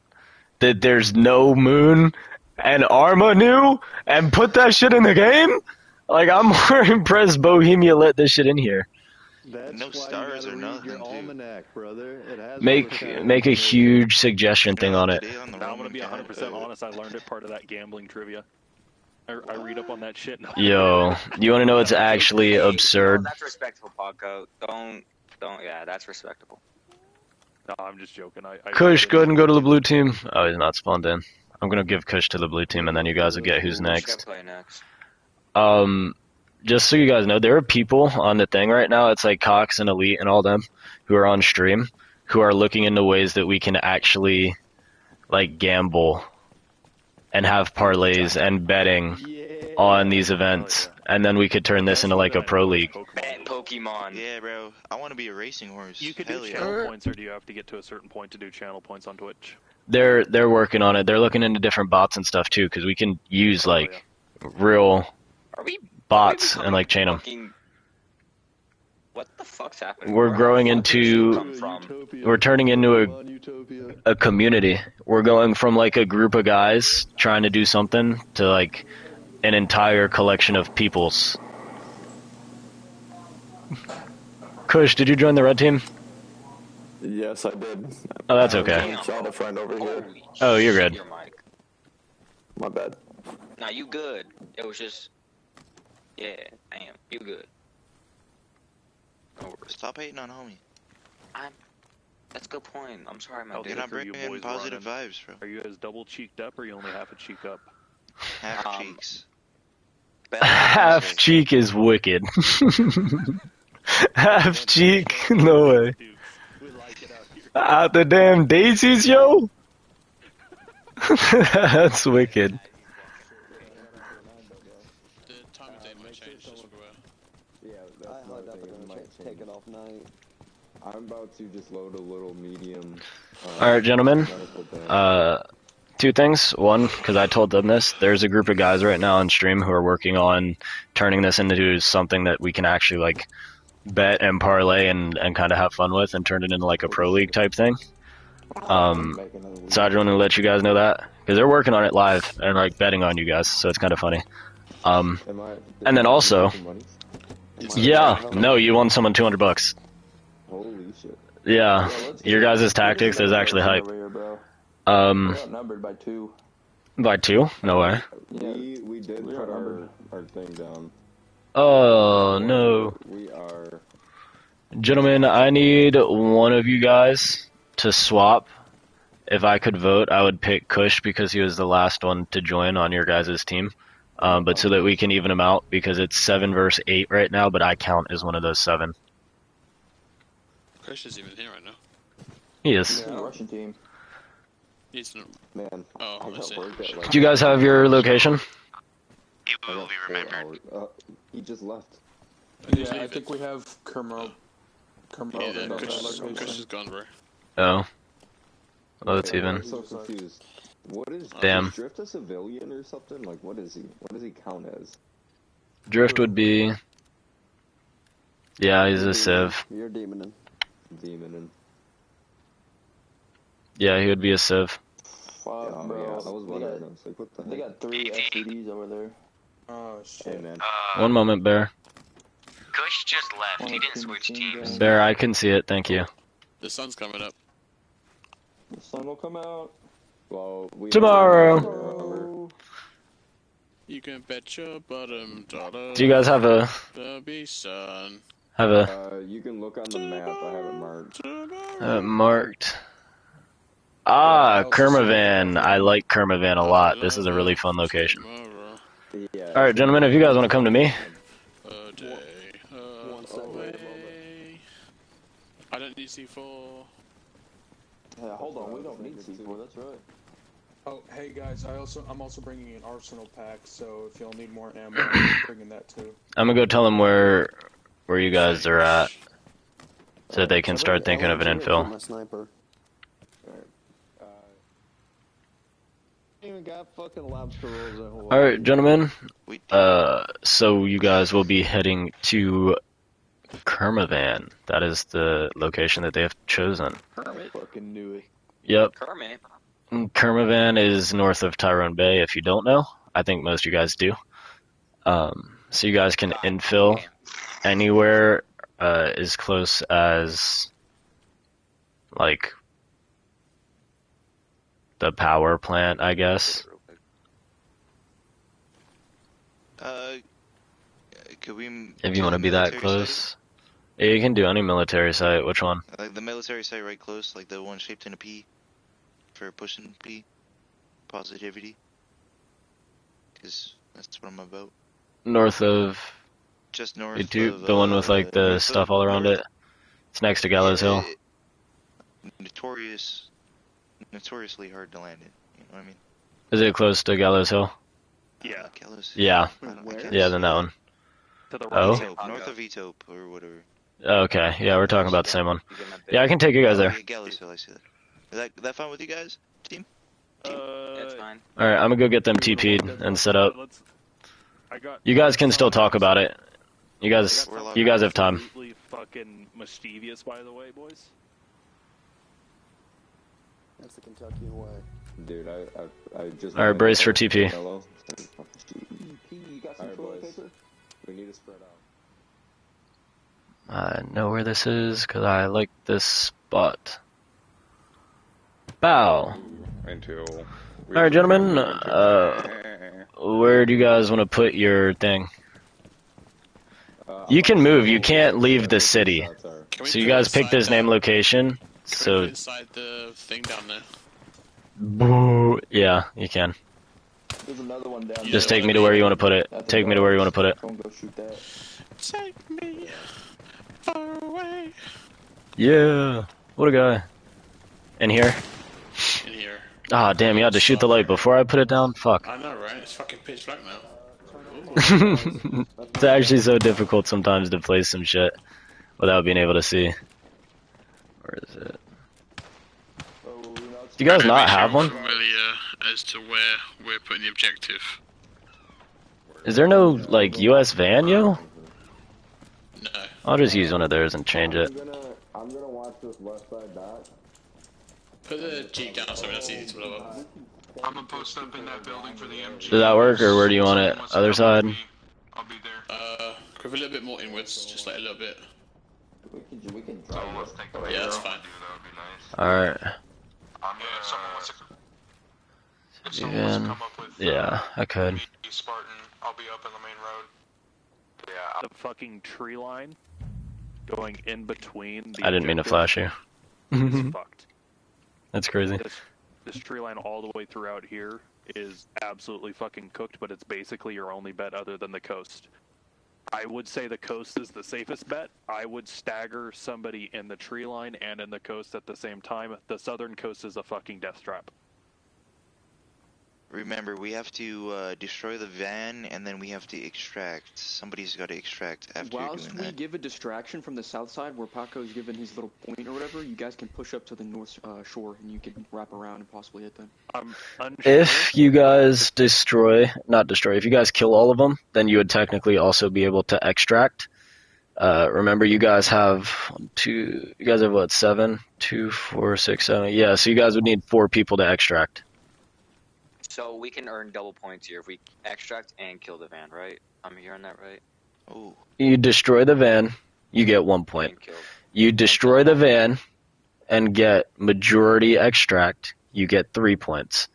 that there's no moon, and Arma knew, and put that shit in the game? Like, I'm more impressed Bohemia let this shit in here. That's no why stars you or gotta read nothing, your too. almanac, brother. It has all the Make kind of make a information. huge suggestion thing on it. Today on the Now, I'm gonna Roman be 100% honest. I learned it part of that gambling trivia. I read up on that shit. And Yo, you want to know what's actually absurd? That's respectable, Paco. Don't. Yeah, that's respectable. No, I'm just joking. I Kush, go ahead and go to the blue team. Oh, he's not spawned in. I'm gonna give Kush to the blue team, and then you guys will get who's next. Play next. Just so you guys know, there are people on the thing right now. It's like Cox and Elite and all them who are on stream who are looking into ways that we can actually like gamble and have parlays and betting on these events, and then we could turn this into like a pro league. Bet Pokemon. Yeah, bro. I want to be a racing horse. You could do channel points, or do you have to get to a certain point to do channel points on Twitch? They're working on it. They're looking into different bots and stuff too, because we can use like real bots and like chain them. What the fuck's happening? We're growing into, we're turning into a community. We're going from like a group of guys trying to do something to like an entire collection of peoples. Kush, did you join the red team? Yes, I did. Oh, that's okay. I had a friend over here. Oh, you're good. My bad. Nah, you good. It was just... Yeah, damn. You good. Stop hating on homie. That's a good point. I'm sorry, man. You're not bringing in positive vibes, bro. Are you guys double cheeked up, or are you only half a cheek up? Half cheeks. Half cheek is wicked. Half cheek? No way. Out the damn daisies, yo? That's wicked. Take it off night. I'm about to just load a little medium. Alright, gentlemen. Two things. One, because I told them this, there's a group of guys right now on stream who are working on turning this into something that we can actually like bet and parlay and kind of have fun with and turn it into like a pro league type thing. So I just wanted to let you guys know that, because they're working on it live and like betting on you guys, so it's kind of funny. And then also, yeah, no, you won someone $200. Holy shit. Yeah, your guys' tactics is actually hype. We're outnumbered by 2. By 2? No way. We did put our thing down. Oh, no. We are... Gentlemen, I need one of you guys to swap. If I could vote, I would pick Kush because he was the last one to join on your guys' team. But so that we can even them out, because it's 7 versus 8 right now, but I count as one of those 7. Kush is even here right now. He is. Yeah, Russian team. He's no... Man, oh, I got work at like... Do you guys have your location? He will be remembered. He just left. Yeah, I think we have Kermo. Yeah, Kush is gone, bro. Oh. Well, that's even. I'm so confused. What is... Damn. Is Drift a civilian or something? Like, what is he? What does he count as? Drift would be... Yeah, he's a civ. You're demonin. Demonin. Yeah, he would be a civ. Fuck, bro. Yeah, I was wondering. I was like, what the heck? They got 3 SVDs over there. Oh, shit. Hey, man. One moment, Bear. Kush just left. He didn't switch teams. Bear, I can see it, thank you. The sun's coming up. The sun will come out. Well, Tomorrow. You can bet your bottom dollar. Do you guys have a... There'll be sun. Have a... you can look on the map. I have it marked. marked. Ah, Kermavan. I like Kermavan a lot. This is a really fun location. Yeah. Alright, gentlemen, if you guys want to come to me. I don't need C4. Yeah, hold on, we don't need C4, that's right. Oh, hey guys, I'm also bringing an arsenal pack, so if y'all need more ammo, I'm bringing that too. I'm gonna go tell them where you guys are at, so that they can start thinking of an infill. My sniper. Even got fucking lobster rolls at Hawaii. Alright, gentlemen. So you guys will be heading to Kermavan. That is the location that they have chosen. I fucking knew it. Yep. Kermit. Kermavan is north of Tyrone Bay, if you don't know. I think most of you guys do. So you guys can infill anywhere as close as, like, the power plant, I guess. Could we? If you want to be that close. Yeah, you can do any military site. Which one? Like the military site right close, like the one shaped in a P, for pushing P, positivity. Because that's what I'm about. North of. Just north YouTube, of the one with like the stuff all around it. It's next to Gallows Hill. Notoriously hard to land it. You know what I mean? Is it close to Gallows Hill? Yeah. Gallows. Yeah. Yeah, then that one. To the right. North of Etope or whatever. Okay, yeah, we're talking about the same one. Yeah, I can take you guys there. Gallows Hill, I see that. Is that fine with you guys, team? That's fine. Alright, I'm gonna go get them TP'd and set up. You guys can still talk about it. You guys have time. Absolutely fucking mischievous, by the way, boys. That's the Kentuckian way. Dude, I just... Alright, brace for TP. Hello? You got some toilet paper? We need to spread out. I know where this is, because I like this spot. Bow! Alright, gentlemen, where do you guys want to put your thing? You can move, you can't leave the city. So you guys pick this name location, so... inside the thing down there. Boo. Yeah, you can. There's another one down Just take me to where you want to put it. Take me to where you want to put it. Don't go shoot that. Take me far away. Yeah. What a guy. In here? In here. Ah, damn, you had to shoot the light before I put it down? Fuck. I know, right? It's fucking pitch black now. It's actually so difficult sometimes to place some shit without being able to see. Where is it? Do you guys not have one? Familiar as to where we're putting the objective. Is there no, like, US van, yo? No. I'll just use one of theirs and change it. I'm gonna watch this west side back. Put the Jeep down so that's easy to blow up. I'm gonna post up in that building for the MG. Does that work, or where do you want it? Other side? I'll be there. Go a little bit more inwards, just like a little bit. We can drive. Let's take the Yeah, that's fine. That would be nice. Alright. If someone wants to come up with Yeah, I could. Spartan, I'll be up in the main road. The fucking tree line going in between the I didn't mean to flash you. is fucked. That's crazy. This tree line all the way throughout here is absolutely fucking cooked, but it's basically your only bet other than the coast. I would say the coast is the safest bet. I would stagger somebody in the tree line and in the coast at the same time. The southern coast is a fucking death trap. Remember, we have to destroy the van, and then we have to extract. Somebody's got to extract after Whilst doing we that. give a distraction from the south side, where Paco's given his little point or whatever, you guys can push up to the north shore, and you can wrap around and possibly hit them. If you guys if you guys kill all of them, then you would technically also be able to extract. Remember, you guys have what, 7? 2, 4, 6, 7. Yeah, so you guys would need 4 people to extract. So we can earn double points here if we extract and kill the van, right? I'm hearing that right? Oh. You destroy the van, you get 1 point. You destroy the van and get majority extract, you get 3 points.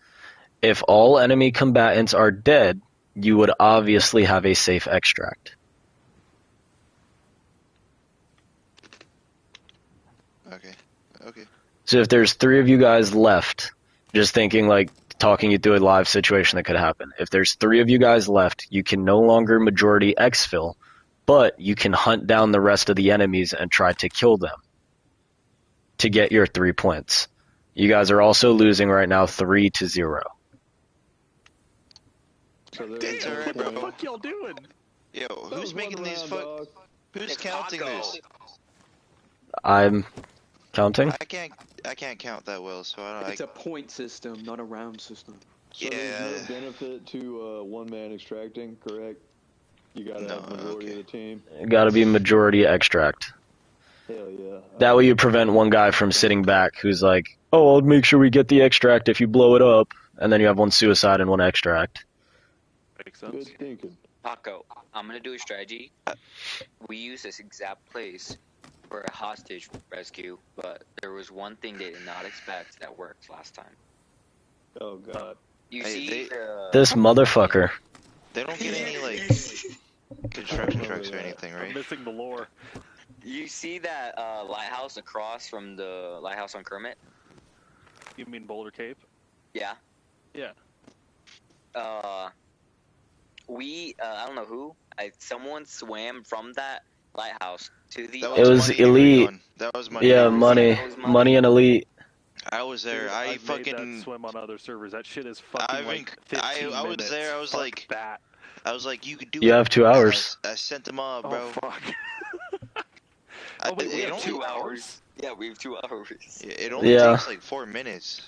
If all enemy combatants are dead, you would obviously have a safe extract. Okay. So if there's 3 of you guys left, just thinking like talking you through a live situation that could happen. If there's 3 of you guys left, you can no longer majority exfil, but you can hunt down the rest of the enemies and try to kill them to get your 3 points. You guys are also losing right now 3-0. Damn, what the fuck y'all doing? Yo, who's making these Who's counting this? I'm counting. I can't count that well, so I don't. It's a point system, not a round system. So there's no benefit to one man extracting, correct? You gotta have majority of the team. Gotta be majority extract. Hell yeah. That way you prevent one guy from sitting back who's like, oh, I'll make sure we get the extract if you blow it up. And then you have one suicide and one extract. Makes sense. Good thinking. Paco, I'm gonna do a strategy. We use this exact place for a hostage rescue, but there was one thing they did not expect that worked last time. Oh god. You Hey, see, This motherfucker. They don't get any like construction trucks or anything, right? I'm missing the lore. you see that lighthouse across from the lighthouse on Kermit? You mean Boulder Cave? Yeah. Yeah. I don't know who. Someone swam from that lighthouse to the. It was elite. That was money. Yeah, money and elite. I was there. Dude, I I've fucking made that swim on other servers. That shit is fucking like 15 I was minutes. there. I was Fuck like that. I was like, you could do it. You have 2 hours. I sent them up, bro. Oh fuck. Oh, wait, we it have only 2 hours. Yeah, we have 2 hours. It only takes like 4 minutes.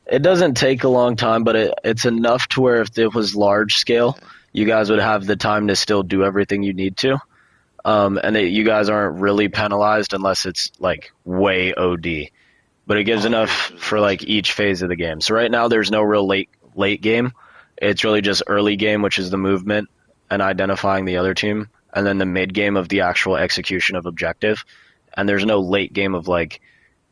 It doesn't take a long time, but it's enough to where if it was large scale, you guys would have the time to still do everything you need to. And you guys aren't really penalized unless it's like way OD. But it gives enough for like each phase of the game. So right now there's no real late game. It's really just early game, which is the movement and identifying the other team, and then the mid game of the actual execution of objective. And there's no late game of like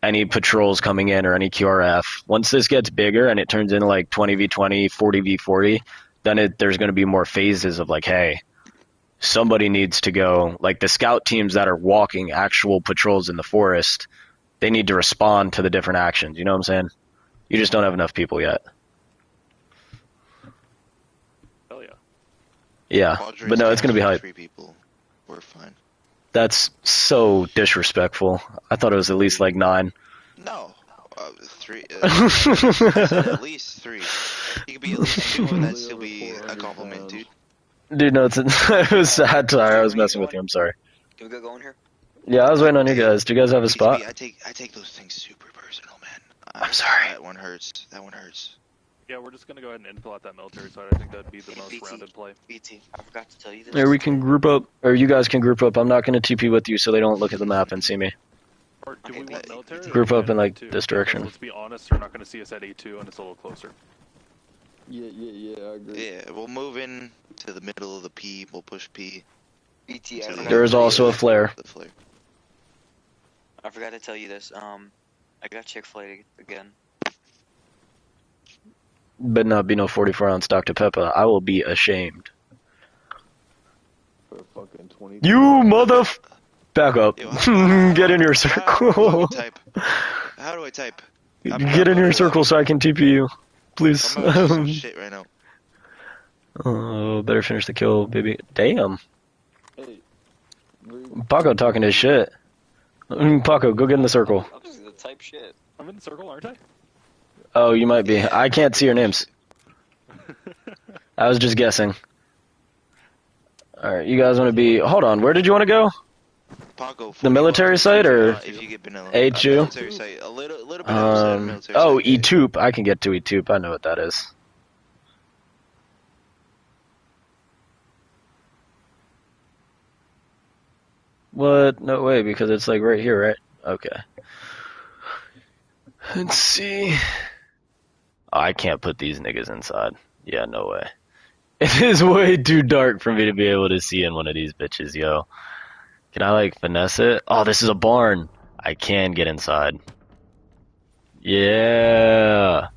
any patrols coming in or any QRF. Once this gets bigger and it turns into like 20v20, 40v40, then there's going to be more phases of like, hey, somebody needs to go. Like the scout teams that are walking actual patrols in the forest, they need to respond to the different actions. You know what I'm saying? You just don't have enough people yet. Hell yeah. Yeah, but no, it's going to be hype. 3 people. We're fine. That's so disrespectful. I thought it was at least like 9. No. 3. At least 3. You could be at least 2, and that'd still be a compliment, dude. Dude, no, it was satire. I was messing with you. I'm sorry. Do we go in here? Yeah, I was waiting on you guys. Do you guys have a spot? I take those things super personal, man. I'm sorry. That one hurts. That one hurts. Yeah, we're just gonna go ahead and infill out that military side. I think that'd be the most rounded play. BT, I forgot to tell you this. Or we can group up, or you guys can group up. I'm not going to TP with you so they don't look at the map and see me. Or do we want military? Group up in like A2? this direction. Because let's be honest, they're not gonna see us at A2, and it's a little closer. Yeah, I agree. Yeah, we'll move in to the middle of the P. We'll push P. BT, There is also a flare. The flare. I forgot to tell you this. I got Chick-fil-A again. But not be no 44-ounce Dr. Pepper. I will be ashamed. For fucking 20. You Back up. Get in your circle. How do I type? Get in your circle so I can TP you. Please. I'm about to do some shit right now. Oh, better finish the kill, baby. Damn. Hey. Paco talking his shit. Paco, go get in the circle. I'm just gonna type shit. I'm in the circle, aren't I? Oh, you might be. I can't see your names. I was just guessing. Alright, you guys want to be... Hold on, where did you want to go? Paco, the military site or if you get vanilla. HU? Military site. A little bit outside of military oh, site. E-Toop. I can get to E-Toop. I know what that is. What? No way, because it's like right here, right? Okay. Let's see. Oh, I can't put these niggas inside. Yeah, no way. It is way too dark for me to be able to see in one of these bitches, yo. Can I, like, finesse it? Oh, this is a barn. I can get inside. Yeah.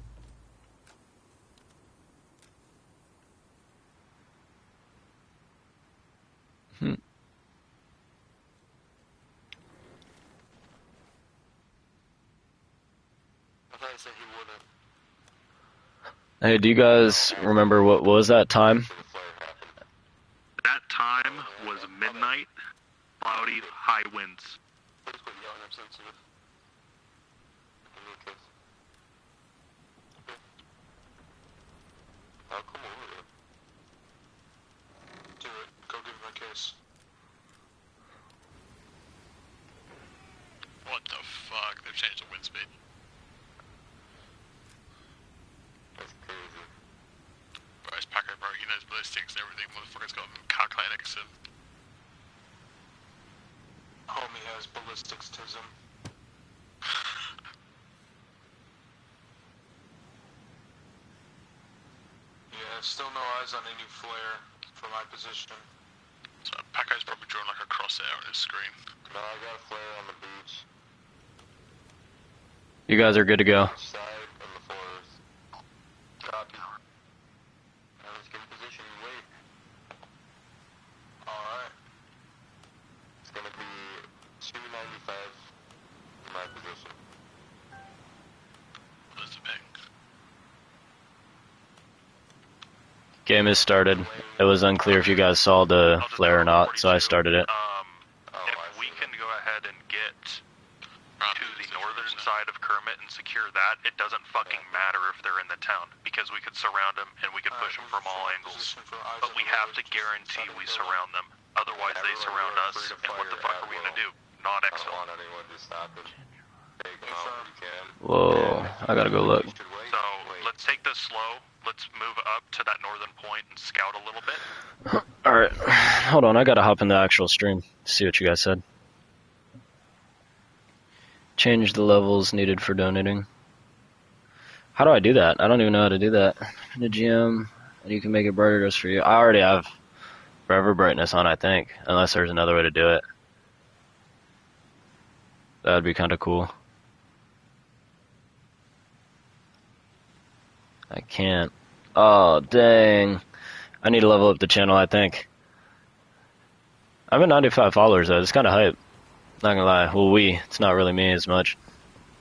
Hey, do you guys remember what was that time? That time was midnight, cloudy, high winds. I'll come over there. Do it. Go give me my case. What the fuck? They've changed the wind speed. That's crazy. Bro, it's Packer, bro. He knows ballistics and everything. Motherfucker's got calculator sim. Homie has ballistics-tism. Yeah, still no eyes on any flare. for my position. So Paco's probably drawn like a crosshair on his screen. No, I got a flare on the beach. You guys are good to go. Side in the forest. Copy. Now let's get in position and wait. Alright. It's gonna be 295 in my position. What is the ping? Game has started. It was unclear if you guys saw the flare or not, so I started it. If we can go ahead and get to the northern side of Kermit and secure that, it doesn't fucking matter if they're in the town, because we could surround them and we could push them from all angles. But we have to guarantee we surround them. Otherwise they surround us, and what the fuck are we gonna do? Not exfil. I don't want anyone to stop it. Take them out when you can. Whoa, I gotta go look. So, let's take this slow. Let's move up to that northern point and scout a little bit. Alright, hold on, I gotta hop in the actual stream, see what you guys said. Change the levels needed for donating. How do I do that? I don't even know how to do that. In the GM, and you can make it brighter just for you. I already have forever brightness on, I think, unless there's another way to do it. That would be kind of cool. I can't. Oh, dang. I need to level up the channel, I think. I'm at 95 followers, though. It's kind of hype. Not gonna lie. Well, it's not really me as much.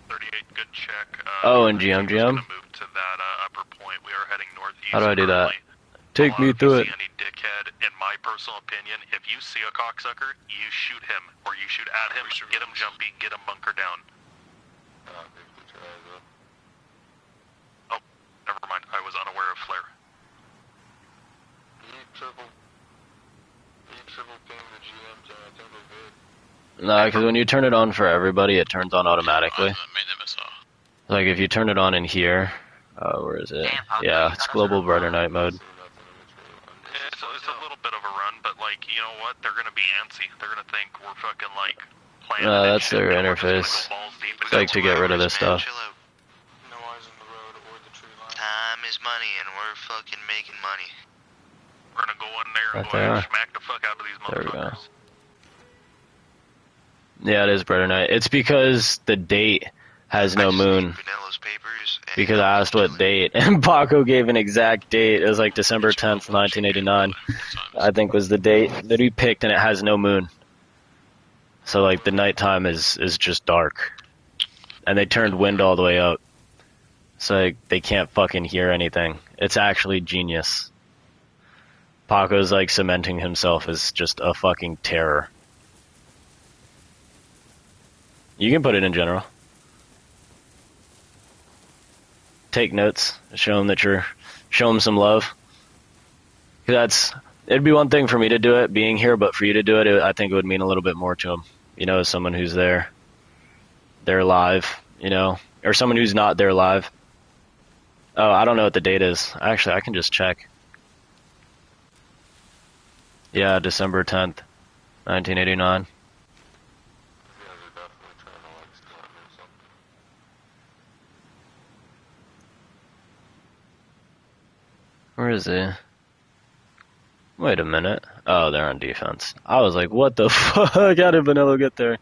38, good check. Oh, and GM. Move to that upper point. We are heading northeast. How do I do that? Take me through it. Any dickhead, in my personal opinion, if you see a cocksucker, you shoot him, or you shoot at him, get him jumpy, get him bunker down. Oh, never mind. I was unaware of flare. You triple ping the GM, so I think we're good. No, because when you turn it on for everybody, it turns on automatically. Like if you turn it on in here, where is it? Yeah, it's global brighter night mode. It's a little bit of a run, but like, you know what? They're gonna be antsy. They're gonna think we're fucking like playing. No, that's their interface. It's like to get rid of this stuff. Time is money, and we're fucking making money. We're gonna go in there and Right go ahead and there. smack the fuck out of these There we motherfuckers. go. Yeah, it is brighter night. It's because the date has no moon. Because I asked what date, and Paco gave an exact date. It was like December 10th, 1989, I think was the date that he picked, and it has no moon. So like the nighttime is just dark. And they turned wind all the way up. So like, they can't fucking hear anything. It's actually genius. Paco's like cementing himself as just a fucking terror. You can put it in general. Take notes. Show him that show him some love. It'd be one thing for me to do it, being here, but for you to do it, I think it would mean a little bit more to him. You know, as someone who's there. They're live, you know, or someone who's not there live. Oh, I don't know what the date is. Actually, I can just check. Yeah, December 10th, 1989. Where is he? Wait a minute. Oh, they're on defense. I was like, what the fuck? How did Vanilla get there?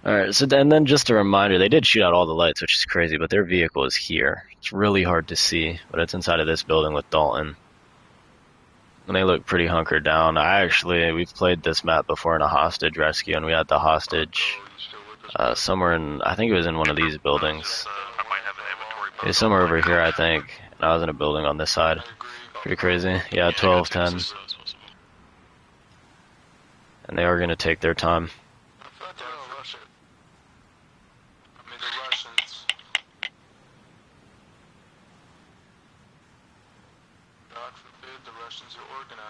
Alright, so then just a reminder, they did shoot out all the lights, which is crazy, but their vehicle is here. It's really hard to see, but it's inside of this building with Dalton. And they look pretty hunkered down. We've played this map before in a hostage rescue, and we had the hostage somewhere in, I think it was in one of these buildings. It was somewhere over here, I think. And I was in a building on this side. Pretty crazy. Yeah, 12-10. And they are going to take their time.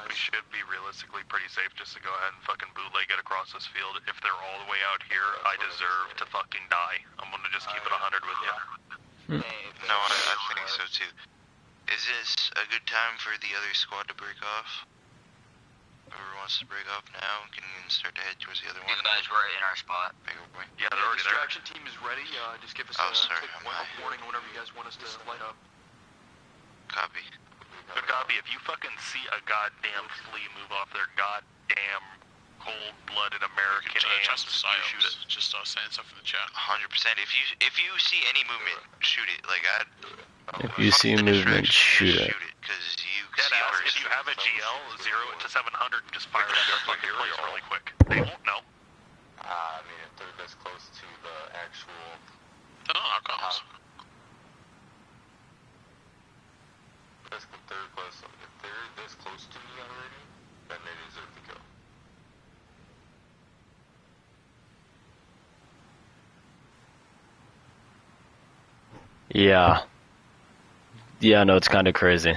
We should be realistically pretty safe just to go ahead and fucking bootleg it across this field. If they're all the way out here, I deserve to fucking die. I'm gonna just keep it 100 with you. No, I think so too. Is this a good time for the other squad to break off? Whoever wants to break off now can start to head towards the other one. You guys were in our spot. Yeah, they're already there. Distraction team is ready. Just give us a quick warning whenever you guys want us to light up. Copy. Good copy. If you fucking see a goddamn flea move off their goddamn cold-blooded American aims, you shoot it. Just saying stuff in the chat. 100%. If you see any movement, shoot it. Like If you see movement, shoot it. Because you If you have a GL, 0 to 700 and just fire it at their fucking place really quick. They won't know. I mean, if they're this close to the actual... outcomes. If they're this close to me already, then they deserve to kill. Yeah. Yeah, no, it's kind of crazy.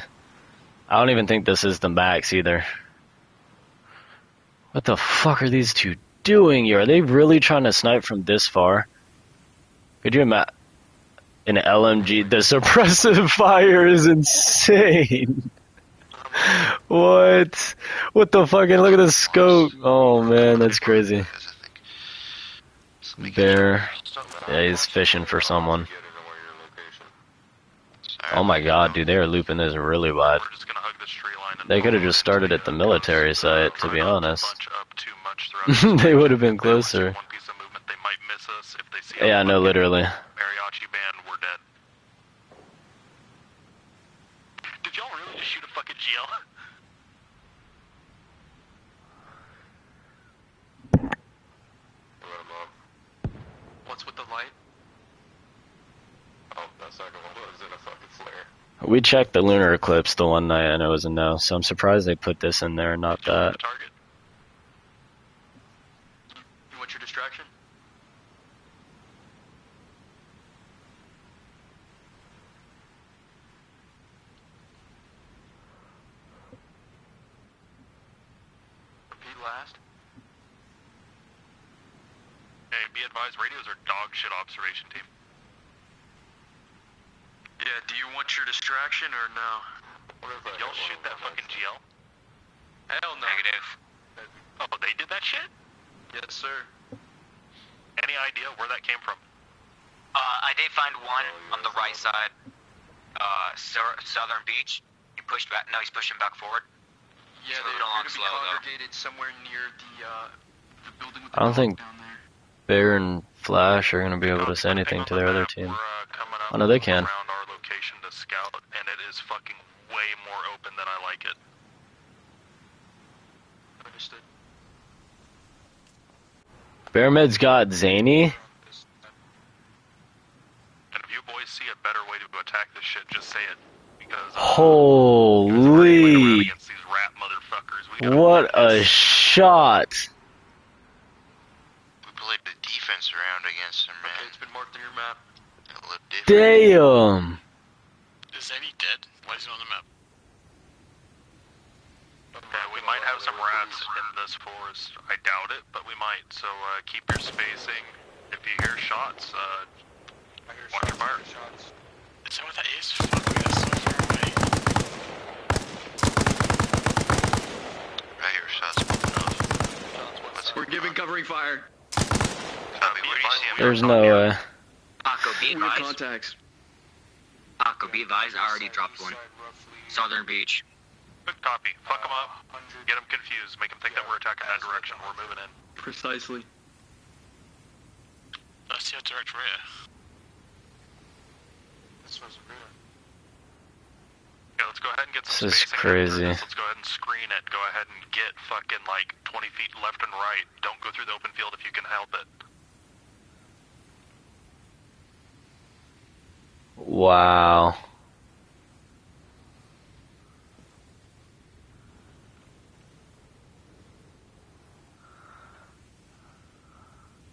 I don't even think this is the max either. What the fuck are these two doing here? Are they really trying to snipe from this far? Could you imagine? An LMG, the suppressive fire is insane. What? What the fucking, look at the scope. Oh man, that's crazy. Bear. Yeah, he's fishing for someone. Oh my god, dude, they are looping this really wide. They could have just started at the military site, to be honest. They would have been closer. Yeah, no, literally. Mariachi band, we're dead. Did y'all really just shoot a fucking GL? What's with the light? Oh, that second one was in a fucking flare. We checked the lunar eclipse the one night and it was a no, so I'm surprised they put this in there and not that. You want your distraction? Repeat last. Hey, be advised, radios are dog shit observation team. Yeah, do you want your distraction or no? Y'all shoot that fucking GL? Hell no. Negative. Oh, they did that shit? Yes, sir. Any idea where that came from? I did find one on the right side, southern beach. He pushed back. No, he's pushing back forward. Yeah, they appear to be congregated somewhere near the building with the I don't think Bear and Flash are going to be able to say anything to their other team. Oh no, they can. Around our location to scout, and it is fucking way more open than I like it. Understood. Bear Med's got Zany. And if you boys see a better way to attack this shit, just say it. Because holy! What a shot! We played the defense around against him, man. Okay, it's been marked on your map. Damn! Is Zany dead? Why is he on the map? Yeah, we might have some rats in this forest. I doubt it, but we might. So keep your spacing. If you hear shots, watch your fire. Is that what that is? Fuck, that's so far away. I hear shots popping off. We're giving covering fire. There's no way. Paco, be We have advised. contacts. Paco, be advised. I already dropped one. Southern beach. Good copy. Fuck them up. Get them confused. Make them think that we're attacking that direction. We're moving in. Precisely. I see a direct rear. This was real. Yeah, let's go ahead and get some This is spacing crazy. after this. Let's go ahead and screen it. Go ahead and get fucking like 20 feet left and right. Don't go through the open field if you can help it. Wow.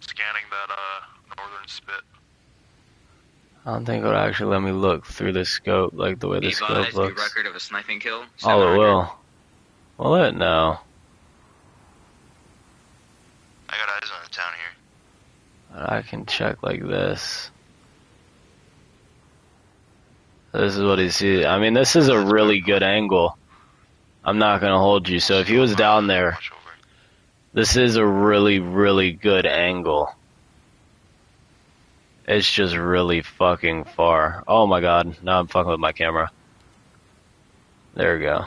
Scanning that northern spit. I don't think it would actually let me look through the scope like the way the Be scope advised. New looks. record of a sniping kill. Oh, it 700. will. Will it? No. I got eyes on the town here. I can check like this. This is what he sees. I mean, this is a really good angle. I'm not going to hold you. So if he was down there, this is a really, really good angle. It's just really fucking far. Oh my god. Now I'm fucking with my camera. There we go.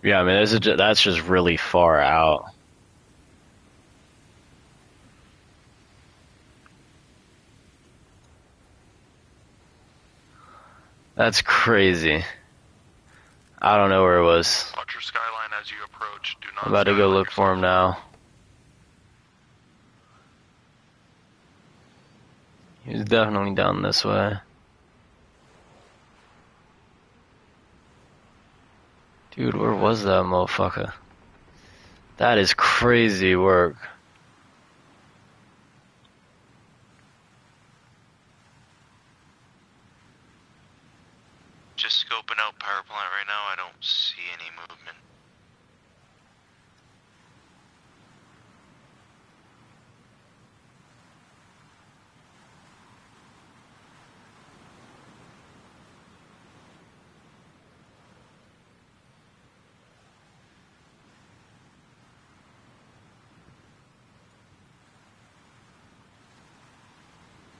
Yeah, I mean, that's just really far out. That's crazy. I don't know where it was. Watch your skyline as you approach. Do not I'm about to go look for him now. He's definitely down this way. Dude, where was that motherfucker? That is crazy work. Just scoping out power plant right now, I don't see any movement.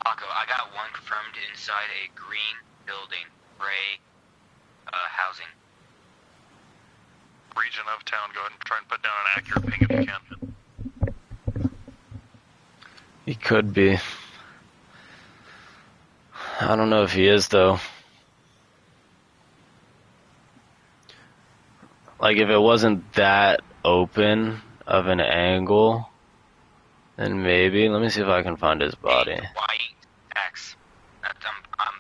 Paco, I got one confirmed inside a green building, gray housing. Region of town, go ahead and try and put down an accurate ping if you can. He could be. I don't know if he is, though. Like, if it wasn't that open of an angle, then maybe. Let me see if I can find his body. White X. I'm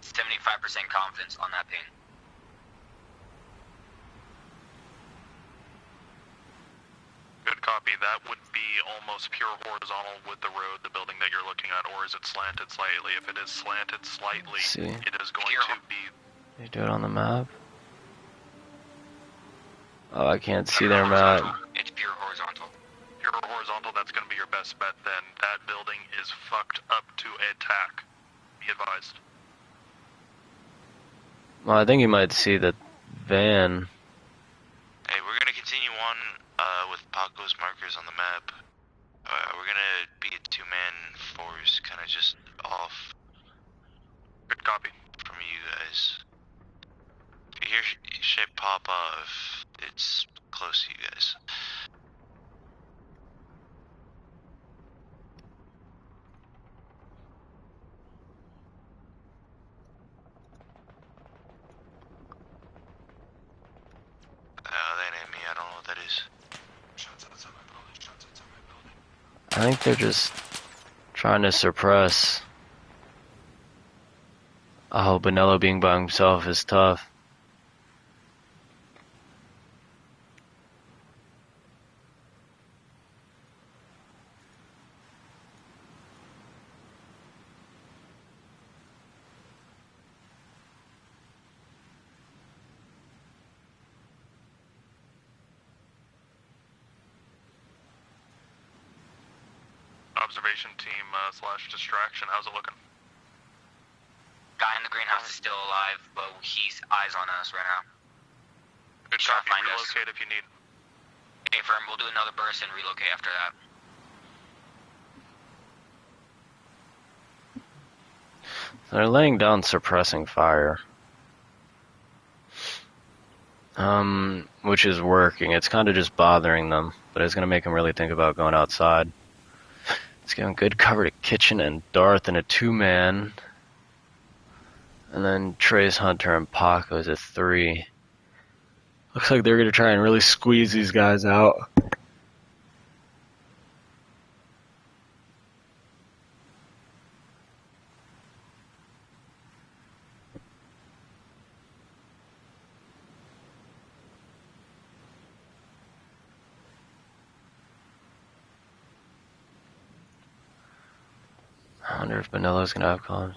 75% confidence on that ping. Good copy. That would be almost pure horizontal with the road, the building that you're looking at, or is it slanted slightly? If it is slanted slightly, it is going to be... They do it on the map? Oh, I can't see their map. It's pure horizontal. Pure horizontal, that's going to be your best bet then. That building is fucked up to attack. Be advised. Well, I think you might see the van. Hey, we're gonna continue on with Paco's markers on the map. We're gonna be a two-man force, kind of just off. Good copy. From you guys. If you hear shit pop off, it's close to you guys. That ain't me, I don't know what that is. I think they're just trying to suppress. Oh, Bonello being by himself is tough. Observation team slash distraction, how's it looking? Guy in the greenhouse is still alive, but he's eyes on us right now. Good copy, relocate if you need. Hey, firm, we'll do another burst and relocate after that. They're laying down suppressing fire. Which is working. It's kind of just bothering them, but it's going to make them really think about going outside. It's giving good cover to Kitchen and Darth in a two-man. And then Trace, Hunter, and Paco is a three. Looks like they're going to try and really squeeze these guys out. I wonder if Bonello's going to have comms.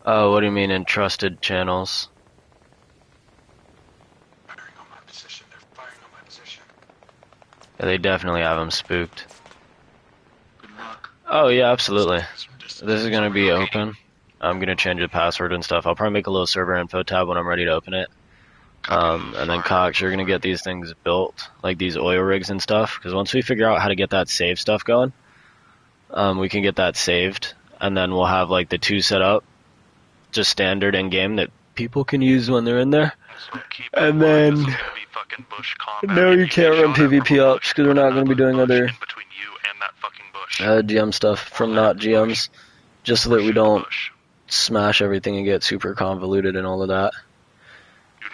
Oh, what do you mean entrusted channels? Firing on my position, they're firing on my position. Yeah, they definitely have them spooked. Oh yeah, absolutely. This is going to be open. I'm going to change the password and stuff. I'll probably make a little server info tab when I'm ready to open it. And then Cox, you're going to get these things built, like these oil rigs and stuff, because once we figure out how to get that save stuff going, we can get that saved, and then we'll have like the two set up, just standard in game that people can use when they're in there. And then no, you can't run PvP ops because we're not going to be doing other GM stuff from not GMs, just so that we don't smash everything and get super convoluted and all of that.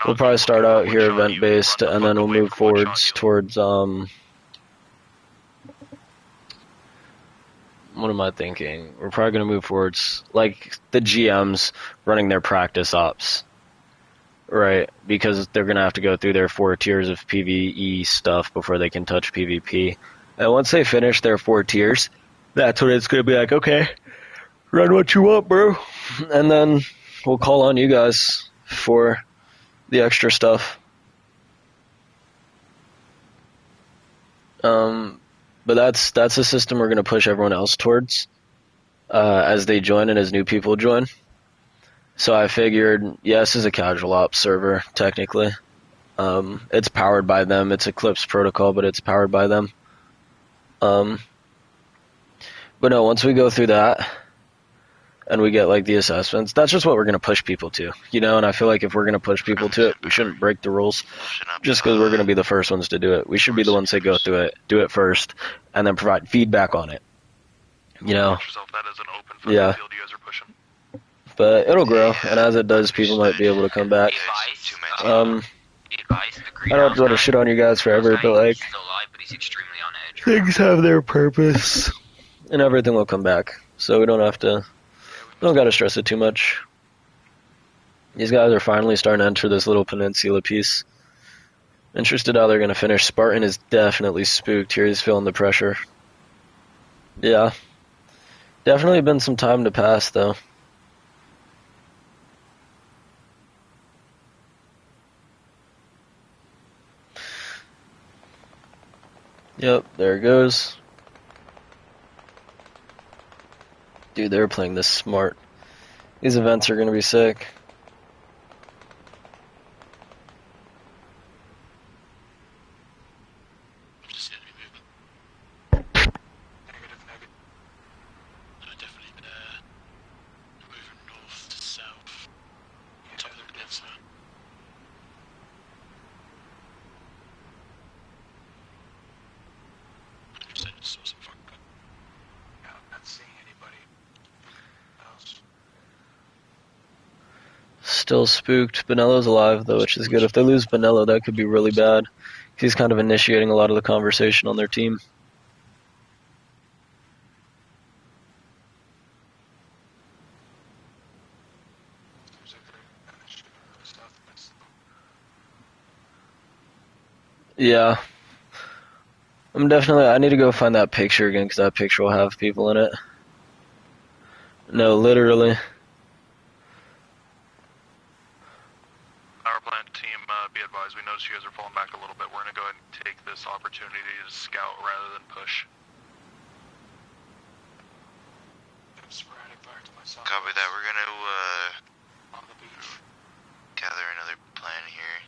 We'll probably start out here event based, and then we'll move forwards towards what am I thinking? We're probably going to move forwards like the GMs running their practice ops. Right, because they're going to have to go through their 4 tiers of PvE stuff before they can touch PvP. And once they finish their 4 tiers, that's when it's going to be like, okay, run what you want, bro. And then we'll call on you guys for the extra stuff. But that's a system we're going to push everyone else towards as they join and as new people join. So I figured, yes, is a casual ops server, technically. It's powered by them. It's Eclipse Protocol, but it's powered by them. But no, once we go through that, and we get, like, the assessments, that's just what we're going to push people to, you know? And I feel like if we're going to push people to it, we shouldn't break the rules just because we're going to be the first ones to do it. We should be the ones that go through it, do it first, and then provide feedback on it, you know? Yeah. But it'll grow, and as it does, people might be able to come back. I don't want to shit on you guys forever, but, like, things have their purpose, and everything will come back. So we don't gotta stress it too much. These guys are finally starting to enter this little peninsula piece. Interested how they're gonna finish. Spartan is definitely spooked here. He's feeling the pressure. Yeah. Definitely been some time to pass, though. Yep, there it goes. Dude, they're playing this smart. These events are going to be sick. Still spooked. Bonello's alive, though, which is good. If they lose Bonello, that could be really bad. He's kind of initiating a lot of the conversation on their team. Yeah. I need to go find that picture again, because that picture will have people in it. No, literally. Be advised, we noticed you guys are falling back a little bit. We're going to go ahead and take this opportunity to scout rather than push. Copy that. We're going to gather another plan here.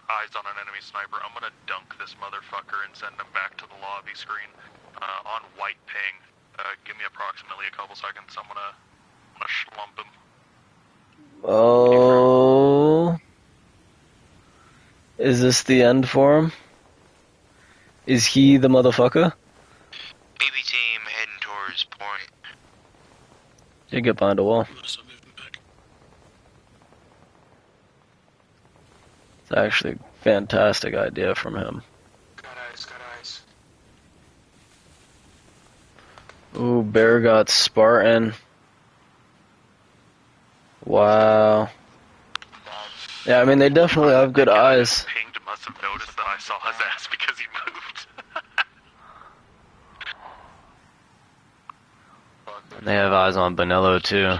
Eyes on an enemy sniper. I'm gonna dunk this motherfucker and send him back to the lobby screen on white ping. Give me approximately a couple seconds. I'm gonna schlump him. Oh, is this the end for him? Is he the motherfucker? BB team heading towards point. You get behind a wall. It's actually a fantastic idea from him. Got eyes. Ooh, Bear got Spartan. Wow. Yeah, I mean, they definitely have good eyes. Pinged must have noticed that I saw his ass because he moved. They have eyes on Bonello, too.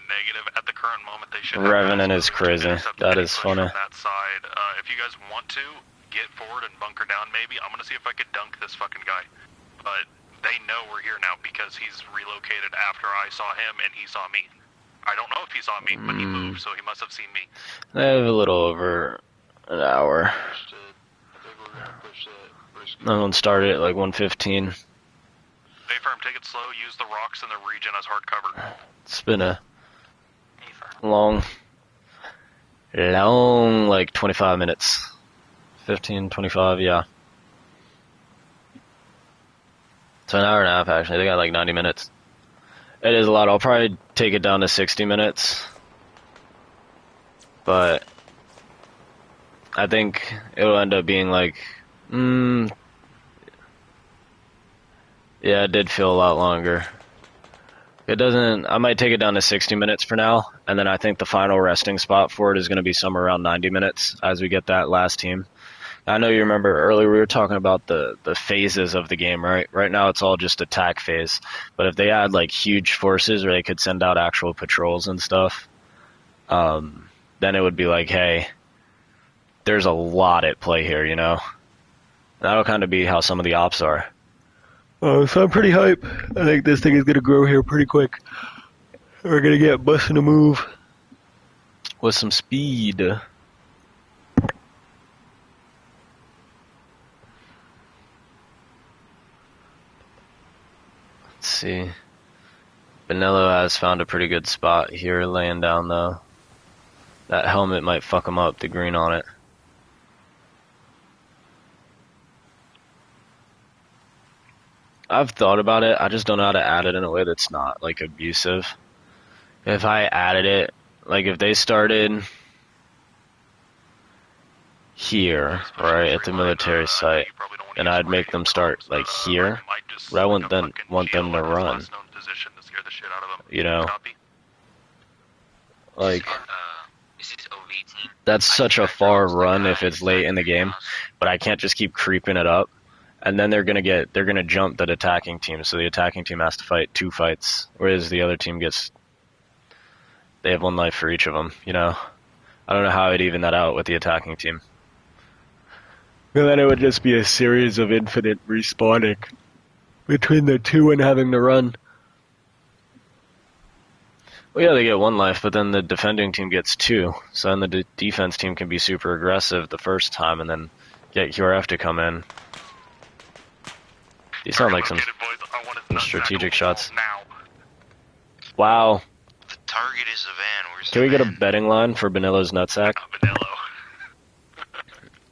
Negative. At the current moment, they should. Revenant is crazy. That is funny. From that side, if you guys want to get forward and bunker down, maybe I'm gonna see if I could dunk this fucking guy. But they know we're here now because he's relocated after I saw him and he saw me. I don't know if he saw me, but he moved, so he must have seen me. I have a little over an hour. I'm gonna start it at like 1:15. Hey, firm, take it slow. Use the rocks in the region as hard cover. It's been a long, like 25 minutes. 15, 25, yeah. So an hour and a half, actually. They got like 90 minutes. It is a lot. I'll probably take it down to 60 minutes. But I think it'll end up being like, yeah, it did feel a lot longer. It doesn't, I might take it down to 60 minutes for now, and then I think the final resting spot for it is going to be somewhere around 90 minutes as we get that last team. I know you remember earlier we were talking about the phases of the game, right? Right now it's all just attack phase, but if they add like huge forces where they could send out actual patrols and stuff, then it would be like, hey, there's a lot at play here, you know? That'll kind of be how some of the ops are. So I'm pretty hype. I think this thing is going to grow here pretty quick. We're going to get busting a move with some speed. Let's see. Benello has found a pretty good spot here laying down though. That helmet might fuck him up, the green on it. I've thought about it, I just don't know how to add it in a way that's not, like, abusive. If I added it, like, if they started here, right, at the military site, and I'd make them start, like, here, but I wouldn't then want them to run. You know? Like, that's such a far run if it's late in the game, but I can't just keep creeping it up. And then they're gonna jump the attacking team, so the attacking team has to fight 2 fights, whereas the other team they have 1 life for each of them, you know? I don't know how I'd even that out with the attacking team. And then it would just be a series of infinite respawning between the 2 and having to run. Well, yeah, they get 1 life, but then the defending team gets 2, so then the defense team can be super aggressive the first time and then get QRF to come in. These sound like some strategic shots. Wow. The target is a van. Where's Can we get a betting line for Benello's nutsack?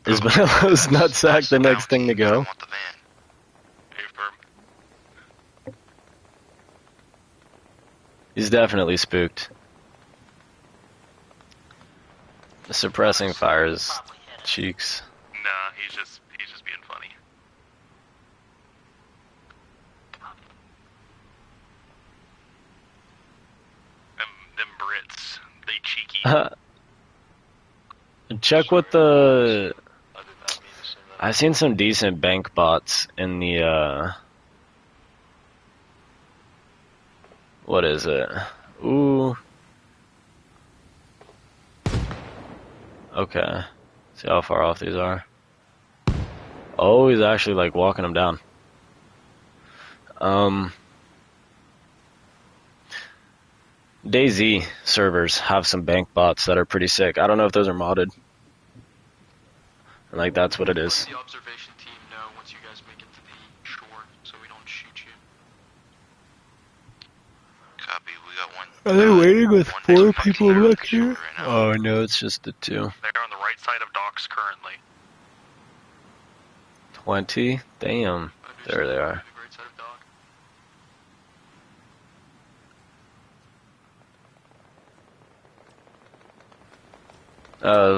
Is Benello's nutsack the next thing to go? He's definitely spooked. Suppressing fires cheeks. Nah, he's just being funny. Them Brits, they cheeky. Check what the... I've seen some decent bank bots in the, what is it? Ooh. Okay. See how far off these are. Oh, he's actually like walking them down. DayZ servers have some bank bots that are pretty sick. I don't know if those are modded. Like, that's what it is. The observation team know once you guys make it to the shore, so we don't shoot you. Copy, we got 1. Are they waiting with 4 people back here? Oh no, it's just the 2. They're on the right side of docks currently. 20? Damn. There they are.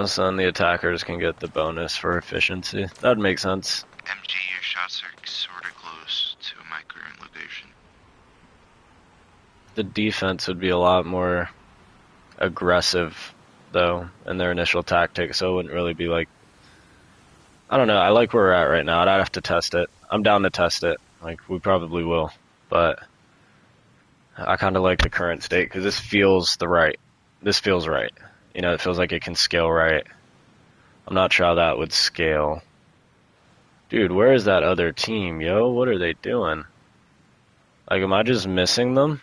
So then the attackers can get the bonus for efficiency. That'd make sense. MG, your shots are sort of close to my current location. The defense would be a lot more aggressive, though, in their initial tactic, so it wouldn't really be like... I don't know, I like where we're at right now. I'd have to test it. I'm down to test it. Like, we probably will. But I kind of like the current state, because this feels right. You know, it feels like it can scale right. I'm not sure how that would scale. Dude, where is that other team, yo? What are they doing? Like, am I just missing them?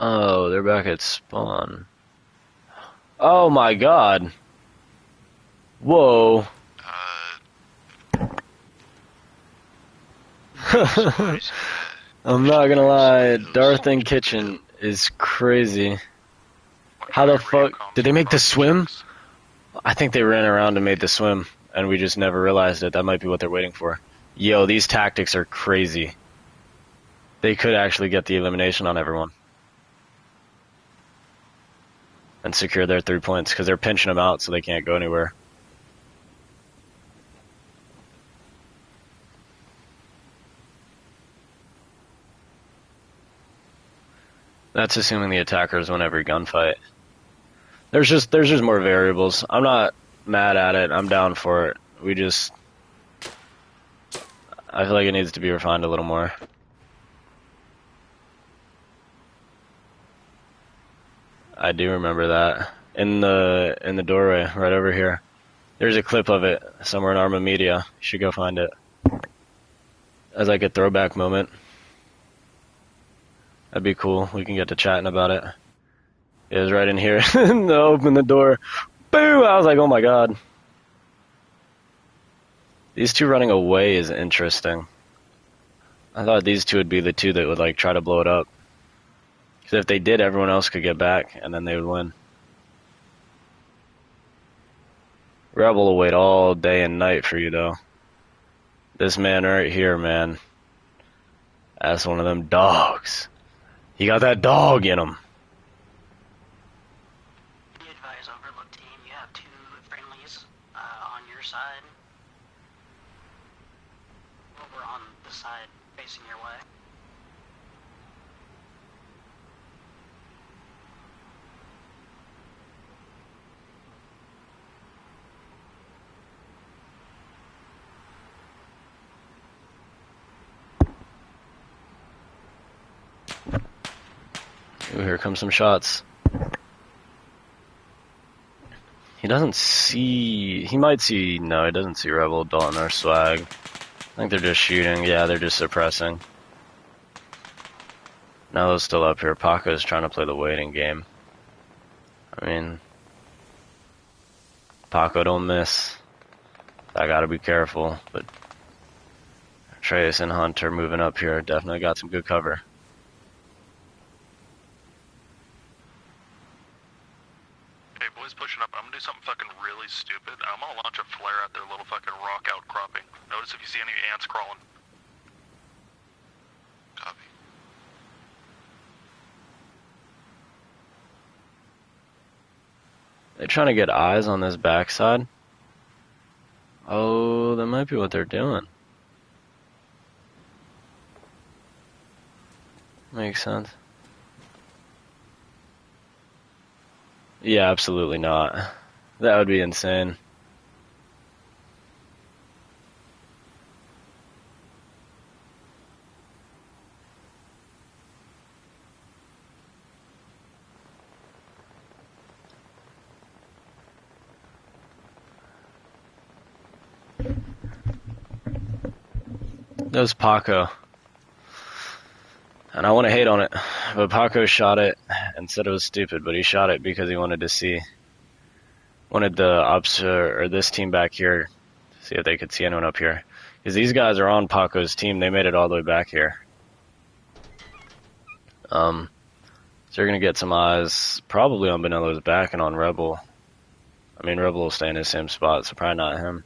Oh, they're back at spawn. Oh my god. Whoa. I'm not gonna lie, Darth in Kitchen is crazy. How the fuck did they make the swim? I think they ran around and made the swim, and we just never realized it. That might be what they're waiting for. Yo, these tactics are crazy. They could actually get the elimination on everyone. And secure their 3 points, because they're pinching them out so they can't go anywhere. That's assuming the attackers win every gunfight. There's just more variables. I'm not mad at it. I'm down for it. I feel like it needs to be refined a little more. I do remember that. In the doorway, right over here. There's a clip of it somewhere in Arma Media. You should go find it. As like a throwback moment. That'd be cool. We can get to chatting about it. It was right in here. Open the door. Boo! I was like, oh my god. These two running away is interesting. I thought these two would be the two that would like try to blow it up. Because if they did, everyone else could get back, and then they would win. Rebel will wait all day and night for you, though. This man right here, man. That's one of them dogs. He got that dog in him. Be advised, Overlook team, you have 2 friendlies on your side. Over on the side facing your way. Ooh, here come some shots. He doesn't see... He might see... No, he doesn't see Rebel, Dalton, or Swag. I think they're just shooting. Yeah, they're just suppressing. Nello's still up here. Paco's trying to play the waiting game. I mean... Paco, don't miss. I gotta be careful, but... Trace and Hunt are moving up here. Definitely got some good cover. Hey, boys pushing up. I'm gonna do something fucking really stupid. I'm gonna launch a flare at their little fucking rock outcropping. Notice if you see any ants crawling. Copy. They're trying to get eyes on this backside. Oh, that might be what they're doing. Makes sense. Yeah, absolutely not. That would be insane. That was Paco. And I want to hate on it, but Paco shot it and said it was stupid, but he shot it because he wanted to see. Wanted the ops, or this team back here, to see if they could see anyone up here. Because these guys are on Paco's team, they made it all the way back here. So you're going to get some eyes, probably on Bonello's back and on Rebel. I mean, Rebel will stay in his same spot, so probably not him.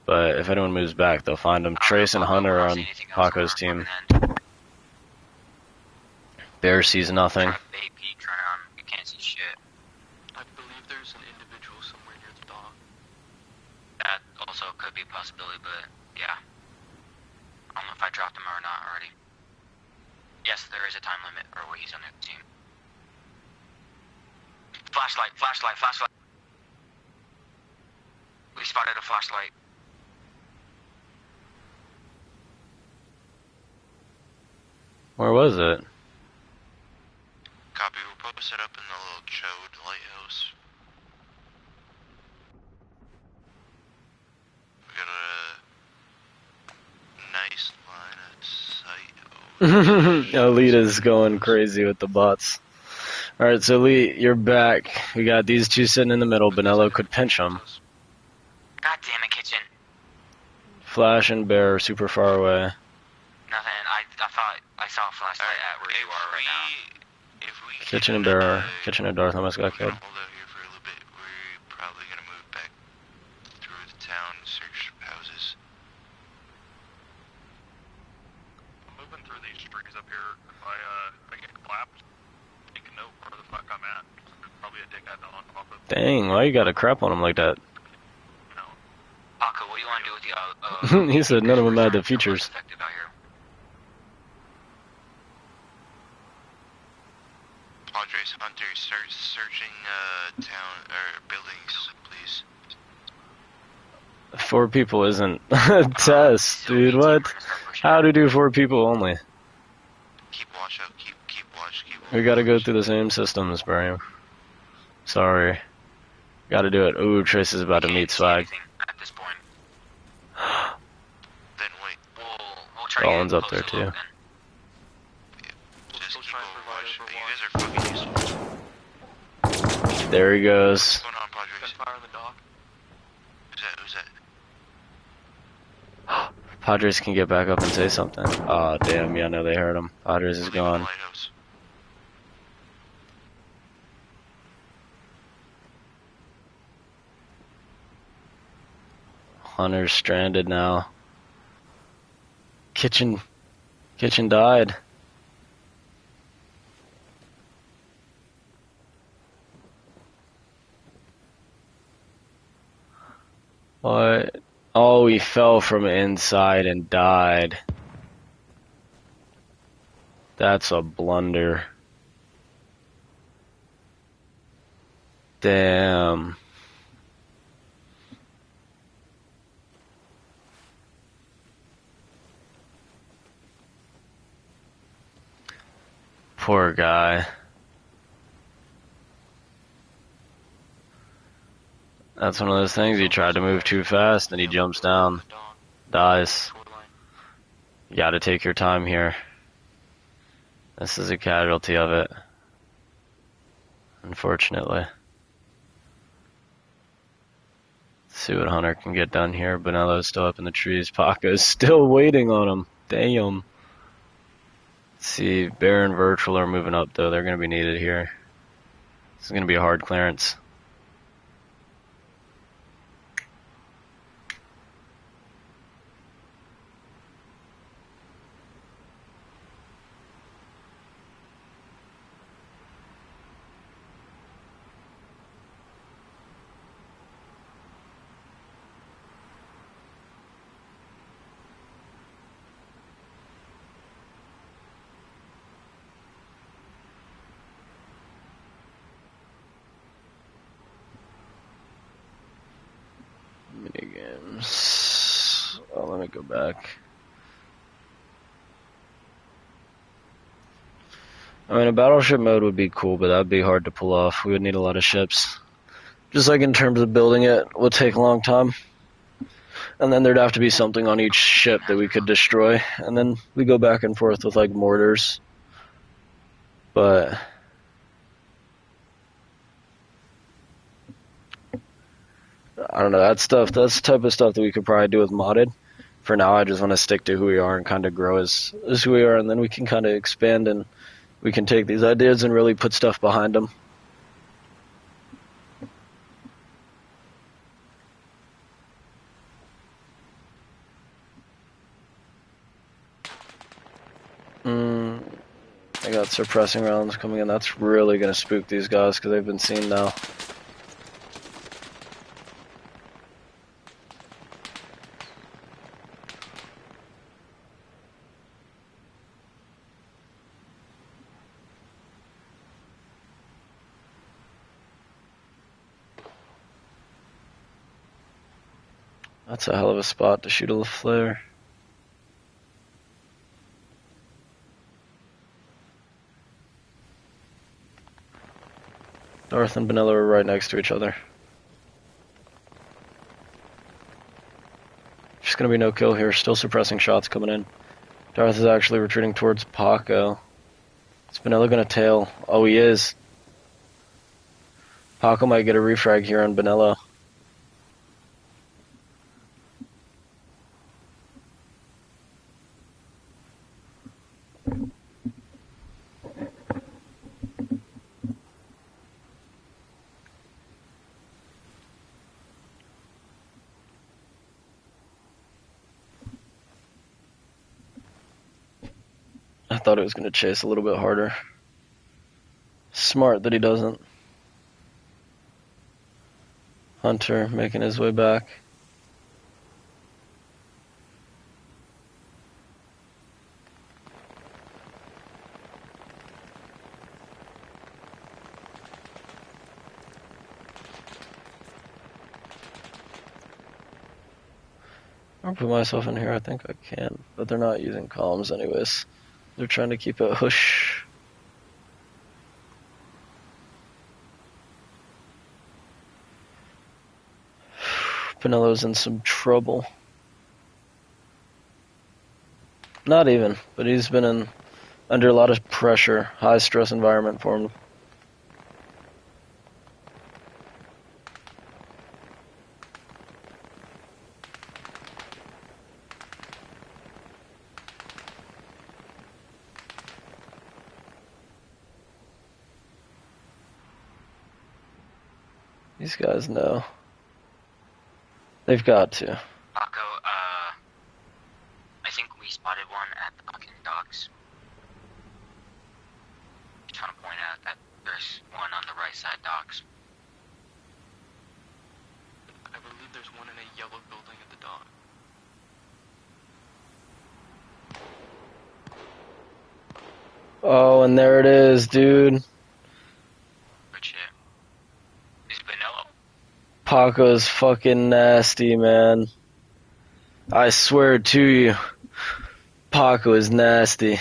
But if anyone moves back, they'll find him. Trace and Hunter are on Paco's team. Bear sees nothing. You can't see shit. I believe there's an individual somewhere near the dock. That also could be a possibility, but yeah. I don't know if I dropped him or not already. Yes, there is a time limit for where he's on the team. Flashlight, flashlight, flashlight. We spotted a flashlight. Where was it? Copy, we'll post it up in the little chode lighthouse. Elite is going crazy with the bots. Alright, so Elite, you're back. We got these two sitting in the middle. Benello could pinch them. God damn it, Kitchen. Flash and Bear are super far away. Nothing. I thought I saw a flashlight at where you are right now. Kitchen and Bear, Kitchen and Darth almost got killed. Probably gonna move back through the town and search houses. I'm moving through these streets up here. If I get clapped, take a note where the fuck I'm at. There's probably a dickhead on top of. Dang, why you gotta crap on him like that? Paco, what do you want to do with the He said none of them had the features. effective out here? Padres, Hunters, start searching town or buildings, please. 4 people isn't a test, dude. What? How to do 4 people only? Keep watch out. Keep watch. We gotta go through the same systems, bro. Sorry. Gotta do it. Ooh, Trace is about to meet Swag. At this point. Then wait. We'll try Rollins up there too. Just keep watch. You guys are fucking useful. There he goes. What's going on, Padres? Fire in the dock. Who's that? Padres can get back up and say something. Oh, damn. Yeah, no, they heard him. Padres is gone. Hunter's stranded now. Kitchen died. What? Oh, he fell from inside and died. That's a blunder. Damn. Poor guy. That's one of those things, he tried to move too fast and he jumps down. Dies. You gotta take your time here. This is a casualty of it. Unfortunately. Let's see what Hunter can get done here. Bonello's still up in the trees. Paco's still waiting on him. Damn. Let's see, Bear and Virtual are moving up though. They're gonna be needed here. This is gonna be a hard clearance. Minigames. Oh, let me go back. I mean, a battleship mode would be cool, but that'd be hard to pull off. We would need a lot of ships. Just like in terms of building it, would take a long time. And then there'd have to be something on each ship that we could destroy. And then we go back and forth with like mortars. But I don't know, that's the type of stuff that we could probably do with modded. For now, I just want to stick to who we are and kind of grow as who we are, and then we can kind of expand and we can take these ideas and really put stuff behind them. I got suppressing rounds coming in. That's really going to spook these guys because they've been seen now. That's a hell of a spot to shoot a flare. Darth and Vanilla are right next to each other. Just gonna be no kill here, still suppressing shots coming in. Darth is actually retreating towards Paco. Is Benello gonna tail? Oh, he is. Paco might get a refrag here on Benello. I thought it was going to chase a little bit harder. Smart that he doesn't. Hunter making his way back. I'll put myself in here, I think I can, but they're not using comms anyways. They're trying to keep it hush. Pinello's in some trouble. Not even, but he's been under a lot of pressure, high stress environment for him. These guys know. They've got to. Paco, I think we spotted one at the fucking docks. Just trying to point out that there's one on the right side docks. I believe there's one in a yellow building at the dock. Oh, and there it is, dude. Good shit. Is Benello? Paco's fucking nasty, man. I swear to you, Paco is nasty.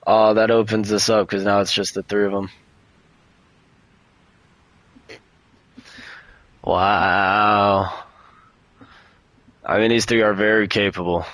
Oh, that opens this up because now it's just the three of them. Wow. I mean, these three are very capable.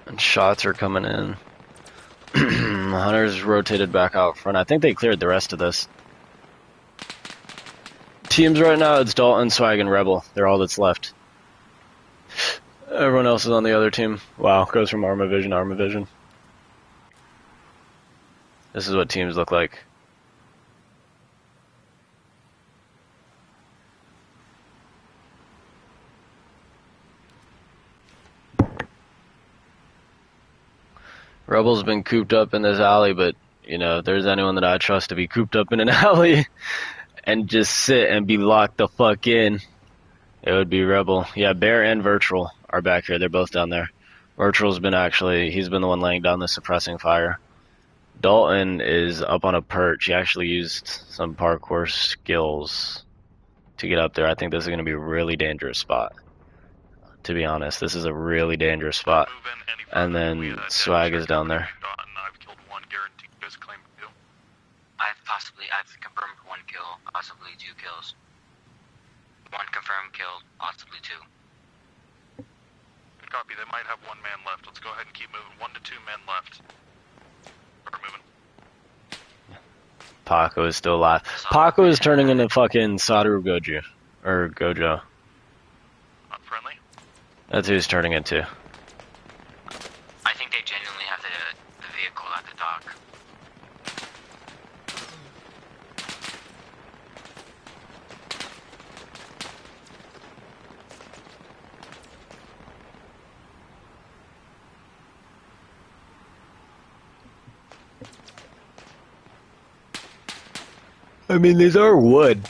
And shots are coming in. Hunter's rotated back out front. I think they cleared the rest of this. Teams right now, it's Dalton, Swag, and Rebel. They're all that's left. Everyone else is on the other team. Wow, goes from Arma Vision to Arma Vision. This is what teams look like. Rebel's been cooped up in this alley, but, you know, if there's anyone that I trust to be cooped up in an alley and just sit and be locked the fuck in, it would be Rebel. Yeah, Bear and Virtual are back here. They're both down there. Virtual's been he's been the one laying down the suppressing fire. Dalton is up on a perch. He actually used some parkour skills to get up there. I think this is going to be a really dangerous spot. To be honest, this is a really dangerous spot. And then Swag is down there. I've confirmed 1 kill, possibly 2 kills. 1 confirmed kill, possibly 2. Good copy, they might have 1 man left. Let's go ahead and keep moving. 1 to 2 men left. We're moving. Paco is still alive. Paco is turning into fucking Satoru Gojo. Or Gojo. Not friendly? That's who he's turning into. I think they genuinely have the vehicle at the dock. I mean, these are wood.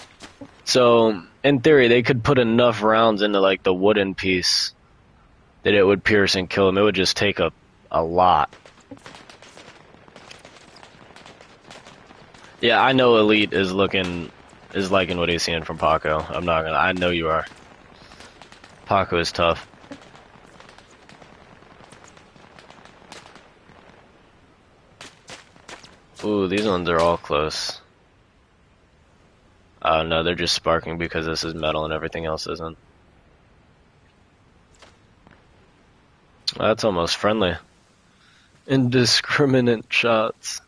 So, in theory, they could put enough rounds into, like, the wooden piece that it would pierce and kill him. It would just take a lot. Yeah, I know Elite is liking what he's seeing from Paco. I'm not gonna. I know you are. Paco is tough. Ooh, these ones are all close. Oh no, they're just sparking because this is metal and everything else isn't. That's almost friendly. Indiscriminate shots.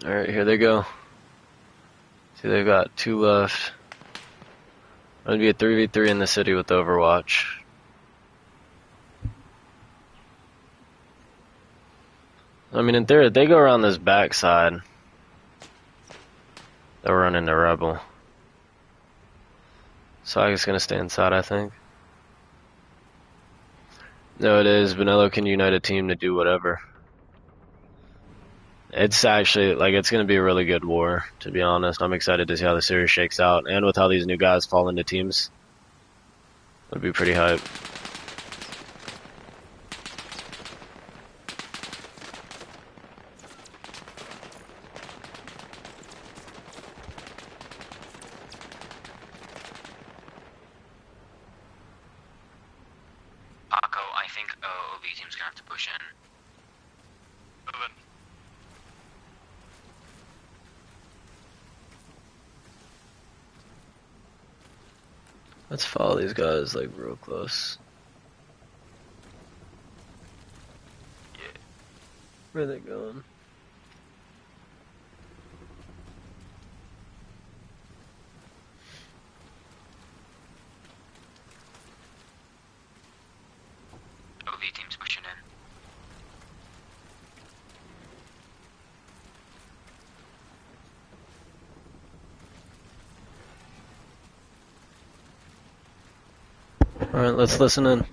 Alright, here they go. See, they've got 2 left. Gonna be a 3v3 in the city with Overwatch. I mean, in theory, if they go around this backside, they'll run into Rebel. Saga's gonna stay inside, I think. No, it is. Vanilla can unite a team to do whatever. It's actually, like, it's going to be a really good war, to be honest. I'm excited to see how the series shakes out, and with how these new guys fall into teams. It'll be pretty hype. Paco, I think OV team's gonna have to push in. Moving. Let's follow these guys, like, real close. Yeah. Where are they going? OV team's pushing in. Alright, let's listen in.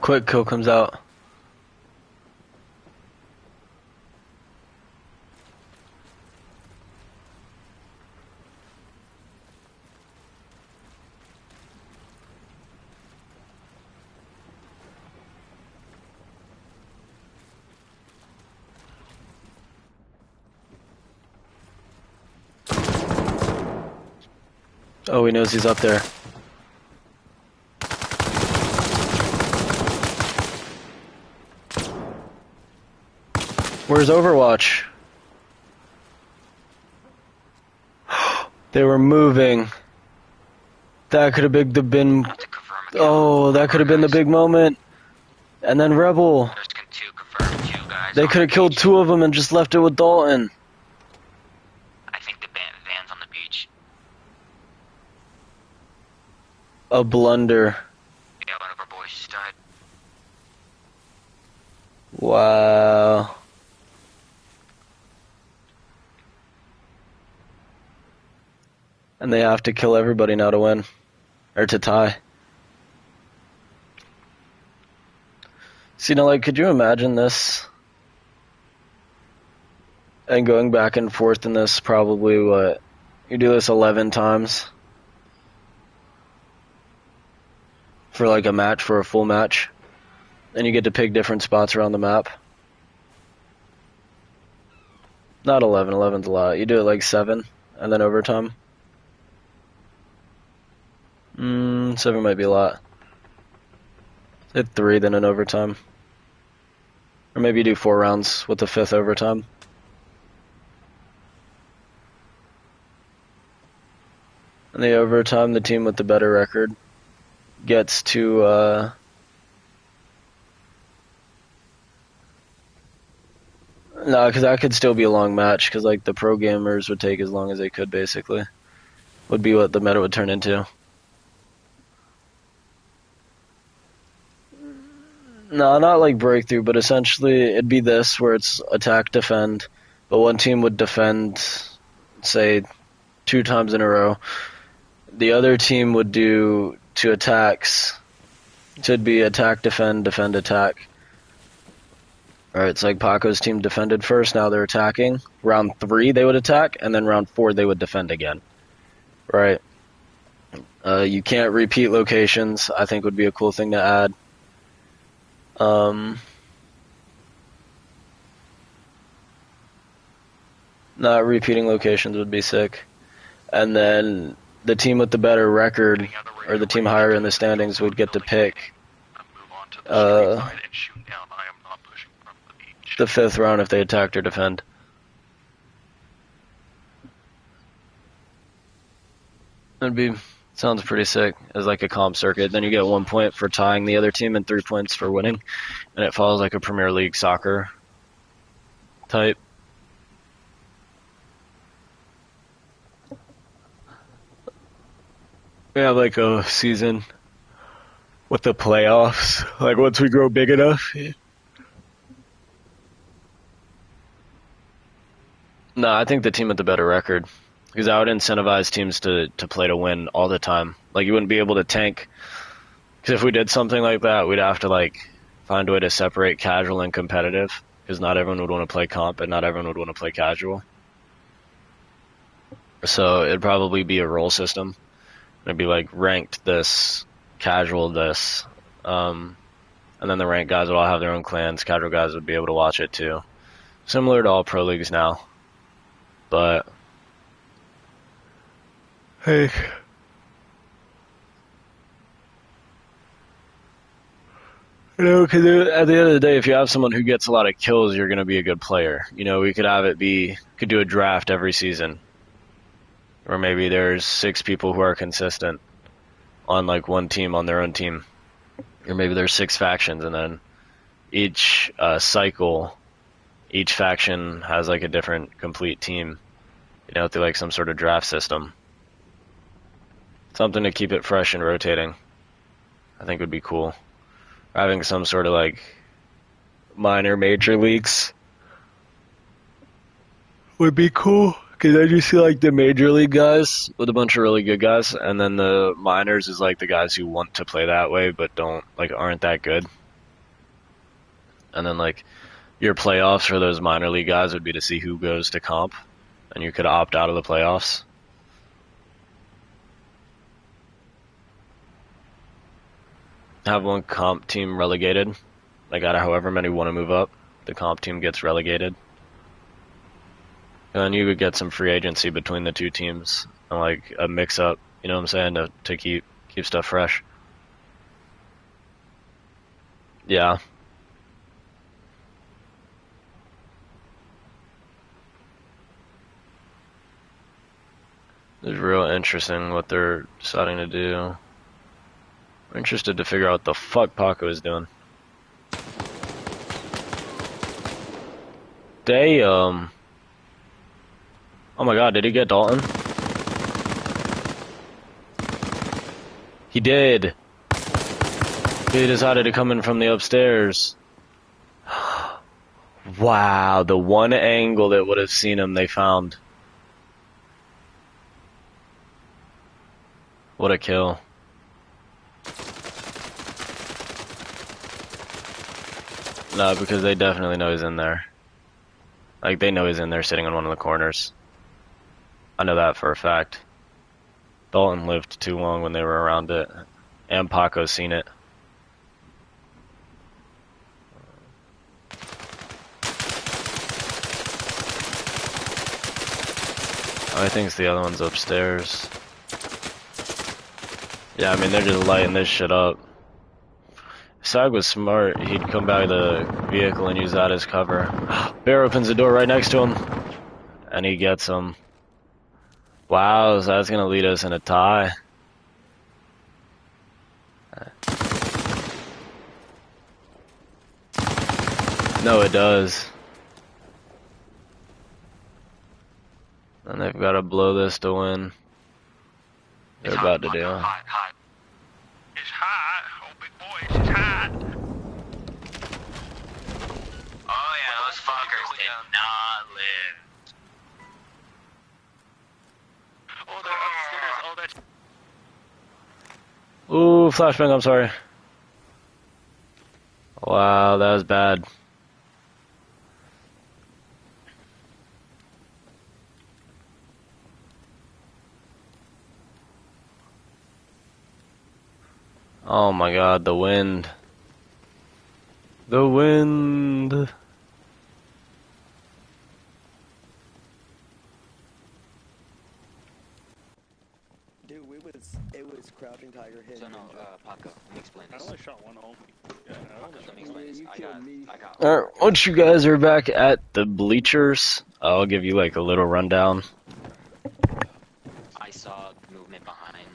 Quick kill comes out. Oh, he knows he's up there. Where's Overwatch? They were moving. That could have been. Oh, that could have been the big moment. And then Rebel. They could have killed 2 of them and just left it with Dalton. I think the van's on the beach. A blunder. Yeah, one of our boys just died. Wow. And they have to kill everybody now to win. Or to tie. So, you know, like, could you imagine this? And going back and forth in this probably, what? You do this 11 times? For like a match, for a full match? And you get to pick different spots around the map? Not 11, 11's a lot. You do it like 7, and then overtime? 7 might be a lot. Hit 3, then an overtime. Or maybe you do 4 rounds with the 5th overtime. In the overtime, the team with the better record gets to No, because that could still be a long match, because like the pro gamers would take as long as they could, basically. Would be what the meta would turn into. No, not like breakthrough, but essentially it'd be this, where it's attack, defend, but one team would defend, say, 2 times in a row. The other team would do 2 attacks. So it'd be attack, defend, defend, attack. Alright, it's like Paco's team defended first, now they're attacking. Round 3 they would attack, and then round 4 they would defend again. Right. You can't repeat locations, I think would be a cool thing to add. Not repeating locations would be sick. And then the team with the better record, or the team higher in the standings, would get to pick the 5th round if they attacked or defend. Sounds pretty sick as like a comp circuit. Then you get 1 point for tying the other team and 3 points for winning, and it follows like a Premier League soccer type. We have like a season with the playoffs, like once we grow big enough. No, I think the team with the better record, because I would incentivize teams to play to win all the time. Like you wouldn't be able to tank, because if we did something like that, we'd have to like find a way to separate casual and competitive, because not everyone would want to play comp and not everyone would want to play casual. So it'd probably be a role system. It'd be like ranked this, casual this, and then the ranked guys would all have their own clans. Casual guys would be able to watch it too. Similar to all pro leagues now. But hey, you know, because at the end of the day, if you have someone who gets a lot of kills, you're going to be a good player. You know, we could have it be, could do a draft every season. Or maybe there's 6 people who are consistent on like one team, on their own team. Or maybe there's 6 factions, and then each cycle, each faction has like a different complete team. You know, through like some sort of draft system. Something to keep it fresh and rotating, I think would be cool. Having some sort of like minor major leagues would be cool, because then you see like the major league guys with a bunch of really good guys, and then the minors is like the guys who want to play that way but aren't that good. And then like your playoffs for those minor league guys would be to see who goes to comp, and you could opt out of the playoffs. Have one comp team relegated. Like out of however many want to move up, the comp team gets relegated. And then you would get some free agency between the 2 teams, and like a mix up, you know what I'm saying, to keep stuff fresh. Yeah. It's real interesting what they're deciding to do. I'm interested to figure out what the fuck Paco is doing. Damn. Oh my god, did he get Dalton? He did. He decided to come in from the upstairs. Wow, the one angle that would have seen him, they found. What a kill. No, because they definitely know he's in there. Like, they know he's in there sitting in one of the corners. I know that for a fact. Dalton lived too long when they were around it. And Paco's seen it. I think the other one's upstairs. Yeah, I mean, they're just lighting this shit up. If Sag was smart, he'd come by the vehicle and use that as cover. Bear opens the door right next to him. And he gets him. Wow, so that's gonna lead us in a tie. No, it does. And they've got to blow this to win. They're about to do. Hot, hot. It's hot. Oh, big boy, it's hot. Oh yeah, those fuckers did not live. Oh, they're upstairs. Oh, that's... Ooh, flashbang, I'm sorry. Wow, that was bad. Oh my god, the wind. The wind. Dude, it was Crouching Tiger hit. So no, Paco, let me explain this. I only shot one home. Yeah, Let me explain this. I got. Alright, once you guys are back at the bleachers, I'll give you like a little rundown. I saw movement behind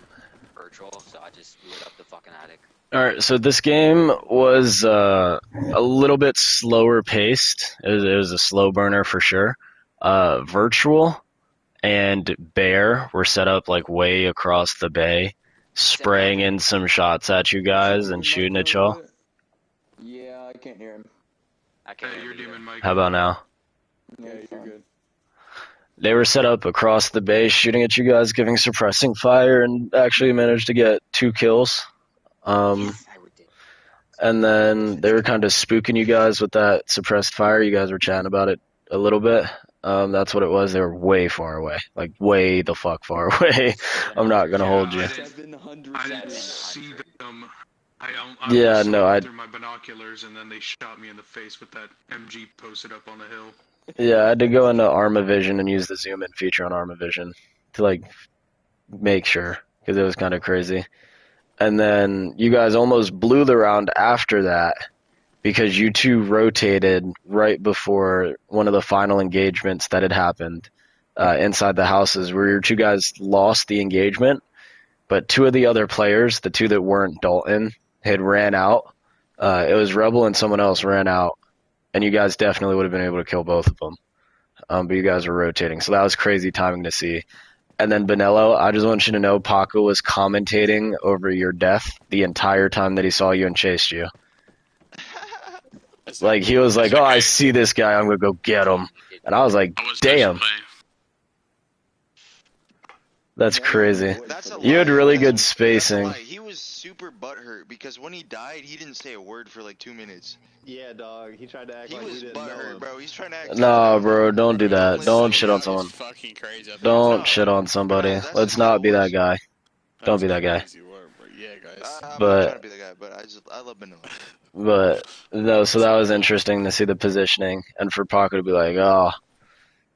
Virtual, so I just lit up the fucking attic. Alright, so this game was a little bit slower paced. It was a slow burner for sure. Virtual and Bear were set up like way across the bay, spraying in some shots at you guys and shooting at y'all. Yeah, I can't hear him. I can't hear your demon mic. How about now? Yeah, you're good. They were set up across the bay, shooting at you guys, giving suppressing fire, and actually managed to get 2 kills. And then they were kind of spooking you guys with that suppressed fire. You guys were chatting about it a little bit. That's what it was. They were way far away. Like, way the fuck far away. I'm not going to hold you. I didn't see them. Yeah, no, I... through my binoculars, and then they shot me in the face with that MG posted up on the hill. Yeah, I had to go into Arma Vision and use the zoom in feature on Arma Vision to, like, make sure, because it was kind of crazy. And then you guys almost blew the round after that because you two rotated right before one of the final engagements that had happened inside the houses, where your two guys lost the engagement, but 2 of the other players, the 2 that weren't Dalton, had ran out. It was Rebel and someone else ran out, and you guys definitely would have been able to kill both of them. But you guys were rotating, so that was crazy timing to see. And then Benello, I just want you to know Paco was commentating over your death the entire time that he saw you and chased you. Like, he was like, oh, I see this guy, I'm going to go get him. And I was like, damn. That's crazy. You had really good spacing. He was super butthurt because when he died, he didn't say a word for like 2 minutes. Yeah, dog. He tried to act like he didn't know him. Bro. He's trying to act. No, bro, don't do that. Don't shit on someone. Don't shit on somebody. Let's not be that guy. Don't be that guy. But I love Vanilla. But no, so that was interesting to see the positioning, and for Paco to be like, oh,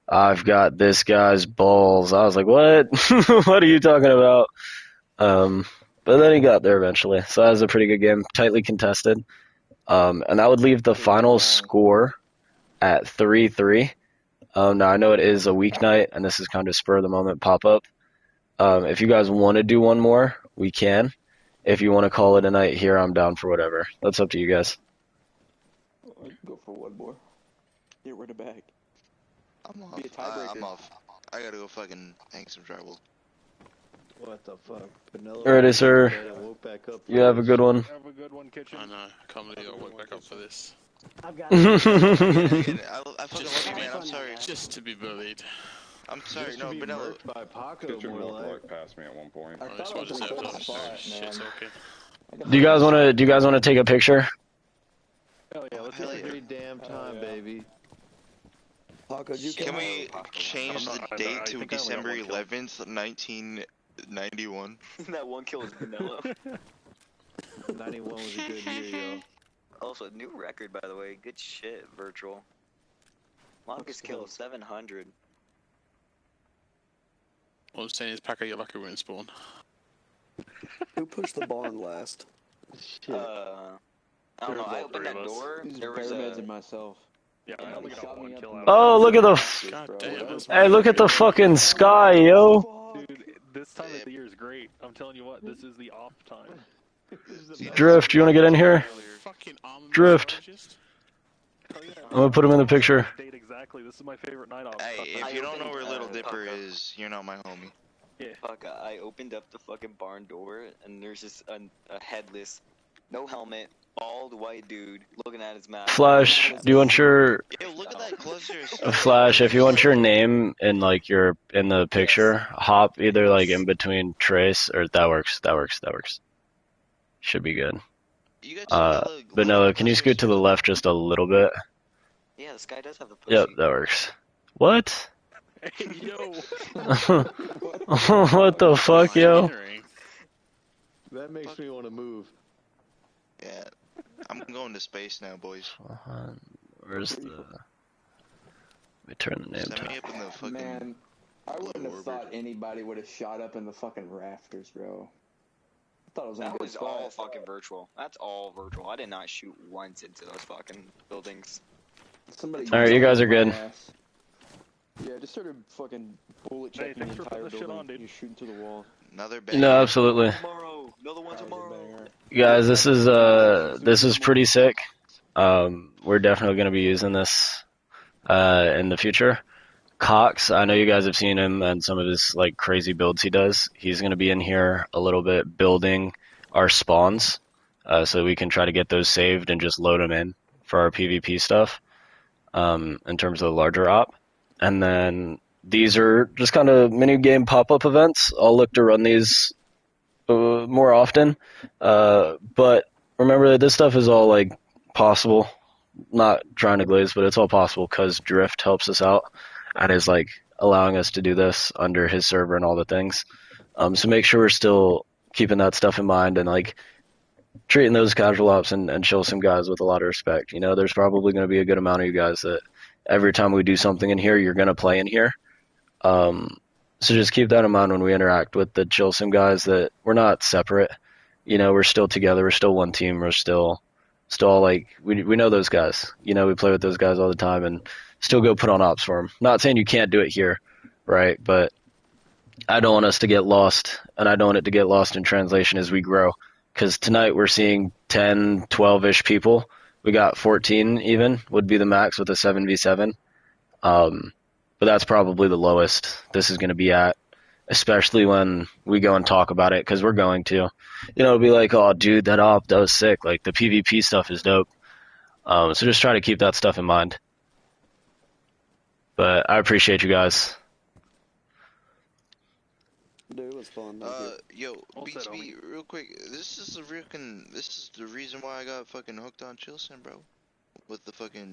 I've got this guy's balls. I was like, what? What are you talking about? But then he got there eventually. So that was a pretty good game, tightly contested. And that would leave the final score at 3-3. Now, I know it is a weeknight, and this is kind of spur of the moment pop-up. If you guys want to do one more, we can. If you want to call it a night here, I'm down for whatever. That's up to you guys. Go for one more. Get rid of back. I'm off. I'm off. I gotta go fucking hang some drywall. What the fuck? Alrighty, sir. You have a good one. Have a good one, Kitchen. I know. Comedy, I'll work back up for this. I've got I fucking love you, man. I'm sorry. Just to be bullied. I'm sorry. No, Vanilla. By Paco, Kitchen more walked like. right past me at one point. I That's thought it was what a I cool said. spot, Shit's man. okay. Do you guys want to take a picture? Hell yeah, let's have a great damn time, baby. Paco, Can we change the date to December 11th, 1991? That one kill is Vanilla. 91 was a good year, yo. Also, new record, by the way. Good shit, Virtual. Longest kill, 700. All I'm saying is, Paco, you're lucky we're in spawn. Who pushed the barn last? Shit. I don't know. I opened that door. There was Parameds and myself. Yeah, I only got one kill out. Oh, look at the hey, look at the fucking sky, yo. Dude, this time of the year is great. I'm telling you what, this is the off time. Drift, you want to get in here? Drift. I'm gonna put him in the picture. exactly. This is my favorite night off. Hey, if you don't know where Little Dipper is, you're not my homie. Yeah. Fuck, I opened up the fucking barn door, and there's just a headless, no helmet, bald white dude looking at his map. Flash, do you want your Yo, look at that cluster. Flash? If you want your name in like your in the picture, hop either like in between Trace or that works. That works. That works. Should be good. But no, can you scoot to the left just a little bit? Yeah, this guy does have the pussy. Yep, that works. What? Hey, yo. What the fuck, yo? That makes me want to move. Yeah, I'm going to space now, boys. Where's the... Let me turn the name Send me tag. up in the fucking... Man, I wouldn't have thought anybody would have shot up in the fucking rafters, bro. I thought it was in a That good was spot. all fucking virtual. That's all virtual. I did not shoot once into those fucking buildings. Alright, you guys are good. Yeah, just started fucking bullet checking the entire building. You're shooting through the wall. Another No, absolutely. Another one tomorrow. You guys, this is pretty sick. We're definitely going to be using this in the future. Cox, I know you guys have seen him and some of his like crazy builds he does. He's going to be in here a little bit building our spawns so we can try to get those saved and just load them in for our PvP stuff in terms of the larger op. And then these are just kind of mini game pop-up events. I'll look to run these more often. But remember that this stuff is all like possible. Not trying to glaze, but it's all possible because Drift helps us out and is like allowing us to do this under his server and all the things. So make sure we're still keeping that stuff in mind and like treating those casual ops and chill some guys with a lot of respect. You know, there's probably going to be a good amount of you guys that every time we do something in here, you're going to play in here. So just keep that in mind when we interact with the chill sim guys, that we're not separate. You know, we're still together. We're still one team. We're still like, we know those guys. You know, we play with those guys all the time and still go put on ops for them. Not saying you can't do it here, right? But I don't want us to get lost, and I don't want it to get lost in translation as we grow. Because tonight we're seeing 10, 12-ish people. We got 14 even, would be the max with a 7v7. But that's probably the lowest this is going to be at, especially when we go and talk about it, because we're going to. You know, it'll be like, oh, dude, that op, that was sick. Like, the PvP stuff is dope. So just try to keep that stuff in mind. But I appreciate you guys. Dude, it was fun. Yo, BTB, real quick, this is the reason why I got fucking hooked on Chilson, bro. With the fucking